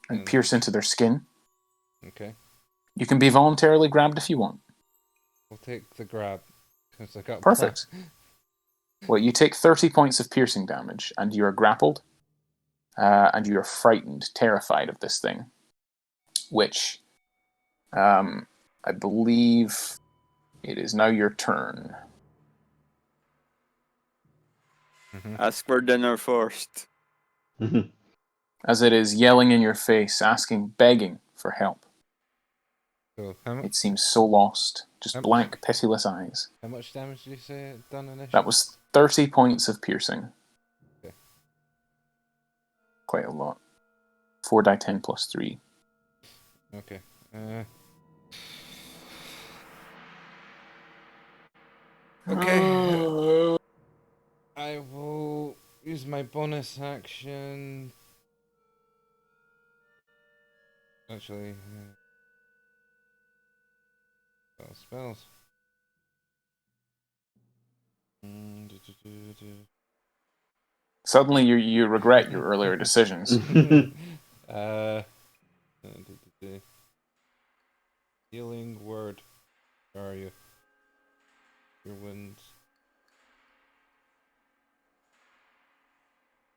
[SPEAKER 1] and pierce into their skin.
[SPEAKER 3] Okay.
[SPEAKER 1] You can be voluntarily grabbed if you want.
[SPEAKER 3] We'll take the grab. Because I got
[SPEAKER 1] Perfect. Well, you take 30 points of piercing damage, and you are grappled, and you are frightened, terrified of this thing, which I believe it is now your turn.
[SPEAKER 3] Mm-hmm.
[SPEAKER 4] Ask for dinner first.
[SPEAKER 1] As it is yelling in your face, asking, begging for help.
[SPEAKER 3] So
[SPEAKER 1] It seems so lost, just blank, pitiless eyes.
[SPEAKER 3] How much damage did you say it done initially?
[SPEAKER 1] That was 30 points of piercing.
[SPEAKER 3] Okay.
[SPEAKER 1] Quite a lot. 4d10 plus 3.
[SPEAKER 3] Okay. Okay. I will use my bonus action. Actually, spells.
[SPEAKER 1] Suddenly you regret your earlier decisions.
[SPEAKER 3] Healing word. Where are you? Your winds.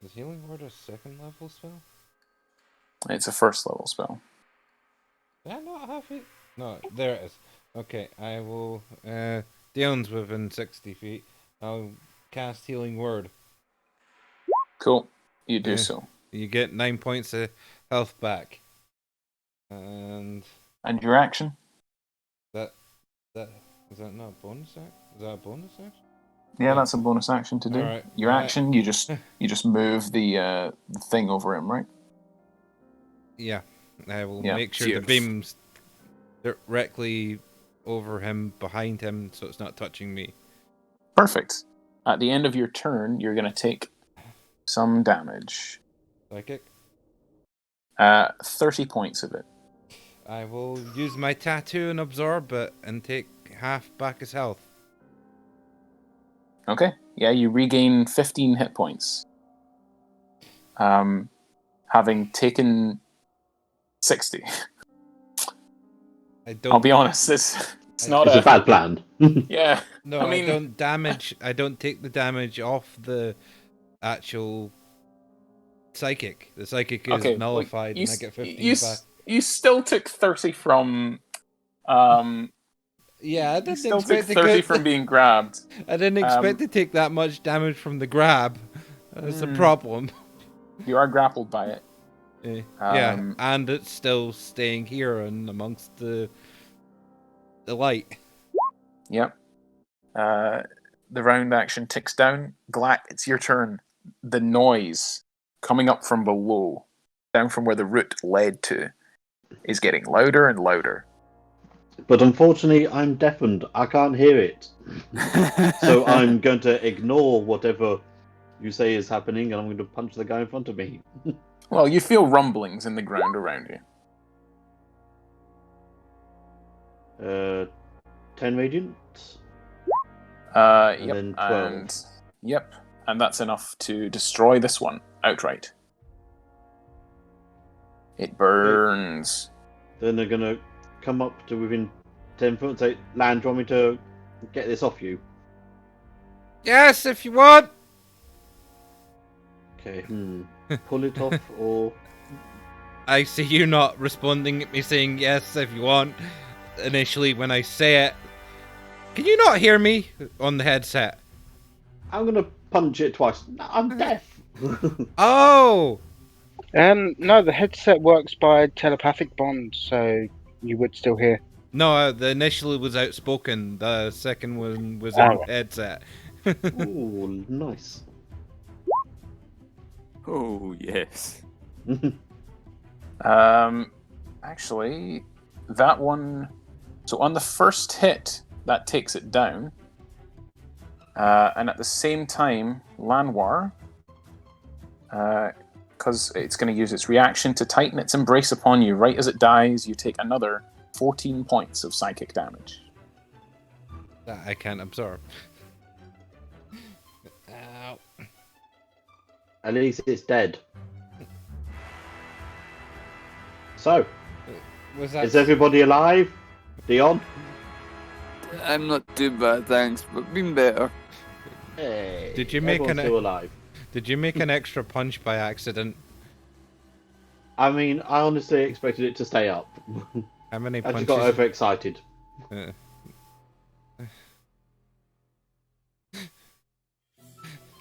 [SPEAKER 3] Is healing word a second level spell?
[SPEAKER 1] It's a first level spell.
[SPEAKER 3] Did I not have it? No, there it is. Okay, I will. Dion's within 60 feet. I'll cast healing word.
[SPEAKER 1] Cool. You do so.
[SPEAKER 3] You get 9 points of health back. And
[SPEAKER 1] your action?
[SPEAKER 3] That is that not a bonus action? Is that a bonus action?
[SPEAKER 1] Yeah, that's a bonus action to do.
[SPEAKER 3] Right.
[SPEAKER 1] Your action, you just move the thing over him, right?
[SPEAKER 3] Yeah, I will make sure the beam's directly over him, behind him, so it's not touching me.
[SPEAKER 1] Perfect. At the end of your turn, you're going to take some damage.
[SPEAKER 3] Psychic?
[SPEAKER 1] 30 points of it.
[SPEAKER 3] I will use my tattoo and absorb it and take half back his health.
[SPEAKER 1] Okay. Yeah, you regain 15 hit points. Having taken 60. I'll be honest, it's not
[SPEAKER 2] a bad plan.
[SPEAKER 1] Yeah.
[SPEAKER 3] No, I don't damage. I don't take the damage off the actual psychic. The psychic is nullified, and I get 15 back.
[SPEAKER 1] You still took 30 from.
[SPEAKER 3] Yeah, I didn't
[SPEAKER 1] still took 30 from being grabbed.
[SPEAKER 3] I didn't expect to take that much damage from the grab. That's a problem.
[SPEAKER 1] You are grappled by it.
[SPEAKER 3] Yeah, and it's still staying here and amongst the light.
[SPEAKER 1] Yep. The round action ticks down. Glack, it's your turn. The noise coming up from below, down from where the route led to, is getting louder and louder.
[SPEAKER 2] But unfortunately, I'm deafened. I can't hear it. So I'm going to ignore whatever you say is happening, and I'm going to punch the guy in front of me.
[SPEAKER 1] Well, you feel rumblings in the ground around you.
[SPEAKER 2] 10 radiant.
[SPEAKER 1] Yep,
[SPEAKER 2] then 12.
[SPEAKER 1] and that's enough to destroy this one outright. It burns.
[SPEAKER 2] Then they're gonna come up to within 10 foot and say, Land, do you want me to get this off you?
[SPEAKER 3] Yes, if you want.
[SPEAKER 2] Okay, pull it off or...
[SPEAKER 3] I see you not responding at me saying yes if you want. Initially, when I say it, can you not hear me on the headset?
[SPEAKER 2] I'm gonna punch it twice. No, I'm deaf.
[SPEAKER 3] Oh,
[SPEAKER 6] No, the headset works by telepathic bond, so you would still hear.
[SPEAKER 3] no, the initial was outspoken. The second one was
[SPEAKER 6] Oh.
[SPEAKER 3] in headset.
[SPEAKER 2] Ooh, nice.
[SPEAKER 4] Oh, yes.
[SPEAKER 1] Actually, that one. So on the first hit, that takes it down. And at the same time, Lanwor, because it's going to use its reaction to tighten its embrace upon you right as it dies, you take another 14 points of psychic damage.
[SPEAKER 3] That I can't absorb. Ow.
[SPEAKER 2] At least it's dead. So,
[SPEAKER 3] Was that?
[SPEAKER 2] is everybody alive? Dion?
[SPEAKER 4] I'm not too bad, thanks, but been better.
[SPEAKER 2] Hey,
[SPEAKER 3] Did you make
[SPEAKER 2] everyone's
[SPEAKER 3] an-
[SPEAKER 2] still alive?
[SPEAKER 3] Did you make an extra punch by accident?
[SPEAKER 2] I mean, I honestly expected it to stay up.
[SPEAKER 3] How many
[SPEAKER 2] I just
[SPEAKER 3] punches?
[SPEAKER 2] got overexcited.
[SPEAKER 3] Uh.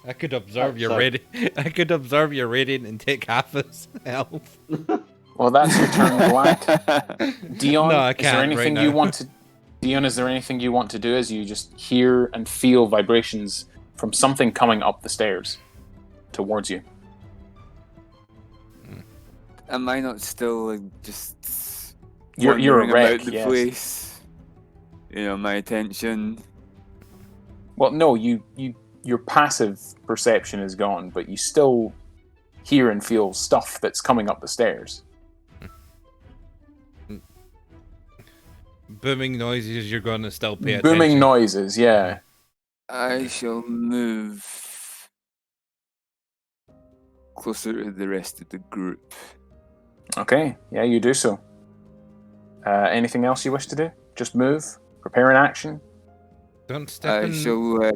[SPEAKER 3] I could observe your
[SPEAKER 2] so-
[SPEAKER 3] radiant. I could observe your radiant and take half his health.
[SPEAKER 1] Well, that's your turn, Black. Dion,
[SPEAKER 3] No, I
[SPEAKER 1] is there
[SPEAKER 3] can't
[SPEAKER 1] anything
[SPEAKER 3] right
[SPEAKER 1] you
[SPEAKER 3] now.
[SPEAKER 1] want to? Dion, is there anything you want to do as you just hear and feel vibrations from something coming up the stairs towards you?
[SPEAKER 4] Am I not still like, just
[SPEAKER 1] You're a
[SPEAKER 4] wandering
[SPEAKER 1] wreck,
[SPEAKER 4] about the
[SPEAKER 1] yes.
[SPEAKER 4] place? You know, my attention.
[SPEAKER 1] Well, no, your passive perception is gone, but you still hear and feel stuff that's coming up the stairs.
[SPEAKER 3] Booming noises. You're gonna still pay
[SPEAKER 1] Booming
[SPEAKER 3] attention.
[SPEAKER 1] noises, yeah.
[SPEAKER 4] I shall move closer to the rest of the group.
[SPEAKER 1] Okay, yeah, you do so. Anything else you wish to do? Just move? Prepare an action?
[SPEAKER 3] Don't step
[SPEAKER 4] I
[SPEAKER 3] in.
[SPEAKER 4] shall.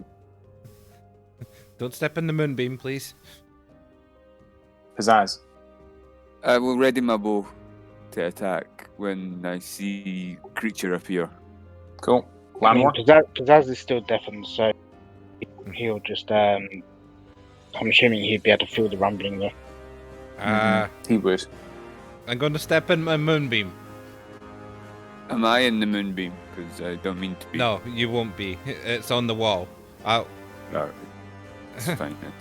[SPEAKER 3] Don't step in the moonbeam, please.
[SPEAKER 1] Pizzazz.
[SPEAKER 4] I will ready my bow to attack when I see creature appear.
[SPEAKER 1] Cool.
[SPEAKER 6] I mean,
[SPEAKER 1] Lanwor?
[SPEAKER 6] Pizzazz is still deafened, so he'll just. I'm assuming he'd be able to feel the rumbling there.
[SPEAKER 1] He would.
[SPEAKER 3] I'm gonna step in my moonbeam.
[SPEAKER 4] Am I in the moonbeam? Because I don't mean to be.
[SPEAKER 3] No, you won't be. It's on the wall.
[SPEAKER 4] Alright. It's fine then.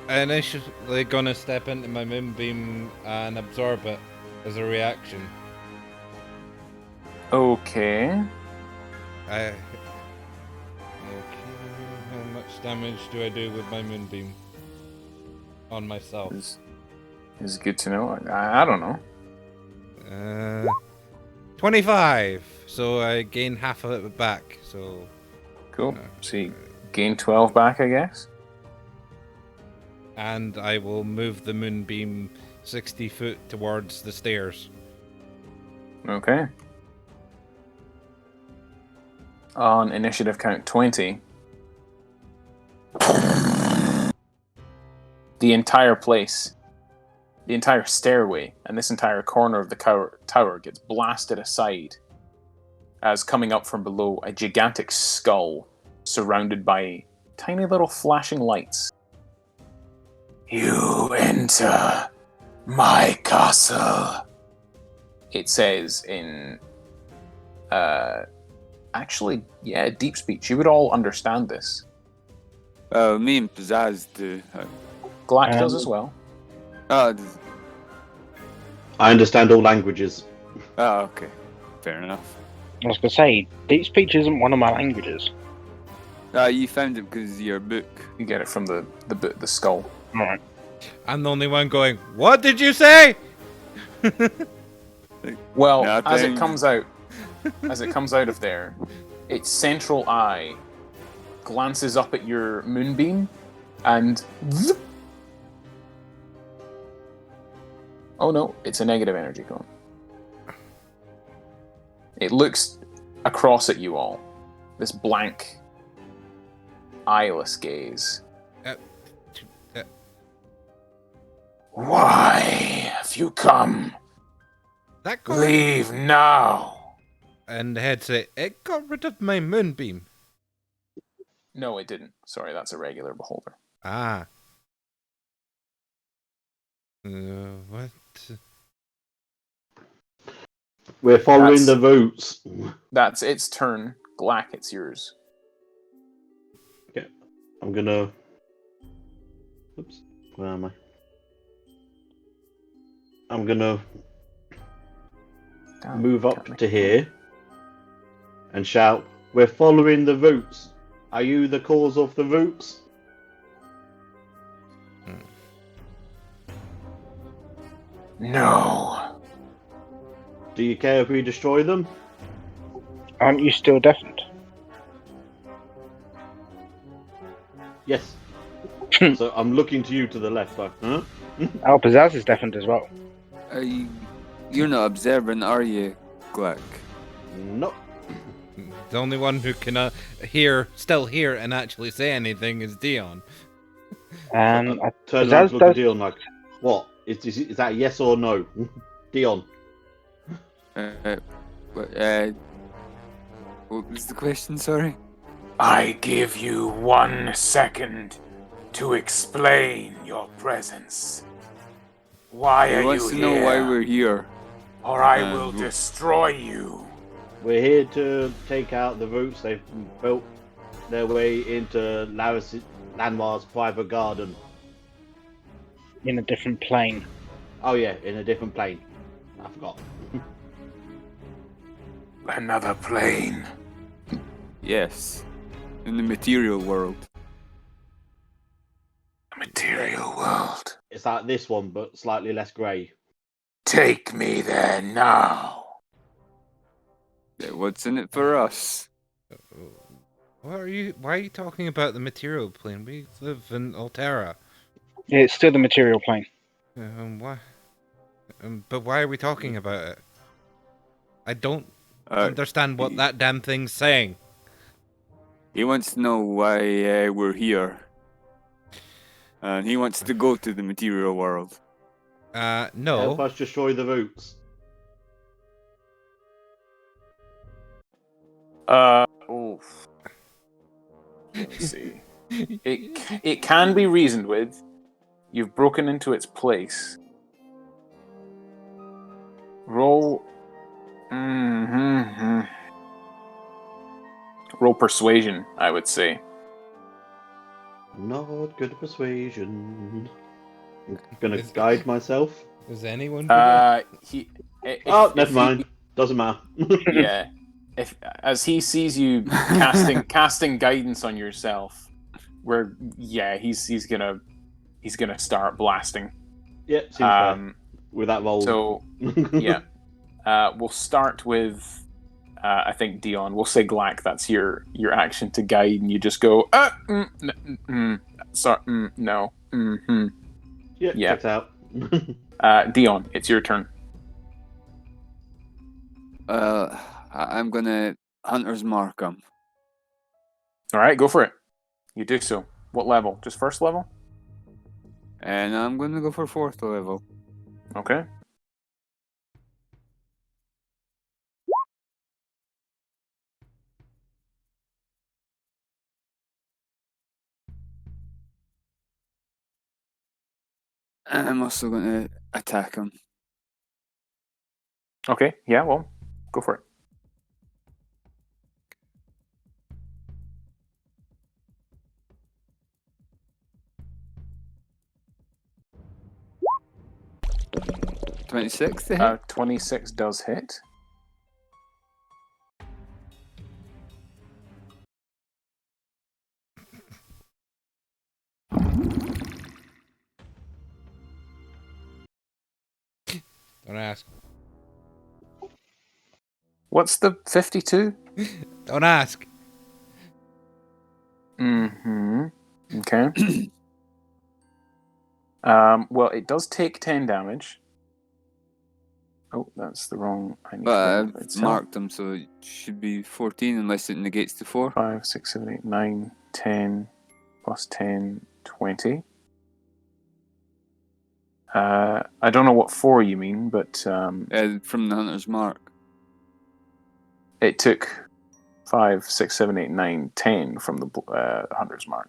[SPEAKER 3] I'm initially gonna step into my moonbeam and absorb it as a reaction.
[SPEAKER 1] Okay.
[SPEAKER 3] Okay, how much damage do I do with my moonbeam on myself?
[SPEAKER 1] Is good to know. I don't know.
[SPEAKER 3] 25. So I gain half of it back. So
[SPEAKER 1] Cool. So you gain 12 back, I guess?
[SPEAKER 3] and I will move the moonbeam 60 foot towards the stairs.
[SPEAKER 1] Okay. On initiative count 20, the entire place, the entire stairway, and this entire corner of the tower gets blasted aside as coming up from below a gigantic skull surrounded by tiny little flashing lights. You enter my castle, it says in deep speech. You would all understand this.
[SPEAKER 4] Me and Pizzazz do.
[SPEAKER 1] Glack does as well.
[SPEAKER 2] I understand all languages.
[SPEAKER 4] Okay. Fair enough.
[SPEAKER 6] I was gonna say, deep speech isn't one of my languages.
[SPEAKER 4] You found it because of your book.
[SPEAKER 1] You get it from the skull.
[SPEAKER 6] Alright.
[SPEAKER 3] I'm the only one going, what did you say?
[SPEAKER 1] Well,
[SPEAKER 4] Nothing.
[SPEAKER 1] as it comes out of there, its central eye glances up at your moonbeam, and zip. Oh no, it's a negative energy cone. It looks across at you all. This blank, eyeless gaze. Why have you come?
[SPEAKER 3] That got
[SPEAKER 1] Leave now.
[SPEAKER 3] And the head say, it got rid of my moonbeam.
[SPEAKER 1] No, it didn't. Sorry, that's a regular beholder.
[SPEAKER 3] Ah. What?
[SPEAKER 2] We're following
[SPEAKER 1] That's-
[SPEAKER 2] the roots.
[SPEAKER 1] That's its turn. Glack, it's yours.
[SPEAKER 2] I'm gonna. Oops. Where am I? I'm gonna
[SPEAKER 1] Damn,
[SPEAKER 2] move
[SPEAKER 1] can't
[SPEAKER 2] up
[SPEAKER 1] make
[SPEAKER 2] to
[SPEAKER 1] it.
[SPEAKER 2] here and shout, "We're following the roots. Are you the cause of the roots?"
[SPEAKER 1] No.
[SPEAKER 2] Do you care if we destroy them?
[SPEAKER 6] Aren't you still deafened?
[SPEAKER 2] Yes. So I'm looking to you to the left, like, huh?
[SPEAKER 6] Oh, Pizzazz is deafened as well.
[SPEAKER 4] You're not observant, are you, Glack?
[SPEAKER 2] No.
[SPEAKER 3] The only one who can still hear and actually say anything is Dion.
[SPEAKER 2] Turn around
[SPEAKER 6] Pizzazz
[SPEAKER 2] to look at
[SPEAKER 6] does.
[SPEAKER 2] Dion like, what? Is that yes or no? Dion.
[SPEAKER 4] What was the question, sorry?
[SPEAKER 1] I give you 1 second to explain your presence. Why
[SPEAKER 4] He
[SPEAKER 1] are
[SPEAKER 4] wants
[SPEAKER 1] you
[SPEAKER 4] to
[SPEAKER 1] here?
[SPEAKER 4] know why we're here.
[SPEAKER 1] Or I will destroy you.
[SPEAKER 2] We're here to take out the roots. They've built their way into Lanwar's private garden.
[SPEAKER 6] In a different plane.
[SPEAKER 2] Oh yeah, in a different plane. I forgot.
[SPEAKER 1] Another plane.
[SPEAKER 4] Yes. In the material world.
[SPEAKER 1] Material world.
[SPEAKER 2] It's like this one, but slightly less grey.
[SPEAKER 1] Take me there now.
[SPEAKER 4] What's in it for us?
[SPEAKER 3] Why are you talking about the material plane? We live in Alterra.
[SPEAKER 6] Yeah, it's still the material plane.
[SPEAKER 3] Why? But why are we talking about it? I don't understand what that damn thing's saying.
[SPEAKER 4] He wants to know why we're here. And he wants to go to the material world.
[SPEAKER 2] Help
[SPEAKER 3] No.
[SPEAKER 2] us destroy the roots.
[SPEAKER 1] Let's see. It can be reasoned with. You've broken into its place. Roll. Roll persuasion, I would say.
[SPEAKER 2] Not good at persuasion. I'm gonna guide myself.
[SPEAKER 3] Is anyone?
[SPEAKER 2] Never mind. Doesn't matter.
[SPEAKER 1] Yeah. As he sees you casting guidance on yourself, he's gonna start blasting.
[SPEAKER 2] Yeah, seems fair. With that roll.
[SPEAKER 1] So yeah, we'll start with I think Dion. We'll say Glack. That's your action to guide, and you just go sorry, no. Mm-hmm.
[SPEAKER 2] Yeah, checks out.
[SPEAKER 1] Dion, it's your turn.
[SPEAKER 4] I'm gonna Hunter's Mark him.
[SPEAKER 1] All right, go for it. You do so. What level? Just first level?
[SPEAKER 4] And I'm gonna go for 4th level.
[SPEAKER 1] Okay.
[SPEAKER 4] And I'm also gonna attack him.
[SPEAKER 1] Okay, yeah, well, go for it.
[SPEAKER 4] $26 to hit?
[SPEAKER 1] 26 does hit.
[SPEAKER 3] Don't ask.
[SPEAKER 1] What's the 52?
[SPEAKER 3] Don't ask.
[SPEAKER 1] Mm-hmm. Okay. Well, it does take 10 damage. Oh, that's the wrong. I need
[SPEAKER 4] But
[SPEAKER 1] to
[SPEAKER 4] I've
[SPEAKER 1] remove itself.
[SPEAKER 4] marked them, so it should be 14 unless it negates the 4.
[SPEAKER 1] 5, 6, 7, 8, 9, 10, plus 10, 20. I don't know what 4 you mean, but
[SPEAKER 4] From the Hunter's Mark.
[SPEAKER 1] it took 5, 6, 7, 8, 9, 10 from the Hunter's Mark.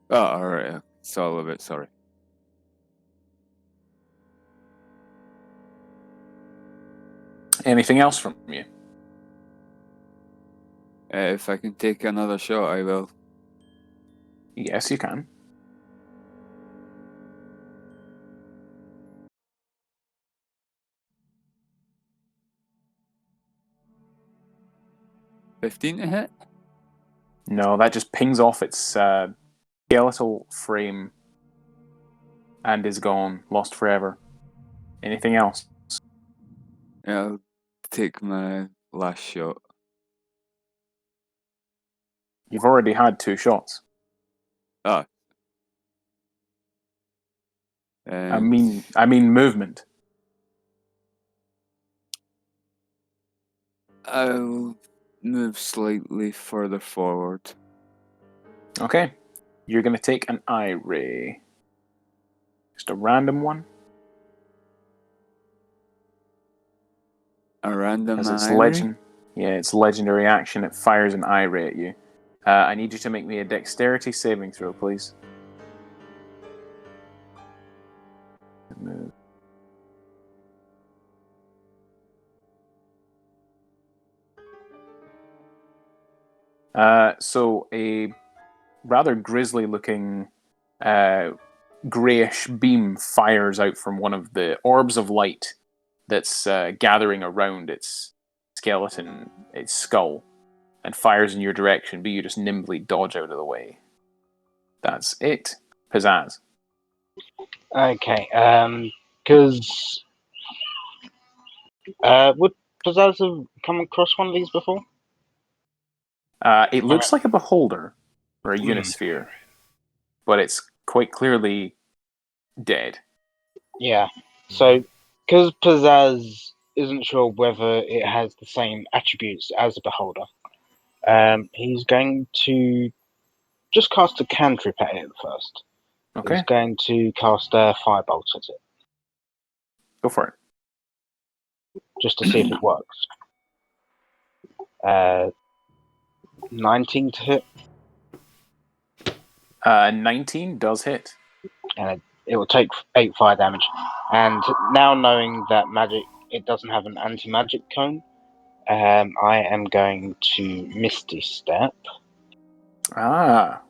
[SPEAKER 4] Oh, alright. So a little bit, sorry.
[SPEAKER 1] Anything else from you?
[SPEAKER 4] If I can take another shot, I will.
[SPEAKER 1] Yes, you can.
[SPEAKER 4] $15 to hit?
[SPEAKER 1] No, that just pings off its skeletal frame and is gone, lost forever. Anything else?
[SPEAKER 4] I'll take my last shot.
[SPEAKER 1] You've already had 2 shots.
[SPEAKER 4] Ah.
[SPEAKER 1] I mean movement.
[SPEAKER 4] I'll move slightly further forward.
[SPEAKER 1] Okay. You're going to take an eye ray. Just a random one.
[SPEAKER 4] A random
[SPEAKER 1] As it's
[SPEAKER 4] eye ray?
[SPEAKER 1] legend. Yeah, it's legendary action. It fires an eye ray at you. I need you to make me a dexterity saving throw, please. Move. So a rather grisly-looking greyish beam fires out from one of the orbs of light that's gathering around its skeleton, its skull, and fires in your direction, but you just nimbly dodge out of the way. That's it. Pizzazz.
[SPEAKER 6] Okay, because would Pizzazz have come across one of these before?
[SPEAKER 1] It looks like a beholder or a unisphere, but it's quite clearly dead.
[SPEAKER 6] Yeah. So, because Pizzazz isn't sure whether it has the same attributes as a beholder, he's going to just cast a cantrip at it first.
[SPEAKER 1] Okay,
[SPEAKER 6] He's going to cast a firebolt at it,
[SPEAKER 1] go for it.
[SPEAKER 6] just to see if it works. 19 to hit,
[SPEAKER 1] 19 does hit.
[SPEAKER 6] and it will take 8 fire damage. And now knowing that magic, it doesn't have an anti-magic cone, I am going to Misty Step.
[SPEAKER 1] Ah,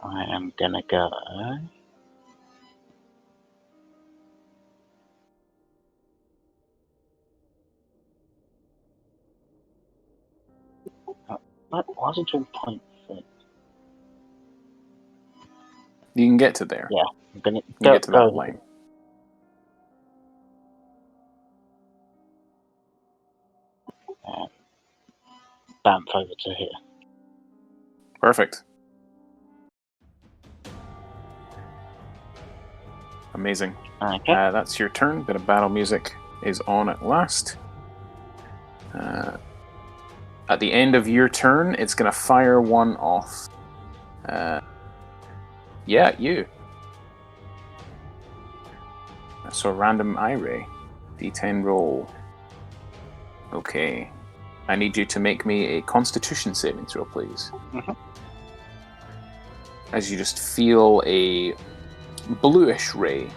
[SPEAKER 6] I am gonna go. Why is it doing 0.3?
[SPEAKER 1] you can get to there.
[SPEAKER 6] Yeah, I'm gonna
[SPEAKER 1] You can get to that
[SPEAKER 6] go.
[SPEAKER 1] line.
[SPEAKER 6] Bamf over to here.
[SPEAKER 1] Perfect. Amazing.
[SPEAKER 6] Okay.
[SPEAKER 1] That's your turn. Bit of battle music is on at last. At the end of your turn, it's going to fire one off. Yeah, you. So a random eye ray. D10 roll. Okay. I need you to make me a Constitution saving throw, please.
[SPEAKER 6] Mhm.
[SPEAKER 1] As you just feel a bluish ray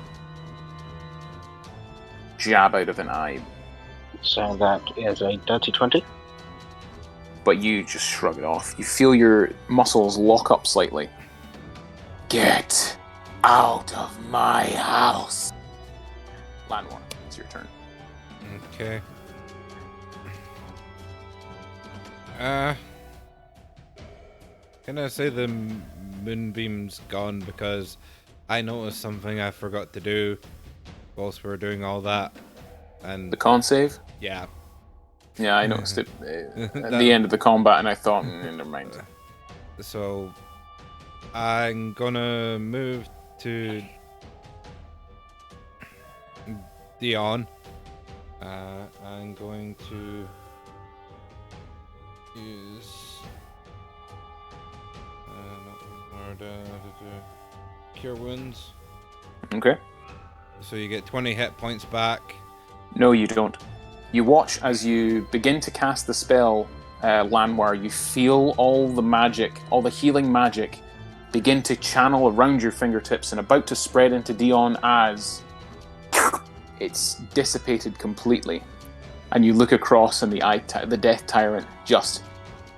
[SPEAKER 1] jab out of an eye,
[SPEAKER 6] So that is a dirty 20.
[SPEAKER 1] but you just shrug it off. You feel your muscles lock up slightly. Get out of my house! Lanwor, it's your turn.
[SPEAKER 3] Okay. Can I say the moonbeam's gone because I noticed something I forgot to do whilst we were doing all that, and
[SPEAKER 1] The con save?
[SPEAKER 3] yeah,
[SPEAKER 1] Yeah, I noticed it at the end of the combat, and I thought, never mind.
[SPEAKER 3] So I'm gonna move to Dion. I'm going to use Cure Wounds.
[SPEAKER 1] Okay.
[SPEAKER 3] So you get 20 hit points back.
[SPEAKER 1] No, you don't. You watch as you begin to cast the spell, Lanwor. You feel all the magic, all the healing magic, begin to channel around your fingertips and about to spread into Dion as it's dissipated completely. And you look across, and the Death Tyrant just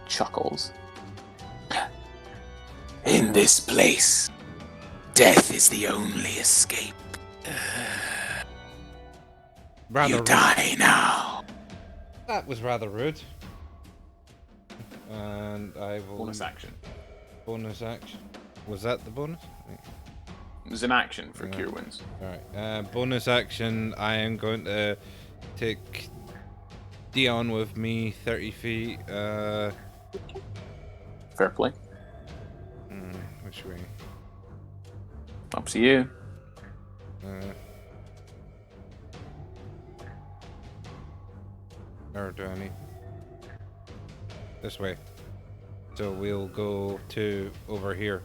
[SPEAKER 1] chuckles. In this place, death is the only escape.
[SPEAKER 3] Rather
[SPEAKER 1] You
[SPEAKER 3] rude.
[SPEAKER 1] die now.
[SPEAKER 3] That was rather rude. And I will...
[SPEAKER 1] Bonus action.
[SPEAKER 3] Bonus action. Was that the bonus?
[SPEAKER 1] It was an action for Cure Wounds.
[SPEAKER 3] Alright, bonus action, I am going to take Dion with me 30 feet.
[SPEAKER 1] Fair play.
[SPEAKER 3] Which way?
[SPEAKER 1] Up to you.
[SPEAKER 3] Or do I need... This way. So we'll go to over here.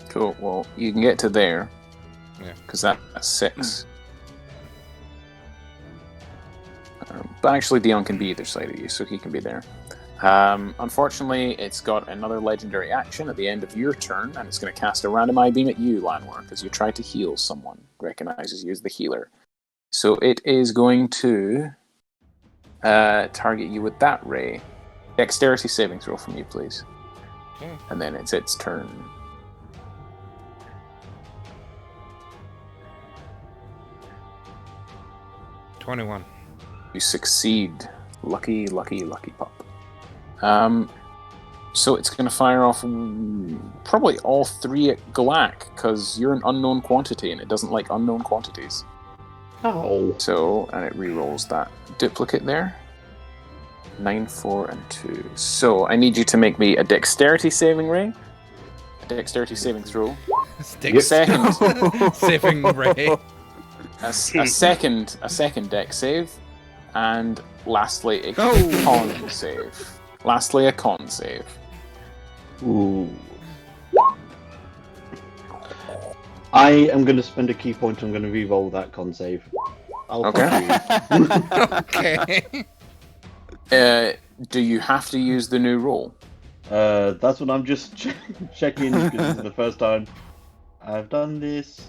[SPEAKER 1] Cool. Well, you can get to there.
[SPEAKER 3] Yeah.
[SPEAKER 1] Because that's 6. But actually, Dion can be either side of you, so he can be there. Unfortunately, it's got another legendary action at the end of your turn, and it's going to cast a random eye beam at you, Lanwor, because you tried to heal someone. Recognizes you as the healer. So it is going to target you with that ray. Dexterity saving throw from you, please.
[SPEAKER 3] Okay.
[SPEAKER 1] And then it's its turn.
[SPEAKER 3] $21.
[SPEAKER 1] You succeed. Lucky, lucky, lucky pup. So it's going to fire off probably all 3 at Galak, because you're an unknown quantity, and it doesn't like unknown quantities.
[SPEAKER 2] Oh.
[SPEAKER 1] So, and it re-rolls that duplicate there. 9, 4, and 2. So, I need you to make me a dexterity saving ray. A dexterity saving throw.
[SPEAKER 3] Stick
[SPEAKER 1] A second.
[SPEAKER 3] saving ray.
[SPEAKER 1] A second dex save. And lastly, a
[SPEAKER 4] Oh.
[SPEAKER 1] con save. Lastly, a con save.
[SPEAKER 2] Ooh. I am going to spend a key point. I'm going to re-roll that con save. I'll
[SPEAKER 1] Okay.
[SPEAKER 2] fuck
[SPEAKER 3] Okay.
[SPEAKER 1] Do you have to use the new roll?
[SPEAKER 2] you. That's what I'm just checking, because this is the first time I've done this.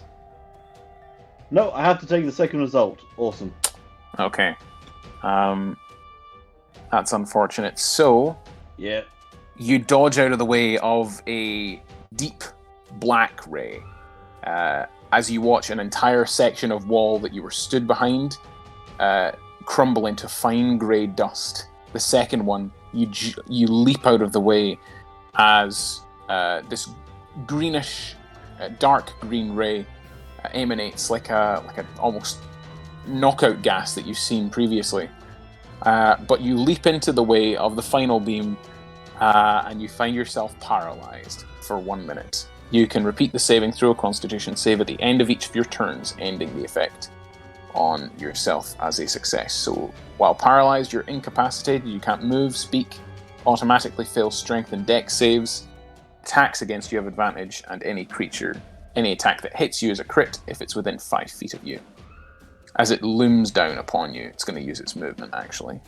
[SPEAKER 2] No, I have to take the second result. Awesome.
[SPEAKER 1] Okay. That's unfortunate. So,
[SPEAKER 2] Yeah.
[SPEAKER 1] you dodge out of the way of a deep black ray as you watch an entire section of wall that you were stood behind crumble into fine grey dust. The second one, you leap out of the way as this greenish, dark green ray emanates like a almost knockout gas that you've seen previously. But you leap into the way of the final beam, and you find yourself paralyzed for 1 minute. You can repeat the saving throw, Constitution save, at the end of each of your turns, ending the effect on yourself as a success. So, while paralyzed, you're incapacitated, you can't move, speak, automatically fail strength and dex saves. Attacks against you have advantage, and any attack that hits you is a crit if it's within 5 feet of you. As it looms down upon you, it's going to use its movement, actually,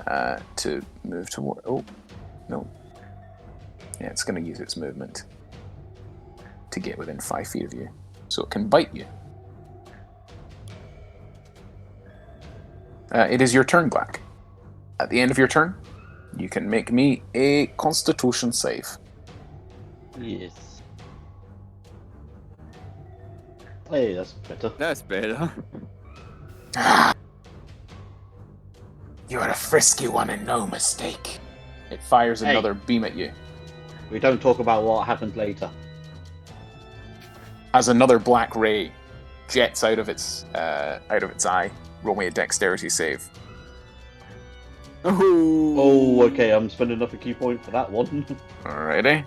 [SPEAKER 1] to move toward... Oh, no. Yeah, it's going to use its movement to get within 5 feet of you. So it can bite you. It is your turn, Black. At the end of your turn, you can make me a Constitution save.
[SPEAKER 2] Yes. Hey, that's better.
[SPEAKER 4] That's better.
[SPEAKER 1] You are a frisky one and no mistake. It fires
[SPEAKER 2] Hey.
[SPEAKER 1] another beam at you.
[SPEAKER 2] We don't talk about what happened later.
[SPEAKER 1] As another black ray jets out of its eye. Roll me a dexterity save.
[SPEAKER 2] Oh, okay. I'm spending up a key point for that one.
[SPEAKER 1] Alrighty.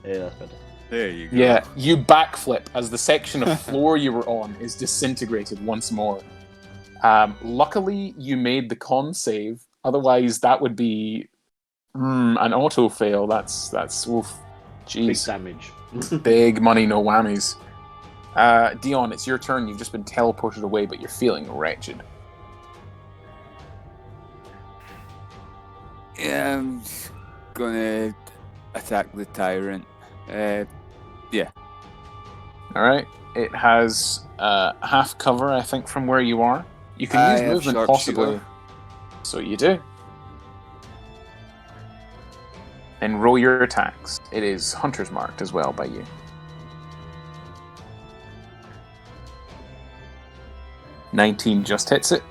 [SPEAKER 2] Yeah, that's better.
[SPEAKER 4] There you go.
[SPEAKER 1] Yeah, you backflip as the section of floor you were on is disintegrated once more. Luckily, you made the con save. Otherwise, that would be an auto fail. That's oof.
[SPEAKER 2] Big
[SPEAKER 1] Jeez.
[SPEAKER 2] damage.
[SPEAKER 1] Big money, no whammies. Dion, it's your turn. You've just been teleported away, but you're feeling wretched.
[SPEAKER 4] Yeah, I'm just gonna attack the tyrant. Yeah.
[SPEAKER 1] Alright. It has half cover, I think, from where you are. You can
[SPEAKER 4] I
[SPEAKER 1] use
[SPEAKER 4] have
[SPEAKER 1] movement, possibly.
[SPEAKER 4] sharpshooter.
[SPEAKER 1] So you do. And roll your attacks. It is Hunter's marked as well by you. 19 just hits it.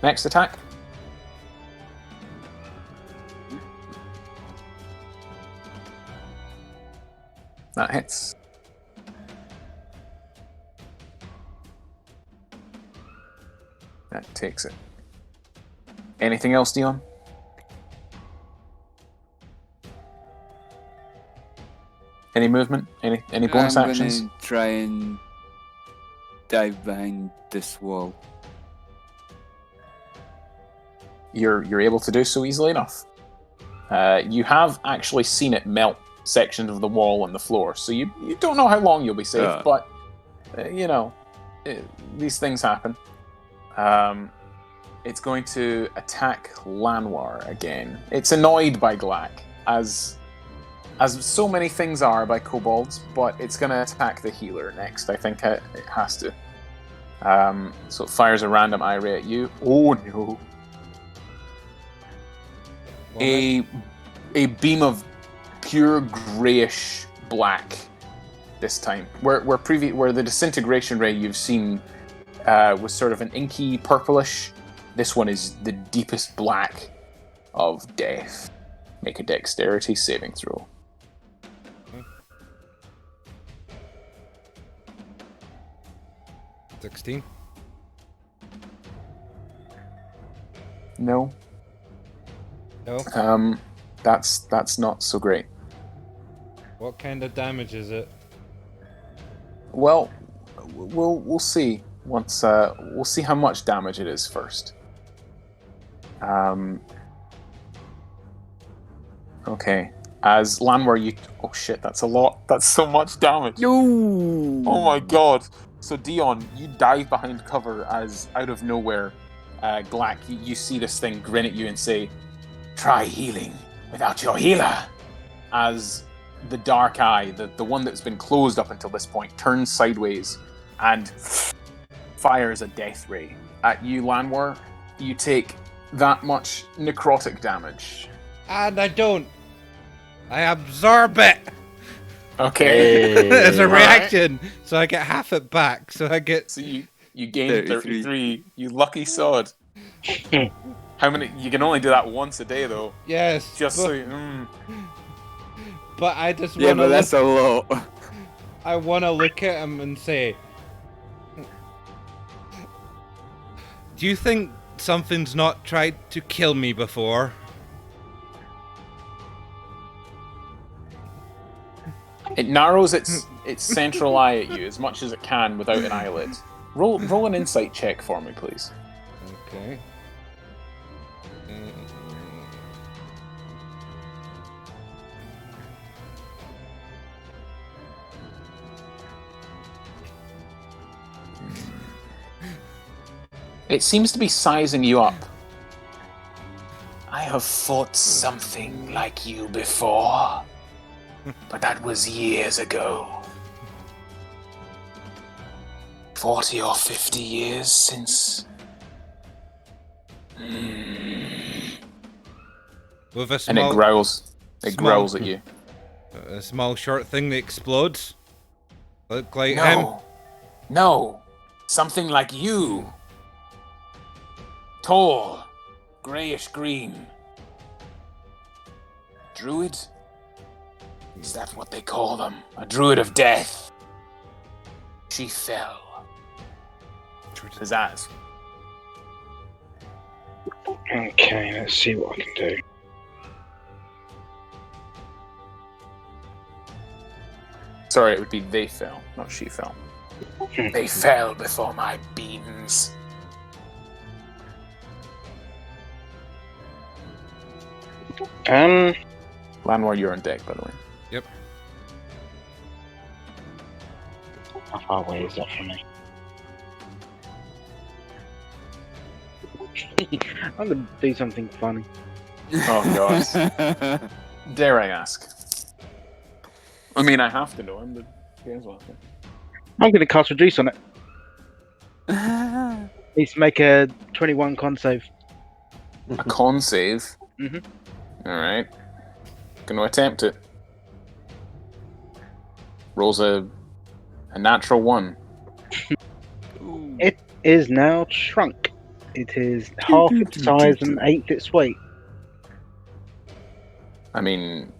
[SPEAKER 1] Next attack. That hits. That takes it. Anything else, Dion? Any movement? Any bonus
[SPEAKER 4] I'm
[SPEAKER 1] actions?
[SPEAKER 4] gonna try and dive behind this wall.
[SPEAKER 1] You're able to do so easily enough. You have actually seen it melt sections of the wall and the floor, so you don't know how long you'll be safe, but these things happen. It's going to attack Lanwor again. It's annoyed by Glack, as so many things are by kobolds, but it's going to attack the healer next. I think it has to. So it fires a random eye ray at you. Oh no! A beam of pure greyish black this time. Where the disintegration ray you've seen was sort of an inky purplish, this one is the deepest black of death. Make a dexterity saving throw.
[SPEAKER 3] Okay. 16.
[SPEAKER 1] No.
[SPEAKER 3] No.
[SPEAKER 1] That's not so great.
[SPEAKER 3] What kind of damage is it?
[SPEAKER 1] Well, we'll see once we'll see how much damage it is first. Okay. As Lanwor, oh shit, that's a lot. That's so much damage.
[SPEAKER 4] No!
[SPEAKER 1] Oh my god. So Dion, you dive behind cover as out of nowhere, Glack, you see this thing grin at you and say, "Try healing without your healer." As the dark eye, the one that's been closed up until this point, turns sideways and fires a death ray at you, Lanwor. You take that much necrotic damage.
[SPEAKER 3] And I don't. I absorb it
[SPEAKER 1] Okay.
[SPEAKER 3] as a
[SPEAKER 1] Alright.
[SPEAKER 3] reaction, so I get half it back. So I get.
[SPEAKER 1] So you gain
[SPEAKER 4] 33.
[SPEAKER 1] 33. You lucky sod. How many? You can only do that once a day, though.
[SPEAKER 3] Yes.
[SPEAKER 1] Just
[SPEAKER 3] but,
[SPEAKER 1] so.
[SPEAKER 3] but I just
[SPEAKER 4] Yeah,
[SPEAKER 3] want
[SPEAKER 4] but
[SPEAKER 3] to
[SPEAKER 4] that's
[SPEAKER 3] look.
[SPEAKER 4] a lot.
[SPEAKER 3] I want to look at him and say, "Do you think something's not tried to kill me before?"
[SPEAKER 1] It narrows its central eye at you as much as it can without an eyelid. Roll an insight check for me, please.
[SPEAKER 3] Okay.
[SPEAKER 1] It seems to be sizing you up. I have fought something like you before, but that was years ago. 40 or 50 years since.
[SPEAKER 3] With a
[SPEAKER 1] And
[SPEAKER 3] small,
[SPEAKER 1] it growls. It
[SPEAKER 3] small-
[SPEAKER 1] growls at you.
[SPEAKER 3] a small short thing that explodes. Look like him.
[SPEAKER 1] No. No. Something like you. Tall. Greyish green. Druid? Is that what they call them? A druid of death. She fell. Pizzazz.
[SPEAKER 6] Okay, let's see what I can do.
[SPEAKER 1] Sorry, it would be they fell, not she fell. They fell before my beams. Lanwor, you're on deck, by the way.
[SPEAKER 3] Yep.
[SPEAKER 6] How far away is that from me? I'm gonna do something funny.
[SPEAKER 1] Oh, God. Dare I ask? I mean, I have to know him, but here's what.
[SPEAKER 6] I'm gonna cast Reduce on it. Needs to make a 21 con save.
[SPEAKER 1] A con save?
[SPEAKER 6] Mhm.
[SPEAKER 1] Alright. Gonna attempt it. Rolls a natural 1.
[SPEAKER 6] It is now shrunk. It is half its size and eighth its weight.
[SPEAKER 1] I mean...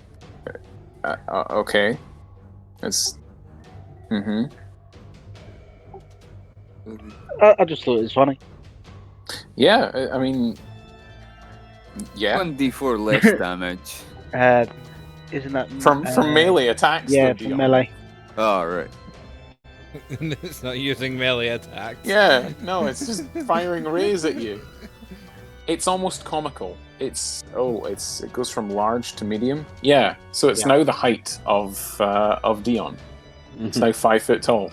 [SPEAKER 1] okay. It's... Mm-hmm.
[SPEAKER 6] I just thought it was funny.
[SPEAKER 1] Yeah, I mean... Yeah.
[SPEAKER 4] 1d4 less damage.
[SPEAKER 6] Isn't that
[SPEAKER 1] From melee attacks?
[SPEAKER 6] Yeah,
[SPEAKER 1] though,
[SPEAKER 6] from
[SPEAKER 1] Dion.
[SPEAKER 6] melee.
[SPEAKER 4] Oh, right.
[SPEAKER 3] It's not using melee attacks.
[SPEAKER 1] Yeah, no, it's just firing rays at you. It's almost comical. It goes from large to medium. Yeah, so it's now the height of Dion. It's now 5 foot tall.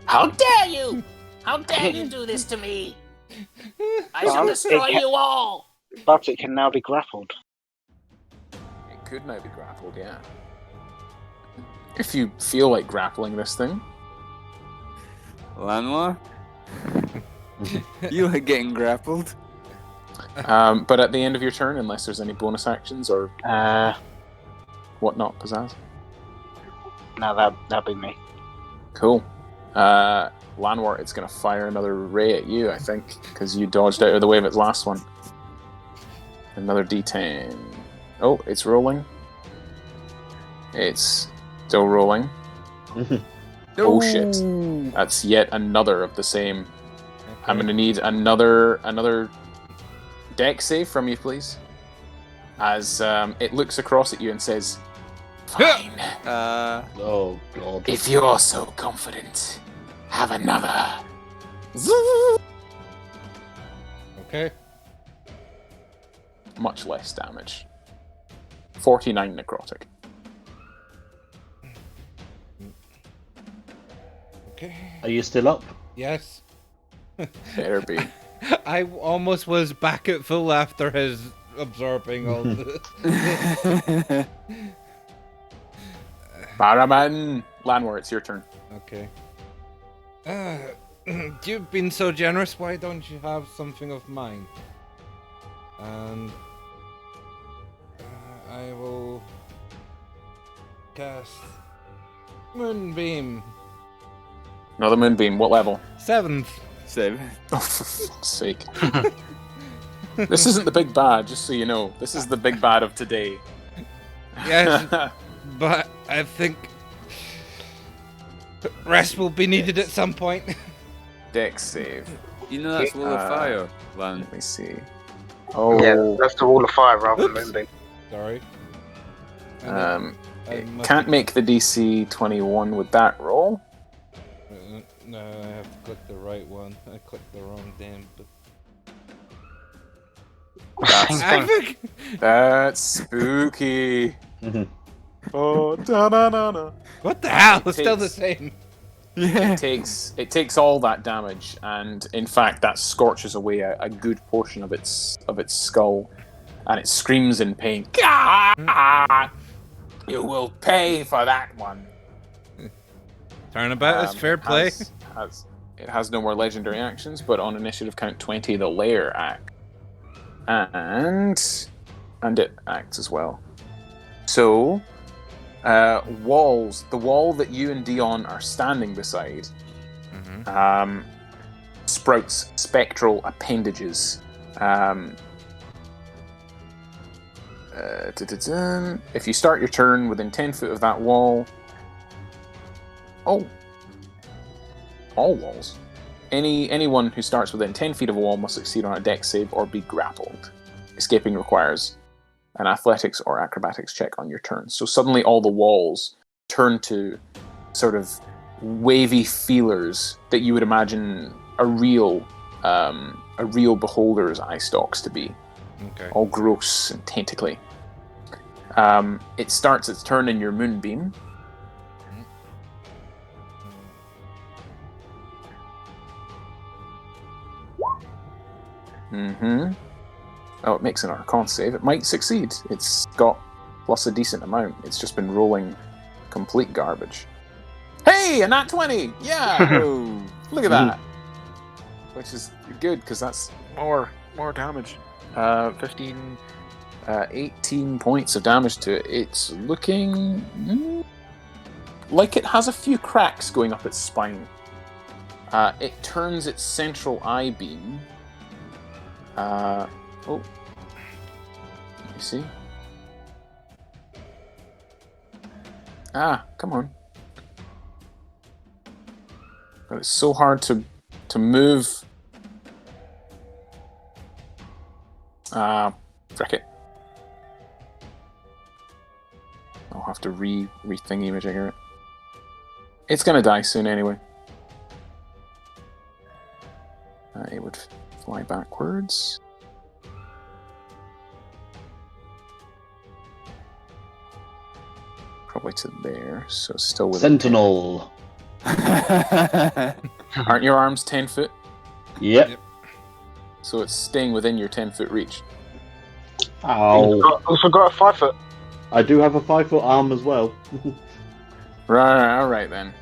[SPEAKER 7] How dare you! How dare you do this to me! I shall destroy you all!
[SPEAKER 6] But it can now be grappled.
[SPEAKER 1] It could now be grappled, yeah. If you feel like grappling this thing.
[SPEAKER 4] Lanwor? You like getting grappled?
[SPEAKER 1] But at the end of your turn, unless there's any bonus actions or whatnot, Pizzazz.
[SPEAKER 6] No, that'd be me.
[SPEAKER 1] Cool. Lanwor, it's going to fire another ray at you, I think, because you dodged out of the way of its last one. Another D10. Oh, it's rolling. It's still rolling. Oh shit. That's yet another of the same.
[SPEAKER 3] Okay.
[SPEAKER 1] I'm going to need another deck save from you, please. As it looks across at you and says,
[SPEAKER 7] Fine.
[SPEAKER 2] Oh god.
[SPEAKER 7] If you're so confident, have another.
[SPEAKER 3] Okay.
[SPEAKER 1] much less damage. 49 necrotic.
[SPEAKER 3] Okay.
[SPEAKER 2] Are you still up?
[SPEAKER 3] Yes.
[SPEAKER 1] Better be.
[SPEAKER 3] I almost was back at full after his absorbing all the...
[SPEAKER 1] Baraman! Lanwor, it's your turn.
[SPEAKER 3] Okay. You've been so generous, why don't you have something of mine? And I will cast Moonbeam.
[SPEAKER 1] Another moonbeam. What level?
[SPEAKER 3] 7th.
[SPEAKER 4] 7.
[SPEAKER 1] Oh, for fuck's sake. This isn't the big bad, just so you know. This is the big bad of today.
[SPEAKER 3] Yes, but I think rest will be needed at some point.
[SPEAKER 1] Dex save.
[SPEAKER 4] You know that's Wall of Fire, Lan.
[SPEAKER 1] Let me see. Oh.
[SPEAKER 6] Yeah, that's the wall of fire rather than moonbeam.
[SPEAKER 3] Sorry.
[SPEAKER 1] It can't make the DC 21 with that roll.
[SPEAKER 3] No, I have to click the right one. I clicked the wrong damn.
[SPEAKER 1] That's spooky. Oh, da-na-na-na.
[SPEAKER 3] What the hell?
[SPEAKER 1] It
[SPEAKER 3] It's still the
[SPEAKER 1] takes-
[SPEAKER 3] same.
[SPEAKER 4] Yeah.
[SPEAKER 1] It takes all that damage, and in fact, that scorches away a good portion of its skull, and it screams in pain. Gah! You will pay for that one.
[SPEAKER 3] Turnabout is fair play.
[SPEAKER 1] It has no more legendary actions, but on initiative count 20, the lair act, and it acts as well. So Walls. The wall that you and Dion are standing beside sprouts spectral appendages. If you start your turn within 10 foot of that wall... Oh. All walls. Anyone who starts within 10 feet of a wall must succeed on a dex save or be grappled. Escaping requires an athletics or acrobatics check on your turn. So suddenly all the walls turn to sort of wavy feelers that you would imagine a real beholder's eye stalks to be.
[SPEAKER 3] Okay.
[SPEAKER 1] All gross and tentacly. It starts its turn in your moonbeam. Oh, it makes an Arcana save. It might succeed. It's got plus a decent amount. It's just been rolling complete garbage. Hey, a nat 20! Yeah!
[SPEAKER 4] Oh.
[SPEAKER 1] Look at that! Which is good, because that's more damage. 15... 18 points of damage to it. It's looking... like it has a few cracks going up its spine. It turns its central eye beam... oh. Let me see. Ah, come on. But it's so hard to move. Frick it. I'll have to re-thingy majigger it. It's gonna die soon anyway. It would fly backwards. Probably to there, so still with
[SPEAKER 2] Sentinel.
[SPEAKER 1] Aren't your arms 10 foot?
[SPEAKER 2] Yep.
[SPEAKER 1] So it's staying within your 10-foot reach.
[SPEAKER 2] Ow.
[SPEAKER 6] I forgot a 5 foot.
[SPEAKER 2] I do have a 5-foot arm as well.
[SPEAKER 1] Right, alright then.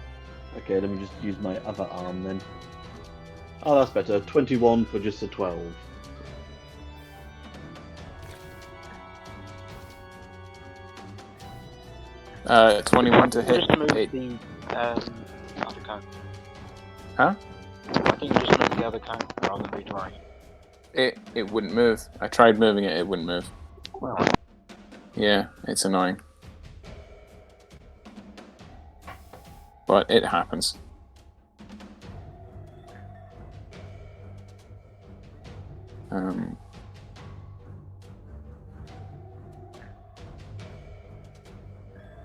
[SPEAKER 2] Okay, let me just use my other arm then. Oh, that's better. 21 for just a 12.
[SPEAKER 1] 21 to hit.
[SPEAKER 6] Just move
[SPEAKER 1] Eight.
[SPEAKER 6] the other cone.
[SPEAKER 1] Huh?
[SPEAKER 6] I think you just move the other cone rather than redrawing.
[SPEAKER 1] It wouldn't move. I tried moving it, it wouldn't move.
[SPEAKER 6] Well,
[SPEAKER 1] Yeah, it's annoying. But it happens.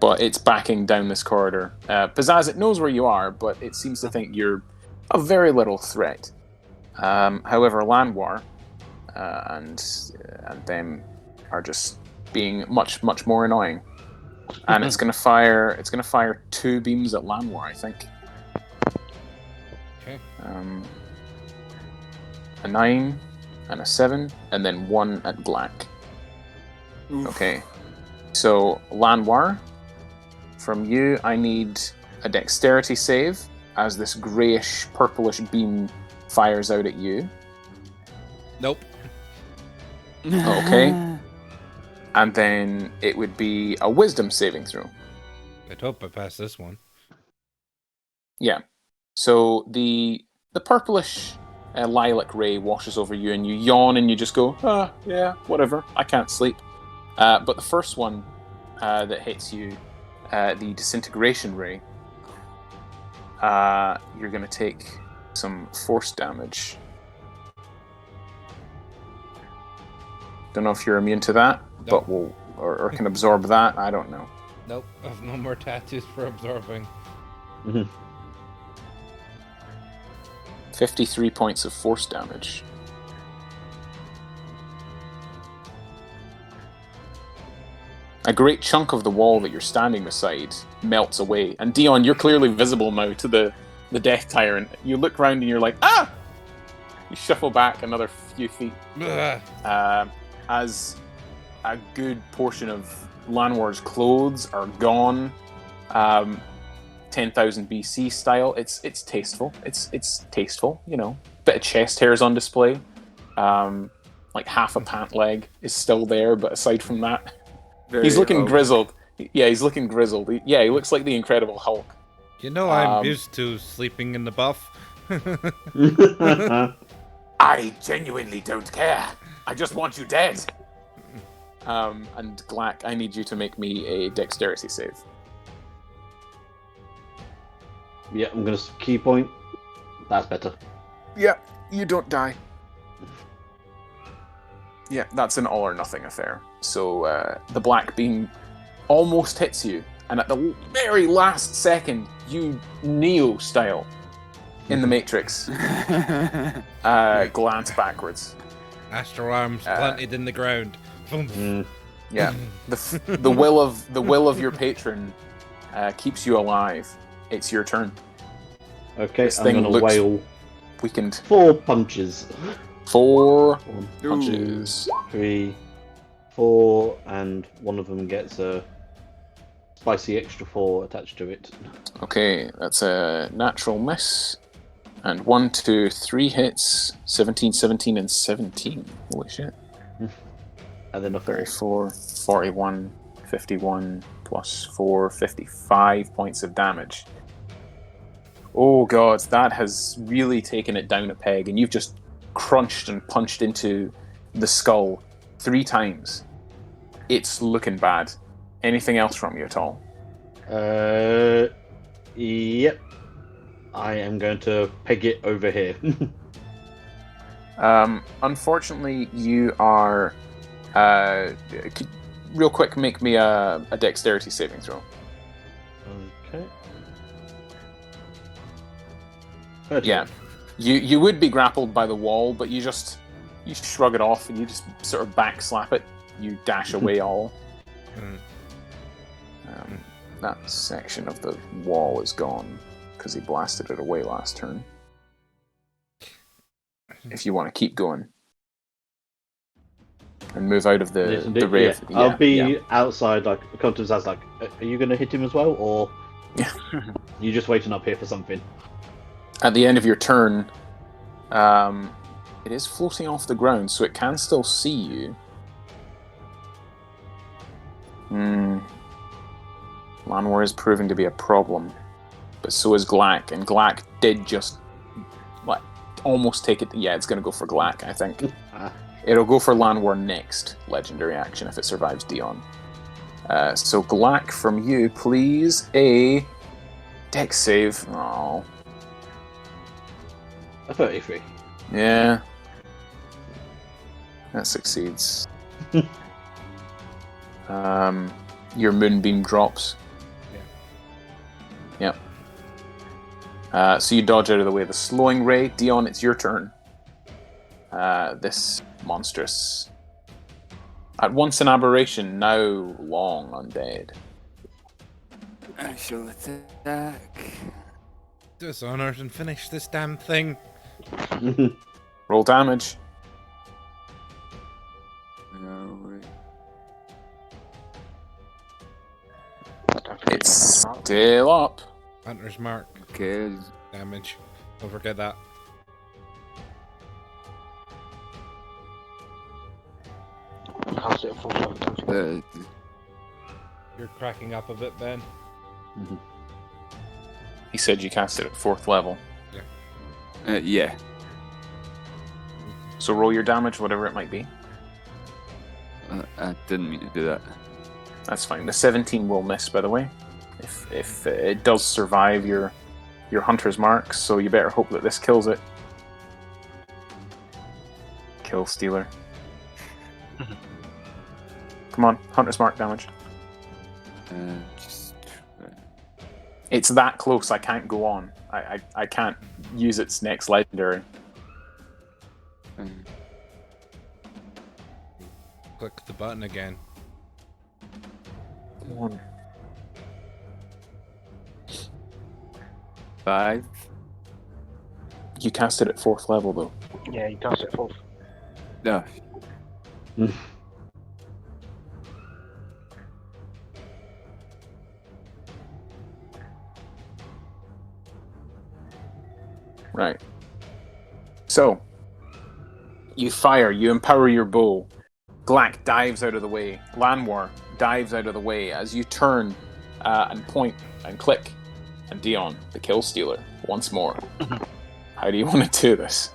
[SPEAKER 1] But it's backing down this corridor. Pizzazz, it knows where you are, but it seems to think you're a very little threat. However, Lanwor and them are just being much more annoying, and it's gonna fire 2 beams at Lanwor, I think.
[SPEAKER 3] Okay.
[SPEAKER 1] A 9 and a 7, and then 1 at Black.
[SPEAKER 4] Oof.
[SPEAKER 1] Okay, so Lanwor, from you, I need a dexterity save as this greyish, purplish beam fires out at you.
[SPEAKER 3] Nope.
[SPEAKER 1] Okay. And then it would be a wisdom saving throw.
[SPEAKER 3] I'd hope I pass this one.
[SPEAKER 1] Yeah. So the purplish lilac ray washes over you, and you yawn, and you just go, yeah, whatever. I can't sleep. But the first one that hits you, the disintegration ray, you're going to take some force damage. Don't know if you're immune to that,
[SPEAKER 3] Nope.
[SPEAKER 1] but or can absorb that. I don't know.
[SPEAKER 3] Nope. I have no more tattoos for absorbing.
[SPEAKER 1] 53 points of force damage. A great chunk of the wall that you're standing beside melts away. And Dion, you're clearly visible now to the Death Tyrant. You look around and you're like, ah! You shuffle back another few feet. As a good portion of Lanwor's clothes are gone, 10,000 BC style. It's tasteful. It's tasteful, you know. Bit of chest hairs on display. Like half a pant leg is still there, but aside from that, he's looking grizzled. Yeah, he's looking grizzled. He looks like the Incredible Hulk.
[SPEAKER 3] You know, I'm used to sleeping in the buff.
[SPEAKER 7] I genuinely don't care. I just want you dead.
[SPEAKER 1] And Glack, I need you to make me a dexterity save.
[SPEAKER 2] Yeah, I'm gonna key point. That's better.
[SPEAKER 1] Yeah, you don't die. Yeah, that's an all or nothing affair. So the black beam almost hits you, and at the very last second, you Neo style in the Matrix glance backwards.
[SPEAKER 3] Astral arms planted in the ground.
[SPEAKER 1] Yeah, the will of your patron keeps you alive. It's your turn.
[SPEAKER 2] Okay,
[SPEAKER 1] This
[SPEAKER 2] I'm
[SPEAKER 1] thing
[SPEAKER 2] gonna
[SPEAKER 1] looks
[SPEAKER 2] wail
[SPEAKER 1] weakened.
[SPEAKER 2] 4 punches.
[SPEAKER 1] 4
[SPEAKER 2] 1,
[SPEAKER 1] punches.
[SPEAKER 2] 3, 4, and one of them gets a spicy extra 4 attached to it.
[SPEAKER 1] Okay, that's a natural miss. And 1, 2, 3 hits. 17, 17, and 17. Holy shit.
[SPEAKER 2] And then a 4.
[SPEAKER 1] 34, 41, 51, plus 4, 55 points of damage. Oh god, that has really taken it down a peg, and you've just crunched and punched into the skull 3 times. It's looking bad. Anything else from you at all?
[SPEAKER 2] Yep. I am going to peg it over here.
[SPEAKER 1] Unfortunately, you are... real quick, make me a dexterity saving throw.
[SPEAKER 2] Okay. 30.
[SPEAKER 1] Yeah. You would be grappled by the wall, but you shrug it off and you just sort of backslap it. You dash away all. That section of the wall is gone because he blasted it away last turn. If you want to keep going and move out of the ray of...
[SPEAKER 2] Yeah. I'll be outside, like, come to Zaz, like, are you going to hit him as well, or you just waiting up here for something?
[SPEAKER 1] At the end of your turn, it is floating off the ground, so it can still see you. Lanwor is proving to be a problem, but so is Glack, and Glack did just almost take it. Yeah, it's going to go for Glack, I think. It'll go for Lanwor next legendary action if it survives Dion. So Glack, from you, please, a dex save. Oh,
[SPEAKER 2] A 33.
[SPEAKER 1] yeah, that succeeds. Your moonbeam drops. Yep. So you dodge out of the way of the slowing ray. Dion, it's your turn. This monstrous, at once an aberration, now long undead.
[SPEAKER 4] I shall attack.
[SPEAKER 3] Dishonor and finish this damn thing.
[SPEAKER 1] Roll damage.
[SPEAKER 4] No, wait.
[SPEAKER 1] It's still up.
[SPEAKER 3] Hunter's mark.
[SPEAKER 4] Okay.
[SPEAKER 3] Damage. Don't forget that.
[SPEAKER 6] Cast it at full level, don't you?
[SPEAKER 3] You're cracking up a bit, Ben.
[SPEAKER 1] He said you cast it at 4th level.
[SPEAKER 4] Yeah.
[SPEAKER 1] So roll your damage, whatever it might be.
[SPEAKER 4] I didn't mean to do that.
[SPEAKER 1] That's fine. The 17 will miss, by the way. If it does survive your hunter's mark, so you better hope that this kills it. Kill stealer. Come on, hunter's mark damage. It's that close, I can't go on. I can't use its next legendary.
[SPEAKER 3] Click the button again.
[SPEAKER 1] Come on.
[SPEAKER 4] 5.
[SPEAKER 1] You cast it at 4th level, though.
[SPEAKER 6] Yeah, you cast it at 4th.
[SPEAKER 4] No.
[SPEAKER 1] Right. So, you fire, you empower your bow, Glack dives out of the way. Lanwor dives out of the way as you turn and point and click. And Dion, the kill stealer, once more. How do you want to do this?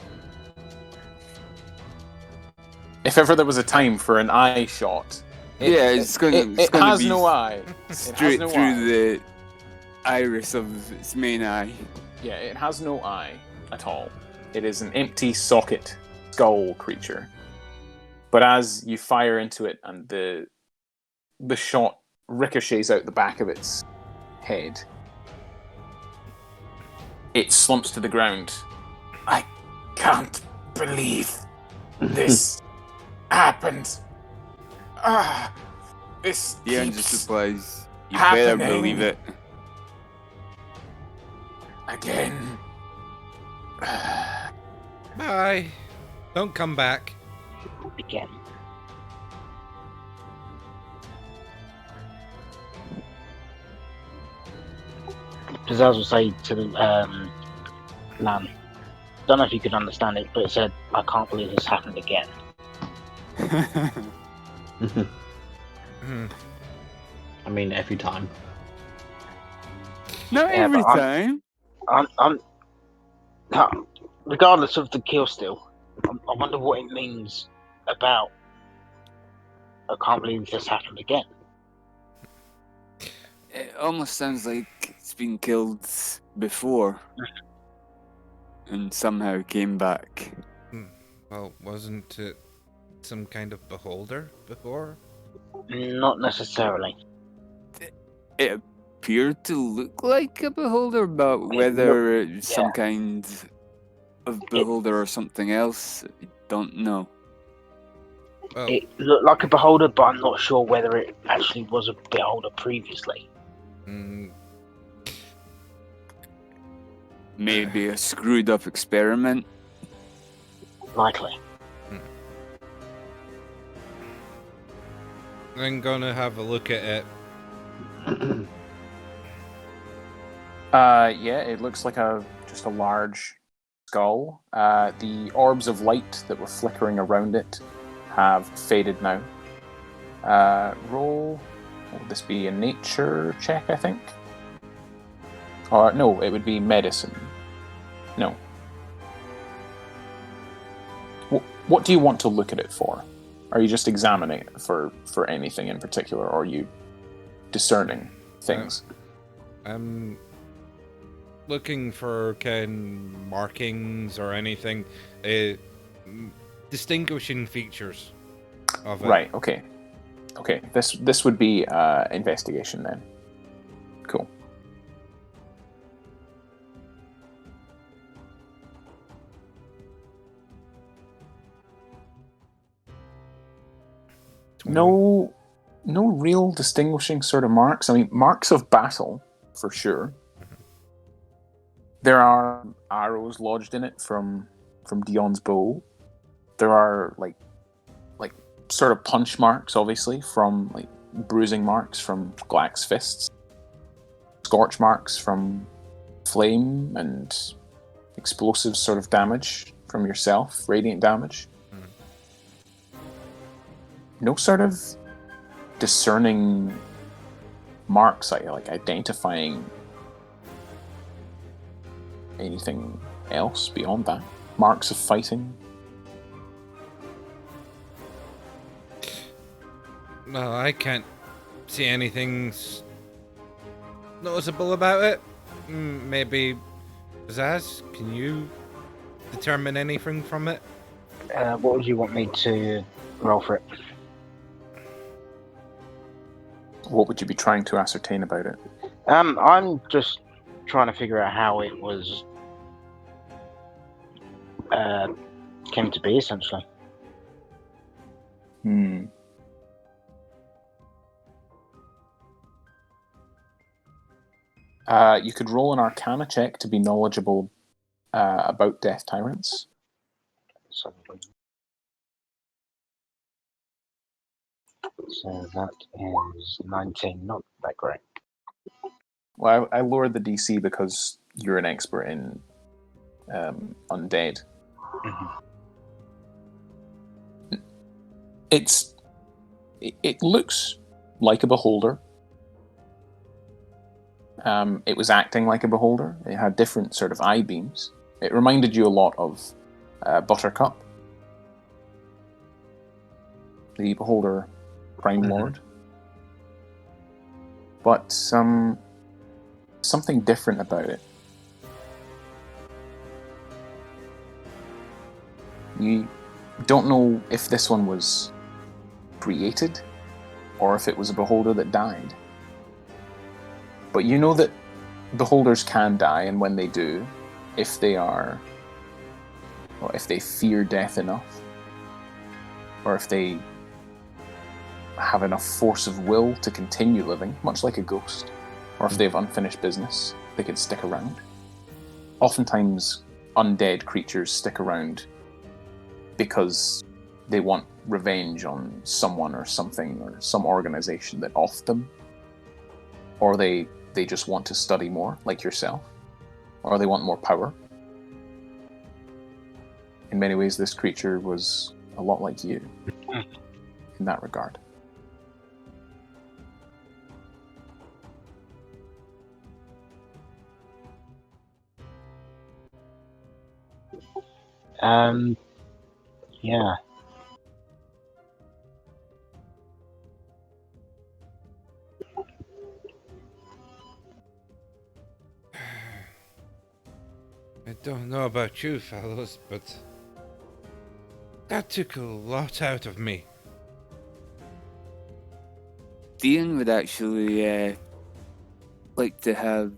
[SPEAKER 1] If ever there was a time for an eye shot,
[SPEAKER 4] it's gonna
[SPEAKER 1] it has
[SPEAKER 4] be
[SPEAKER 1] no eye.
[SPEAKER 4] straight
[SPEAKER 1] no
[SPEAKER 4] through
[SPEAKER 1] eye.
[SPEAKER 4] the iris of its main eye.
[SPEAKER 1] Yeah, it has no eye at all. It is an empty socket skull creature. But as you fire into it and the shot ricochets out the back of its head, it slumps to the ground. I can't believe this happened. This
[SPEAKER 4] The end
[SPEAKER 1] keeps
[SPEAKER 4] just replies, "You
[SPEAKER 1] happening.
[SPEAKER 4] better believe it."
[SPEAKER 1] Again.
[SPEAKER 3] Bye. Don't come back.
[SPEAKER 6] Again. Pizzazz will say to Lan, don't know if you could understand it, but it said, "I can't believe this happened again."
[SPEAKER 2] I mean, every time.
[SPEAKER 4] Not
[SPEAKER 6] Yeah,
[SPEAKER 4] every
[SPEAKER 6] but
[SPEAKER 4] time.
[SPEAKER 6] Regardless of the kill steal, I wonder what it means about "I can't believe this happened again."
[SPEAKER 4] It almost sounds like it's been killed before, and somehow came back.
[SPEAKER 3] Well, wasn't it some kind of beholder before?
[SPEAKER 6] Not necessarily.
[SPEAKER 4] It appeared to look like a beholder, but whether it's some kind of beholder or something else, I don't know.
[SPEAKER 3] Well,
[SPEAKER 6] It looked like a beholder, but I'm not sure whether it actually was a beholder previously.
[SPEAKER 4] Maybe a screwed up experiment.
[SPEAKER 6] Likely.
[SPEAKER 3] I'm gonna have a look at it.
[SPEAKER 1] Yeah, it looks like just a large skull. The orbs of light that were flickering around it have faded now. Roll. Would this be a nature check, I think? Or no, it would be medicine. No. What do you want to look at it for? Are you just examining it for anything in particular, or are you discerning things?
[SPEAKER 3] I'm looking for markings or anything, distinguishing features of it.
[SPEAKER 1] Right. Okay. This would be investigation then. Cool. No real distinguishing sort of marks. I mean, marks of battle, for sure. There are arrows lodged in it from Dion's bow. There are like sort of punch marks, obviously, from like bruising marks from Glack's fists. Scorch marks from flame and explosive sort of damage from yourself, radiant damage. No sort of discerning marks, like identifying anything else beyond that. Marks of fighting.
[SPEAKER 3] Well, I can't see anything noticeable about it. Maybe Zaz, can you determine anything from it?
[SPEAKER 6] What would you want me to roll for it?
[SPEAKER 1] What would you be trying to ascertain about it?
[SPEAKER 6] I'm just trying to figure out how it was came to be, essentially.
[SPEAKER 1] You could roll an Arcana check to be knowledgeable about Death Tyrants.
[SPEAKER 6] So that is 19, not that great.
[SPEAKER 1] Well, I lowered the DC because you're an expert in undead.
[SPEAKER 6] Mm-hmm.
[SPEAKER 1] It's it looks like a beholder. It was acting like a beholder. It had different sort of eye beams. It reminded you a lot of Buttercup, the beholder Crime Lord. But something different about it. You don't know if this one was created or if it was a beholder that died. But you know that beholders can die, and when they do, if they fear death enough, or if they have enough force of will to continue living, much like a ghost, or if they have unfinished business, they can stick around. Oftentimes, undead creatures stick around because they want revenge on someone or something or some organization that offed them, or they just want to study more, like yourself, or they want more power. In many ways, this creature was a lot like you in that regard.
[SPEAKER 6] Yeah.
[SPEAKER 3] I don't know about you fellows, but that took a lot out of me.
[SPEAKER 4] Dean would actually like to have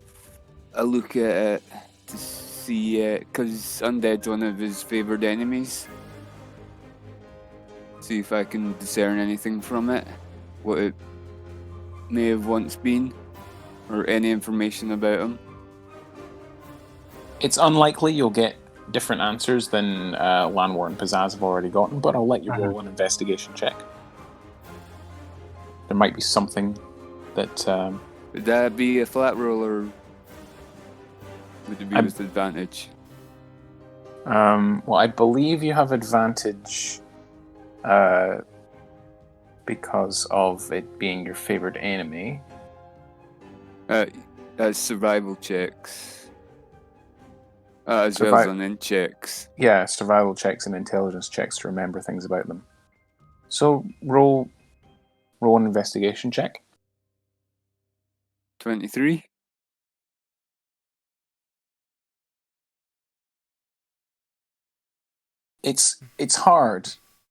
[SPEAKER 4] a look at it to see, because undead's one of his favoured enemies. See if I can discern anything from it, what it may have once been, or any information about him.
[SPEAKER 1] It's unlikely you'll get different answers than Lanwor and Pizzazz have already gotten, but I'll let you roll an investigation check. There might be something that...
[SPEAKER 4] Would that be a flat roll, or would it be with advantage?
[SPEAKER 1] Well, I believe you have advantage because of it being your favoured enemy.
[SPEAKER 4] That's survival checks. As well as on in checks.
[SPEAKER 1] Yeah, survival checks and intelligence checks to remember things about them. So roll an investigation check.
[SPEAKER 4] 23.
[SPEAKER 1] It's hard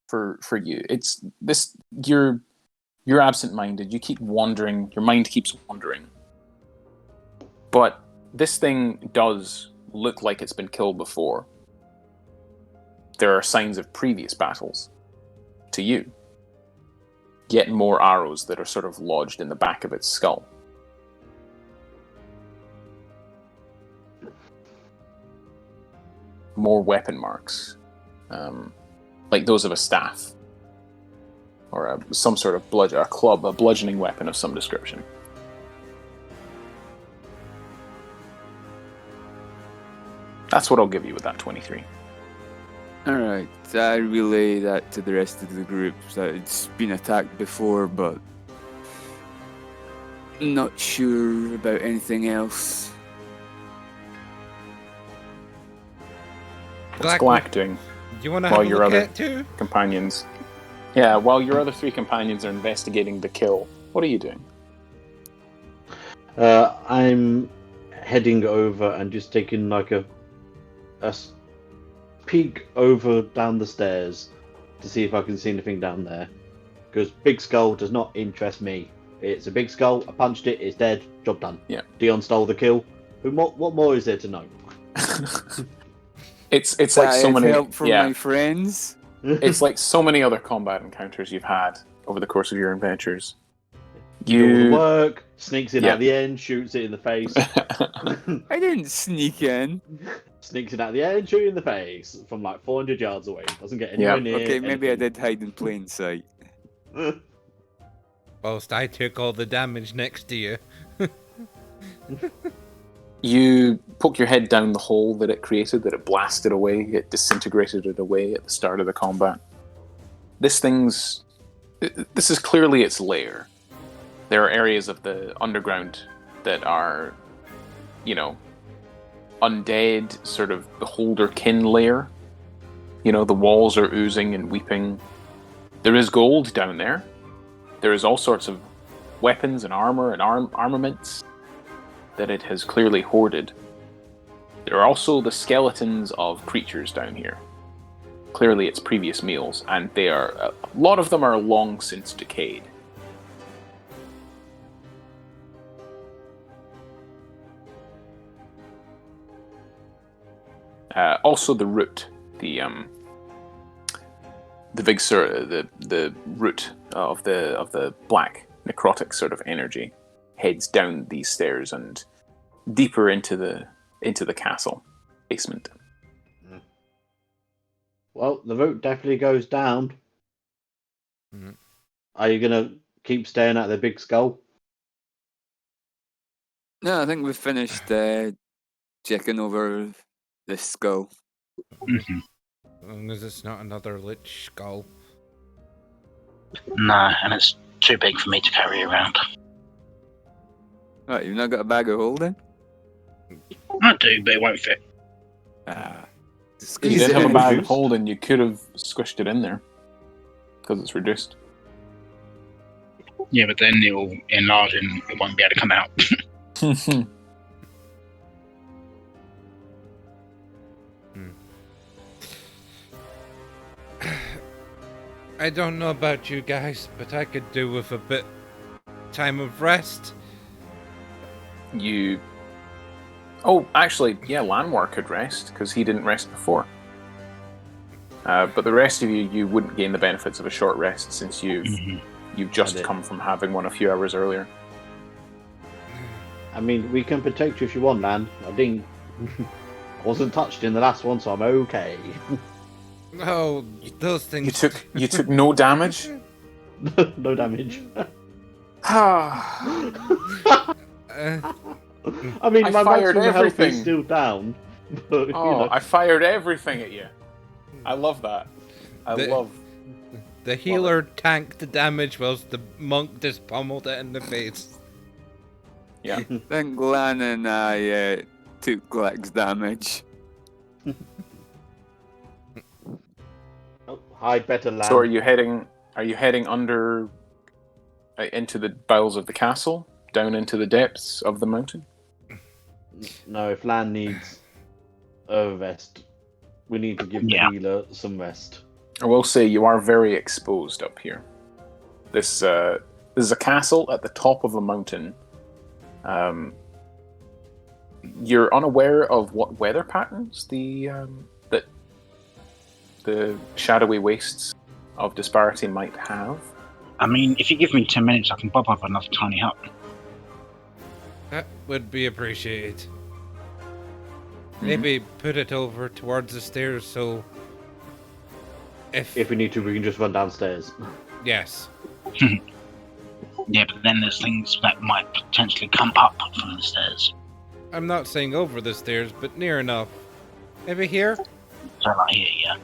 [SPEAKER 1] for you. It's this you're absent-minded. You keep wandering. Your mind keeps wandering. But this thing does look like it's been killed before. There are signs of previous battles to you. Yet more arrows that are sort of lodged in the back of its skull. More weapon marks. Like those of a staff. Or some sort of a club, a bludgeoning weapon of some description. That's what I'll give you with that 23.
[SPEAKER 4] Alright, I relay that to the rest of the group, that it's been attacked before, but not sure about anything else.
[SPEAKER 1] What's Glack doing?
[SPEAKER 3] Do you want to have a look at it too?
[SPEAKER 1] Companions. Yeah, while your other three companions are investigating the kill, what are you doing?
[SPEAKER 2] I'm heading over and just taking like a peek over down the stairs to see if I can see anything down there. Because big skull does not interest me. It's a big skull, I punched it, it's dead, job done.
[SPEAKER 1] Yeah.
[SPEAKER 2] Dion stole the kill. What more is there to know?
[SPEAKER 1] It's like so many
[SPEAKER 4] help from my friends.
[SPEAKER 1] It's like so many other combat encounters you've had over the course of your adventures.
[SPEAKER 2] You work, sneaks in at the end, shoots it in the face.
[SPEAKER 4] I didn't sneak in.
[SPEAKER 2] Sneaks in at the end, shoot it in the face from like 400 yards away. Doesn't get anywhere near.
[SPEAKER 4] Okay, maybe I did hide in plain sight.
[SPEAKER 3] Whilst I took all the damage next to you.
[SPEAKER 1] You poke your head down the hole that it created, that it blasted away, it disintegrated it away at the start of the combat. This thing's This is clearly its lair. There are areas of the underground that are, undead, sort of beholder-kin lair. The walls are oozing and weeping. There is gold down there. There is all sorts of weapons and armor and armaments that it has clearly hoarded. There are also the skeletons of creatures down here. Clearly its previous meals, and a lot of them are long since decayed. Also the root, the big the root of the black necrotic sort of energy heads down these stairs and deeper into the castle basement.
[SPEAKER 2] Well, the route definitely goes down.
[SPEAKER 3] Mhm.
[SPEAKER 2] Are you gonna keep staring at the big skull?
[SPEAKER 4] No, I think we've finished checking over this skull.
[SPEAKER 6] Mhm.
[SPEAKER 3] As long as it's not another lich skull.
[SPEAKER 6] No, and it's too big for me to carry around.
[SPEAKER 4] Right, you've not got a bag of holding?
[SPEAKER 6] I do, but it won't fit.
[SPEAKER 1] If you
[SPEAKER 4] Squeeze
[SPEAKER 1] did
[SPEAKER 4] it
[SPEAKER 1] have a
[SPEAKER 4] in.
[SPEAKER 1] bag of holding, you could have squished it in there because it's reduced.
[SPEAKER 6] Yeah, but then it will enlarge and it won't be able to come out.
[SPEAKER 3] I don't know about you guys, but I could do with a bit time of rest.
[SPEAKER 1] Oh, actually, yeah, Lanwor could rest because he didn't rest before. But the rest of you wouldn't gain the benefits of a short rest since you've just come from having one a few hours earlier.
[SPEAKER 2] I mean, we can protect you if you want, Lan. I wasn't touched in the last one, so I'm okay.
[SPEAKER 3] Oh, those things.
[SPEAKER 1] You took no damage.
[SPEAKER 2] No damage. I mean,
[SPEAKER 1] I
[SPEAKER 2] my
[SPEAKER 1] fired
[SPEAKER 2] maximum health
[SPEAKER 1] everything.
[SPEAKER 2] is still down. But,
[SPEAKER 1] I fired everything at you. I love that.
[SPEAKER 3] The healer tanked the damage whilst the monk just pummeled it in the face.
[SPEAKER 1] Yeah.
[SPEAKER 4] Then Glenn and I took Gleck's damage.
[SPEAKER 2] Oh, hide better, Lan.
[SPEAKER 1] So are you heading under into the bowels of the castle, down into the depths of the mountain?
[SPEAKER 2] No, if Lan needs a rest, we need to give the healer some rest.
[SPEAKER 1] I will say you are very exposed up here. This is a castle at the top of a mountain. You're unaware of what weather patterns that the shadowy wastes of disparity might have.
[SPEAKER 6] I mean, if you give me 10 minutes, I can pop up another tiny hut.
[SPEAKER 3] That would be appreciated. Maybe put it over towards the stairs so
[SPEAKER 2] if we need to, we can just run downstairs.
[SPEAKER 3] Yes.
[SPEAKER 6] Yeah, but then there's things that might potentially come up from the stairs.
[SPEAKER 3] I'm not saying over the stairs, but near enough. Maybe here?
[SPEAKER 6] So like here, yeah.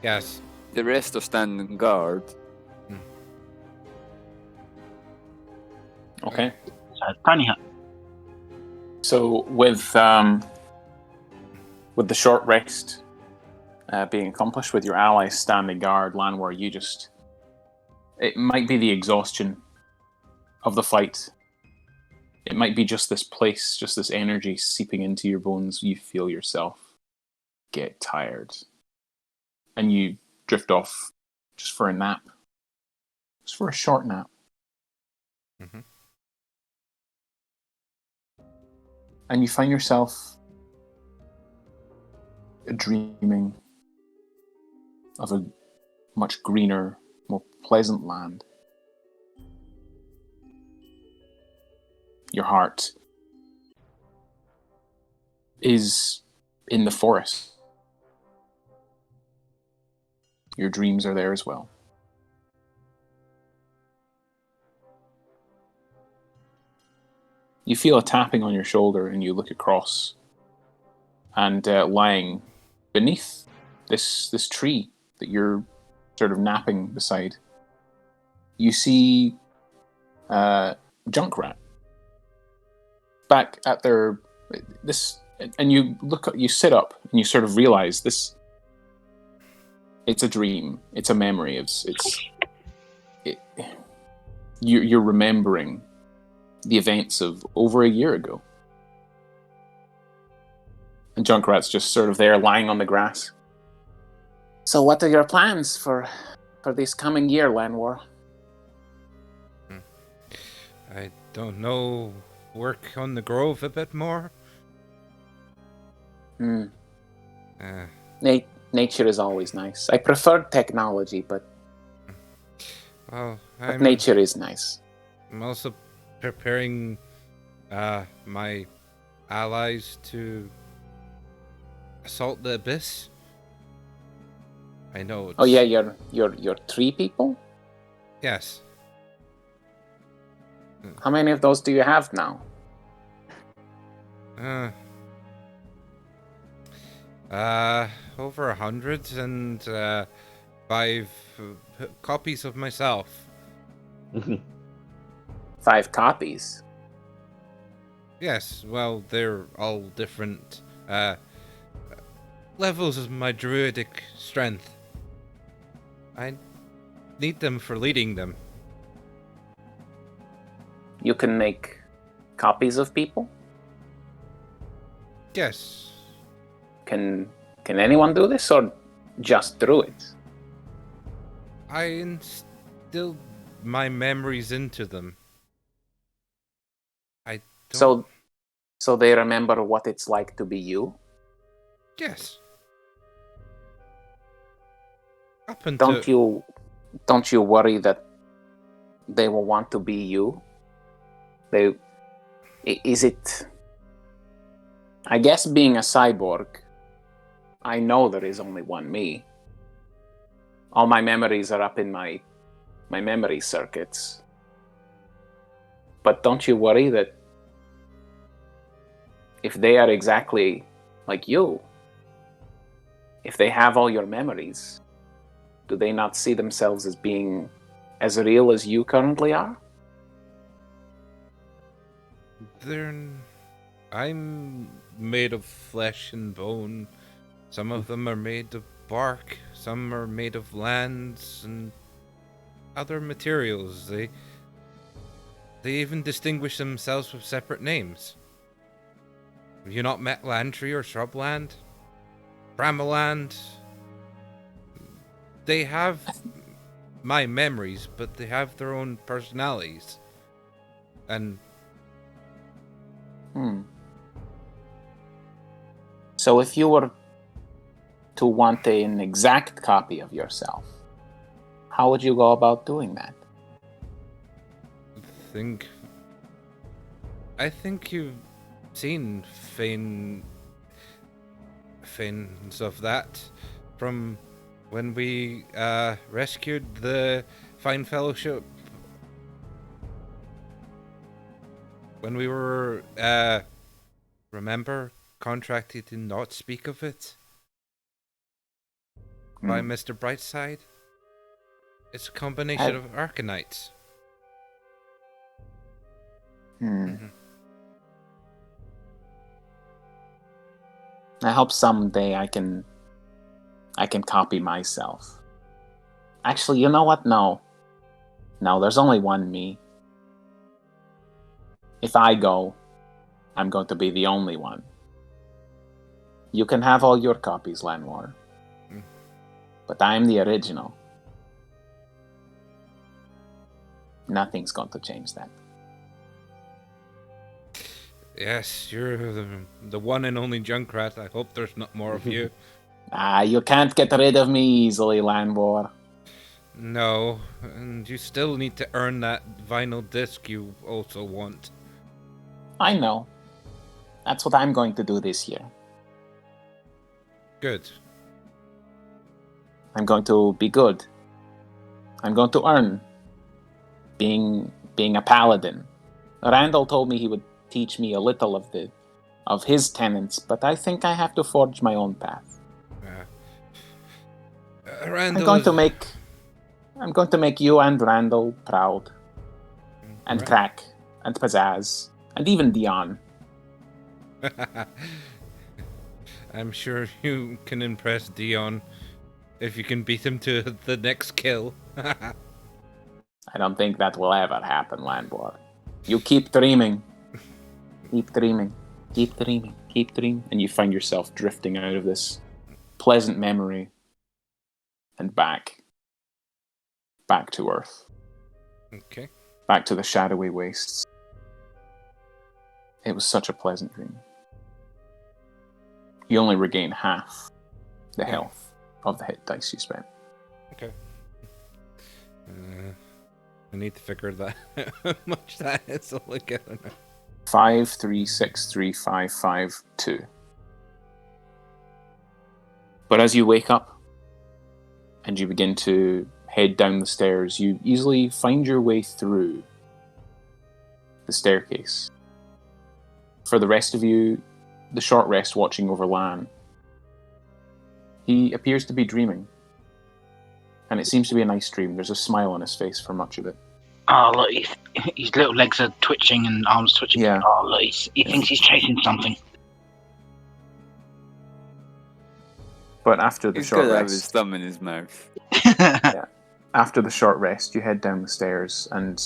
[SPEAKER 3] Yes.
[SPEAKER 4] The rest are standing guard.
[SPEAKER 1] Okay.
[SPEAKER 6] So tiny hut.
[SPEAKER 1] So with the short rest being accomplished, with your allies standing guard, Lanwor, it might be the exhaustion of the fight. It might be just this place, just this energy seeping into your bones. You feel yourself get tired. And you drift off just for a nap. Just for a short nap.
[SPEAKER 3] Mm-hmm.
[SPEAKER 1] And you find yourself dreaming of a much greener, more pleasant land. Your heart is in the forest. Your dreams are there as well. You feel a tapping on your shoulder and you look across, and lying beneath this tree that you're sort of napping beside you see Junkrat back at their and you sit up and you sort of realize this. It's a dream. It's a memory. You're remembering the events of over a year ago. And Junkrat's just sort of there, lying on the grass. So what are your plans for this coming year, Lanwor?
[SPEAKER 3] I don't know. Work on the grove a bit more?
[SPEAKER 1] Nature is always nice. I prefer technology, but nature is nice.
[SPEAKER 3] I'm also preparing my allies to assault the abyss. I know it's...
[SPEAKER 1] Oh yeah, you're 3 people?
[SPEAKER 3] Yes.
[SPEAKER 1] How many of those do you have now?
[SPEAKER 3] Over 100 and 5 copies of myself.
[SPEAKER 1] 5 copies?
[SPEAKER 3] Yes, well, they're all different levels of my druidic strength. I need them for leading them.
[SPEAKER 1] You can make copies of people?
[SPEAKER 3] Yes.
[SPEAKER 1] Can anyone do this, or just druids?
[SPEAKER 3] I instilled my memories into them. I don't...
[SPEAKER 1] So they remember what it's like to be you?
[SPEAKER 3] Yes. Up until...
[SPEAKER 1] Don't you worry that they will want to be you? I guess being a cyborg, I know there is only one me. All my memories are up in my memory circuits. But don't you worry that if they are exactly like you, if they have all your memories, do they not see themselves as being as real as you currently are?
[SPEAKER 3] I'm made of flesh and bone. Some of them are made of bark. Some are made of lands and other materials. They even distinguish themselves with separate names. Have you not met Landtree or Shrubland? Bramaland? They have my memories, but they have their own personalities. And...
[SPEAKER 1] So if you were to want an exact copy of yourself, how would you go about doing that?
[SPEAKER 3] I think you've seen feigns of that from when we rescued the Fine Fellowship. When we were, remember, contracted to not speak of it by Mr. Brightside. It's a combination of Arcanites.
[SPEAKER 1] I hope someday I can copy myself. Actually, you know what? No, there's only one me. If I go, I'm going to be the only one. You can have all your copies, Lanwor. But I'm the original. Nothing's going to change that.
[SPEAKER 3] Yes, you're the one and only Junkrat. I hope there's not more of you.
[SPEAKER 1] You can't get rid of me easily, Lanwor.
[SPEAKER 3] No, and you still need to earn that vinyl disc you also want.
[SPEAKER 1] I know. That's what I'm going to do this year.
[SPEAKER 3] Good.
[SPEAKER 1] I'm going to be good. I'm going to earn being a paladin. Randall told me he would teach me a little of his tenets, but I think I have to forge my own path.
[SPEAKER 3] Randall
[SPEAKER 1] I'm going to make you and Randall proud. And
[SPEAKER 3] Right.
[SPEAKER 1] Crack. And Pizzazz. And even Dion.
[SPEAKER 3] I'm sure you can impress Dion if you can beat him to the next kill.
[SPEAKER 1] I don't think that will ever happen, Lanwor. You keep dreaming. Keep dreaming. Keep dreaming. Keep dreaming. And you find yourself drifting out of this pleasant memory and back to Earth.
[SPEAKER 3] Okay.
[SPEAKER 1] Back to the shadowy wastes. It was such a pleasant dream. You only regain half the health of the hit dice you spent.
[SPEAKER 3] Okay. I need to figure that how much that is altogether now.
[SPEAKER 1] 5, 3, 6, 3, 5, 5, 2. But as you wake up and you begin to head down the stairs, you easily find your way through the staircase. For the rest of you, the short rest watching over Lan, he appears to be dreaming. And it seems to be a nice dream. There's a smile on his face for much of it.
[SPEAKER 6] Oh, look, his little legs are twitching and arms twitching.
[SPEAKER 1] Yeah.
[SPEAKER 6] Oh, look, he thinks he's chasing something.
[SPEAKER 1] But after the
[SPEAKER 4] He's
[SPEAKER 1] short
[SPEAKER 4] gonna have his
[SPEAKER 1] rest,
[SPEAKER 4] thumb in his mouth.
[SPEAKER 1] after the short rest, you head down the stairs and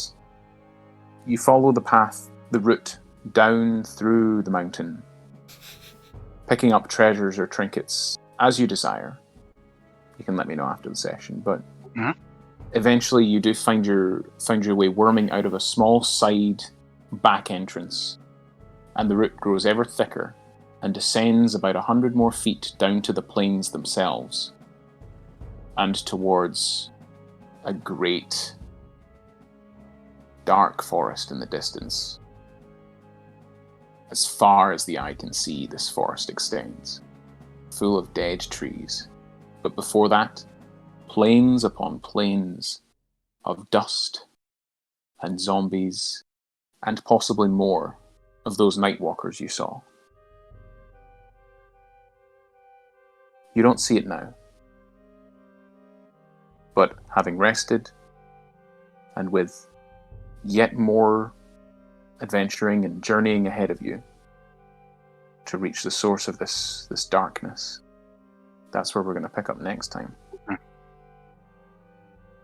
[SPEAKER 1] you follow the path, the route down through the mountain, picking up treasures or trinkets as you desire. You can let me know after the session, but eventually you do find your way worming out of a small side back entrance, and the route grows ever thicker and descends about 100 more feet down to the plains themselves and towards a great dark forest in the distance. As far as the eye can see, this forest extends, full of dead trees. But before that, plains upon plains of dust and zombies and possibly more of those Nightwalkers you saw. You don't see it now. But having rested, and with yet more adventuring and journeying ahead of you to reach the source of this darkness, that's where we're going to pick up next time.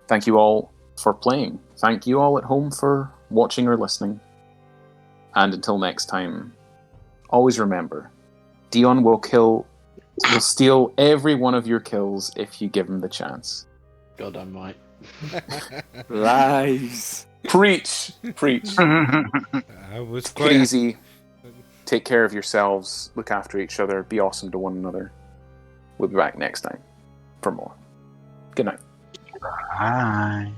[SPEAKER 1] Thank you all for playing. Thank you all at home for watching or listening. And until next time, always remember, Dion will steal every one of your kills if you give him the chance.
[SPEAKER 2] God, I might.
[SPEAKER 4] Lies.
[SPEAKER 1] Preach! Preach.
[SPEAKER 3] I was
[SPEAKER 1] Take
[SPEAKER 3] quite
[SPEAKER 1] it easy. Take care of yourselves. Look after each other. Be awesome to one another. We'll be back next time for more. Good night.
[SPEAKER 6] Bye.